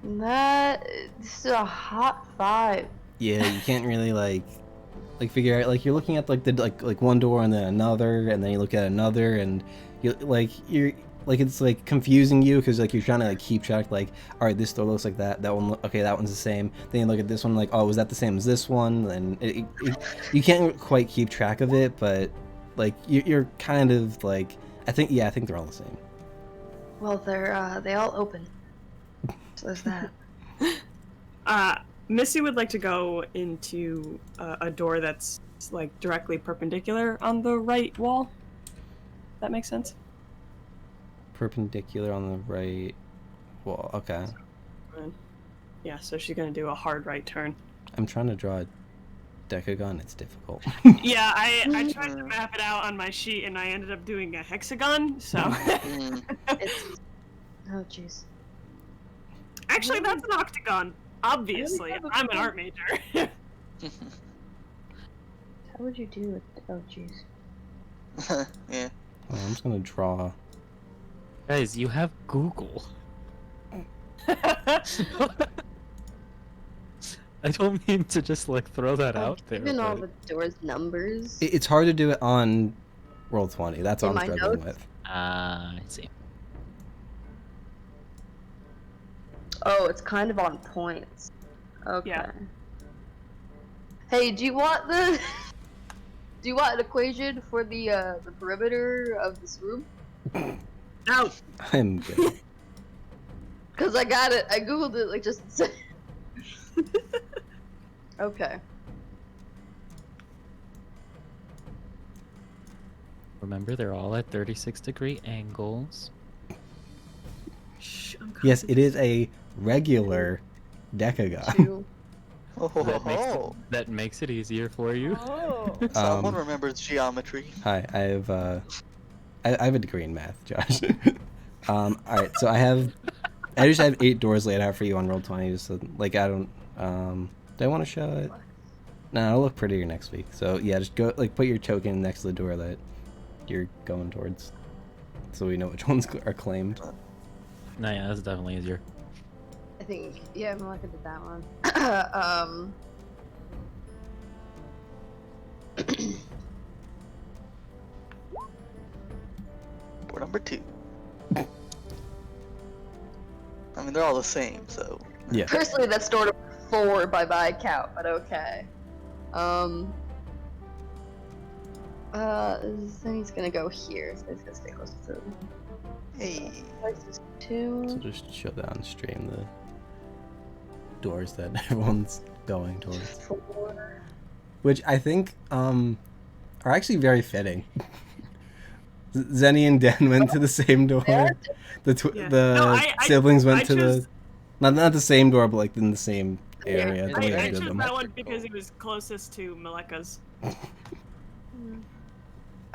That is a hot 5. Yeah, you can't really like figure out, like you're looking at like the like one door and then another, and then you look at another, and you're it's like confusing you because like you're trying to like keep track, like, all right, this door looks like that one, okay, that one's the same, then you look at this one, like, oh, was that the same as this one? And you can't quite keep track of it, but like you're kind of like, I think they're all the same. Well, they all open. So there's that. Missy would like to go into a door that's like directly perpendicular on the right wall. That makes sense? Perpendicular on the right wall. Okay. Yeah, so she's gonna do a hard right turn. I'm trying to draw a decagon. It's difficult. Yeah, I tried to map it out on my sheet and I ended up doing a hexagon, so... It's... Oh, jeez. Actually, that's an octagon. Obviously, I'm an art major. How would you do it? Oh, jeez. Yeah. Well, I'm just gonna draw. Guys, you have Google. I don't mean to just like throw that out there. Even all but- the doors' numbers. It's hard to do it on Roll20. That's In what I'm my struggling notes? with. I see. Oh, it's kind of on points. Okay. Yeah. Hey, do you want an equation for the perimeter of this room? Ow! I'm good. Cause I got it. I googled it like just. Okay. Remember, they're all at 36-degree angles. Shh, I'm Yes, it is a regular decagon. 2. That makes it easier for you. Oh. Someone remembers geometry. Hi, I have I have a degree in math, Josh. All right, so I just have 8 doors laid out for you on Roll20. Just so, like, I don't do I want to show it? No, it'll look prettier next week. So yeah, just go like put your token next to the door that you're going towards, so we know which ones are claimed. No, yeah, that's definitely easier. I think yeah, Malika did that one. Door number 2. I mean, they're all the same, so. Yeah. Personally, that's door number 4 by my count, but okay. Then he's gonna go here, so he's gonna stay close to the Hey. This is 2. So just show that on stream. doors that everyone's going towards, 4. which I think are actually very fitting. Zenny and Den went to the same door. The Yeah. the No, I- siblings went I to chose- the not the same door, but like in the same area. Yeah. the way I I did chose them. that one because he was closest to Maleka's.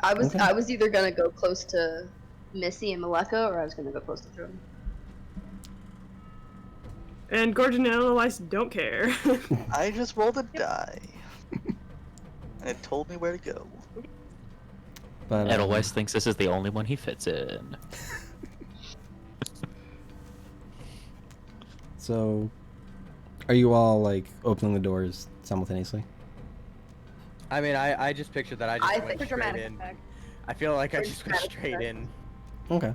I was Okay. I was either gonna go close to Missy and Maleka, or I was gonna go close to Throne. And Gordon and Eloise don't care. I just rolled a die. And it told me where to go. But Edelweiss thinks this is the only one he fits in. So, are you all like opening the doors simultaneously? I mean, I just pictured that I just I went think For straight dramatic in. effect. I feel like I For just went dramatic straight effect. in. Okay.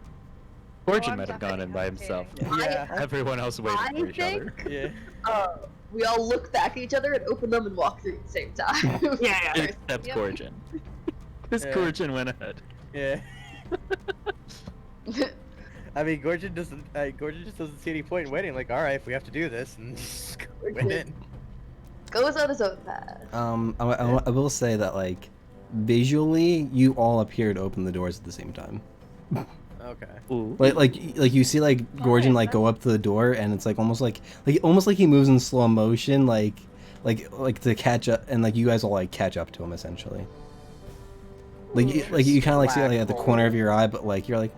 Fortune I'm might have gone in by himself. hesitating. Yeah. Everyone else waited I for each other. Yeah. We all look back at each other and open them and walk through at the same time. yeah. Except Yep. Gorgon. Because Yeah. Gorgon went ahead. Yeah. I mean, Gorgon just doesn't see any point in waiting. Like, all right, if we have to do this, and just go went in. Goes on his own path. I will say that like visually, you all appear to open the doors at the same time. Okay. Ooh. Like you see like Gorgon like go up to the door, and it's like almost like he moves in slow motion, like to catch up, and like you guys all like catch up to him essentially. Like you kind of like see it, like at the corner of your eye, but like you're like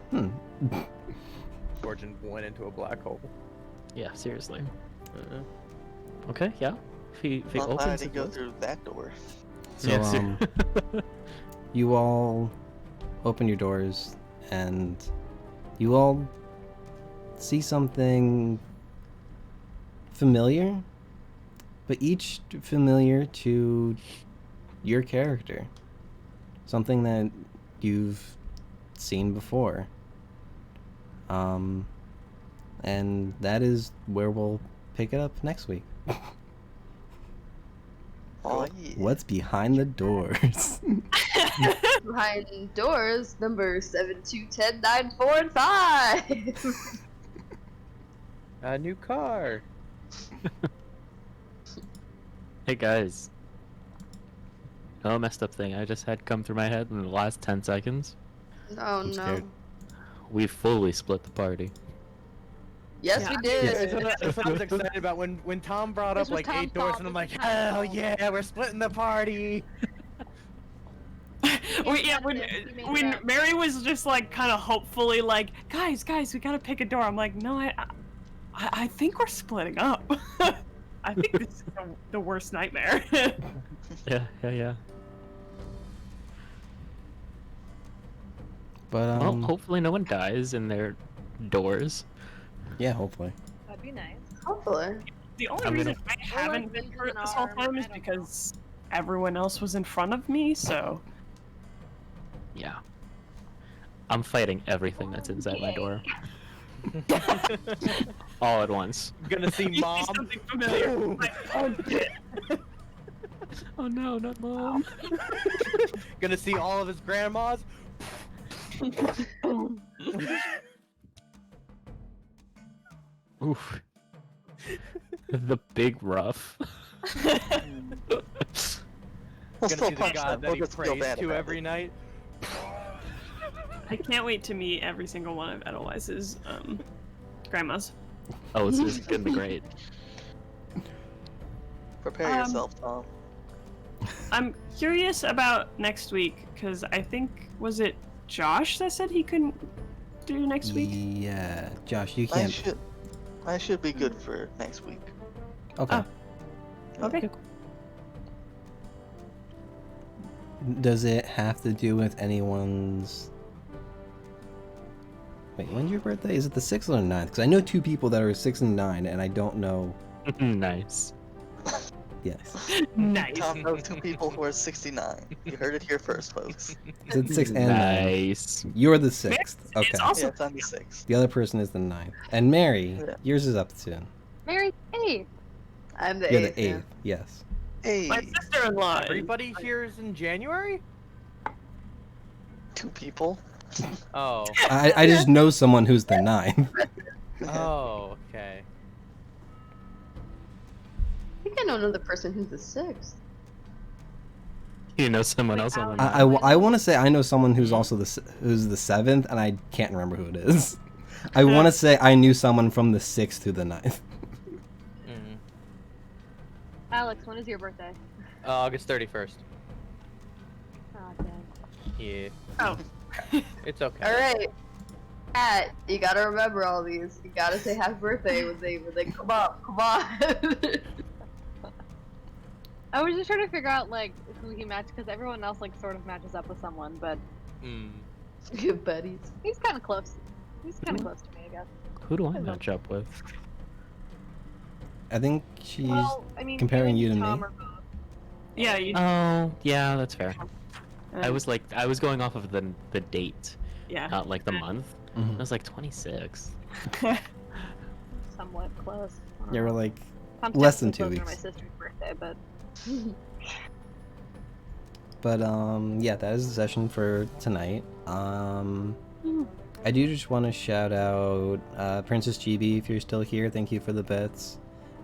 Gorgon went into a black hole. Yeah, seriously. Uh-uh. Okay, yeah. If he Well, I'm glad I opens didn't it. go through that door. So Yeah, you all open your doors, and you all see something familiar, but each familiar to your character. Something that you've seen before. And that is where we'll pick it up next week. Oh yeah. What's behind the doors? Behind doors, number 7, 2, 10, 9, 4, and 5. A new car. Hey guys. No messed up thing I just had come through my head in the last 10 seconds. Oh I'm no. scared. We fully split the party. Yes, Yeah. we Yes. did. That's what I was excited about when Tom brought This up was like Tom's 8 doors, fault, and I'm this like, was Tom's hell fault. yeah, we're splitting the party. When Mary was just like kind of hopefully like, guys, we gotta pick a door. I'm like, no, I think we're splitting up. I think this is the worst nightmare. Yeah. But Well, hopefully no one dies in their doors. yeah, hopefully. That'd be nice. Hopefully. The only I'm reason gonna- I haven't been hurt this whole time is because everyone else was in front of me, so Yeah. I'm fighting everything that's inside my door. All at once. Gonna see you see mom. something familiar. Like, oh shit. Oh no, not mom. Gonna see all of his grandmas. Oof. The big rough. We'll Gonna still see the punch god them. that We'll he just feel prays bad to about every it. night. I can't wait to meet every single one of Edelweiss's grandmas. Oh, this is gonna be great. Prepare yourself, Tom. I'm curious about next week because I think was it Josh that said he couldn't do next week. Yeah, Josh, you I can't. should be good for next week. Okay. Oh. Okay. Does it have to do with anyone's? Wait, when's your birthday? Is it the 6th or the 9th? Because I know 2 people that are 6 and 9, and I don't know. Nice. Yes. Nice. Tom knows 2 people who are 69. You heard it here first, folks. Is it 6 and 9? Nice. You're the 6th. It's Okay. also Yeah, it's on the 6th. The other person is the 9th. And Mary, Yeah. yours is up soon. Mary, hey. I'm the You're 8th. the 8th. Yes. Hey, my sister-in-law. Everybody here is in January. 2 people. Oh. I just know someone who's the 9th. Oh. Okay. I know another person who's the 6th. You know someone else on the I, map. I want to say I know someone who's also who's the 7th, and I can't remember who it is. I want to say I knew someone from the 6th to the 9th. Mm. Alex, when is your birthday? August 31st. Oh, dang. Yeah. Oh. It's okay. Alright. Kat, you gotta remember all these. You gotta say happy birthday when they come up. Come on. I was just trying to figure out like who he matched because everyone else like sort of matches up with someone, but Mm. Good buddies. he's kind of close. He's kind of close to me, I guess. Who do I match up with? I think she's Well, I mean, comparing you to and Tom me. are both. Yeah, you. Oh, yeah, that's fair. I uh, was going off of the date, Yeah. not like the month. Mhm. I was like 26. Somewhat close. I don't Yeah, we're know. like I'm less than technically 2 closer to weeks. my sister's birthday, but But yeah, that is the session for tonight. I do just want to shout out Princess GB if you're still here. Thank you for the bits,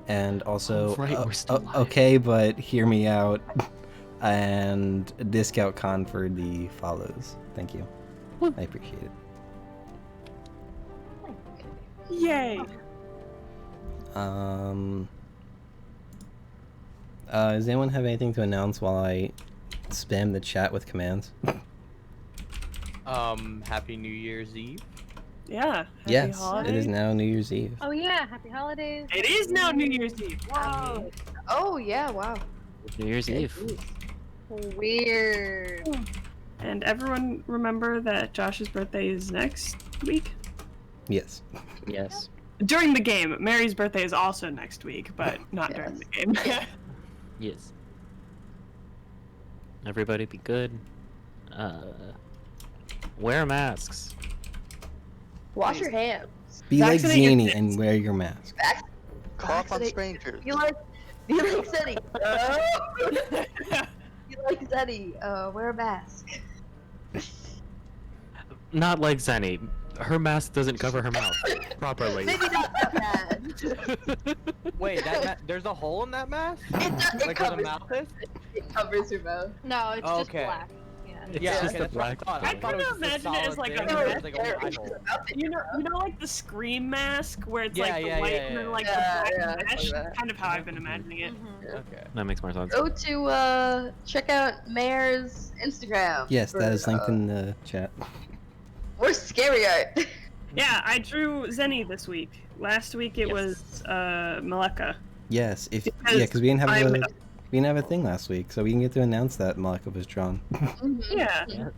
and also Oh, right, we're still live. okay, but hear me out. And Discount Con for the follows. Thank you. I appreciate it. Yay. Does anyone have anything to announce while I spam the chat with commands? Happy New Year's Eve. Yeah. Happy Yes, it holidays. is now New Year's Eve. oh yeah, happy holidays. It is now New Year's Eve. Whoa. Oh yeah, wow. New Year's Eve. Weird. And everyone remember that Josh's birthday is next week? Yes. Yes. During the game. Mary's birthday is also next week, but not during the game. Yes. Everybody be good. Wear masks. Wash your hands. Be like Vaccinate your Zany kids. and wear your mask. Cough on Vaccinate- strangers. You like Zeddy. You like Zeddy. Wear a mask. Not like Zenny. Her mask doesn't cover her mouth properly. Maybe not that bad. Wait, there's a hole in that mask? It Like where the covers, mouth is? it covers your mouth. No, it's Okay. just black. Yeah. It's Yeah, just okay, the that's what I black thought. I I thought it kinda was just a imagine it as solid like thing, a- and it was like a little eye hole. You know, like the Scream mask where it's like the Yeah, white yeah, and then yeah. like Yeah, the yeah, black it's mesh. like that. Kind of how I've been imagining it. Mhm. Okay. That makes more sense. Go to check out Mayor's Instagram. Yes, that for, is linked in the chat. Or scary art. Yeah, I drew Zenny this week. Last week it Yes. was Maleka. Yes, if Because because we didn't I'm- have a thing last week, so we can get to announce that Malika was drawn. Yeah. Yes.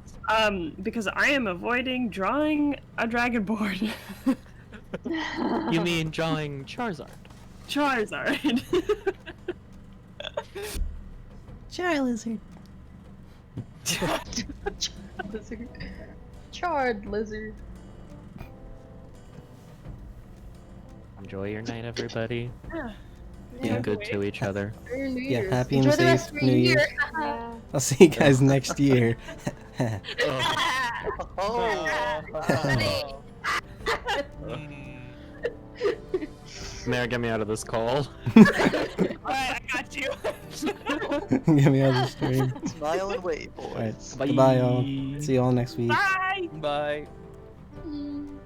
Because I am avoiding drawing a dragonborn. You mean drawing Charizard? Charizard. Charizard. Lizard. Charred lizard. Enjoy your night, everybody. Yeah. Be good to each other. Merry New Yeah, Year's. happy and Enjoy the safe rest of your New year. Year's. Yeah. I'll see you guys next year. Mayor, get me out of this call. Alright, I got you. Get me out of the stream. Smile and wave, boys. Alright, bye all. See you all next week. Bye. Bye. Mm.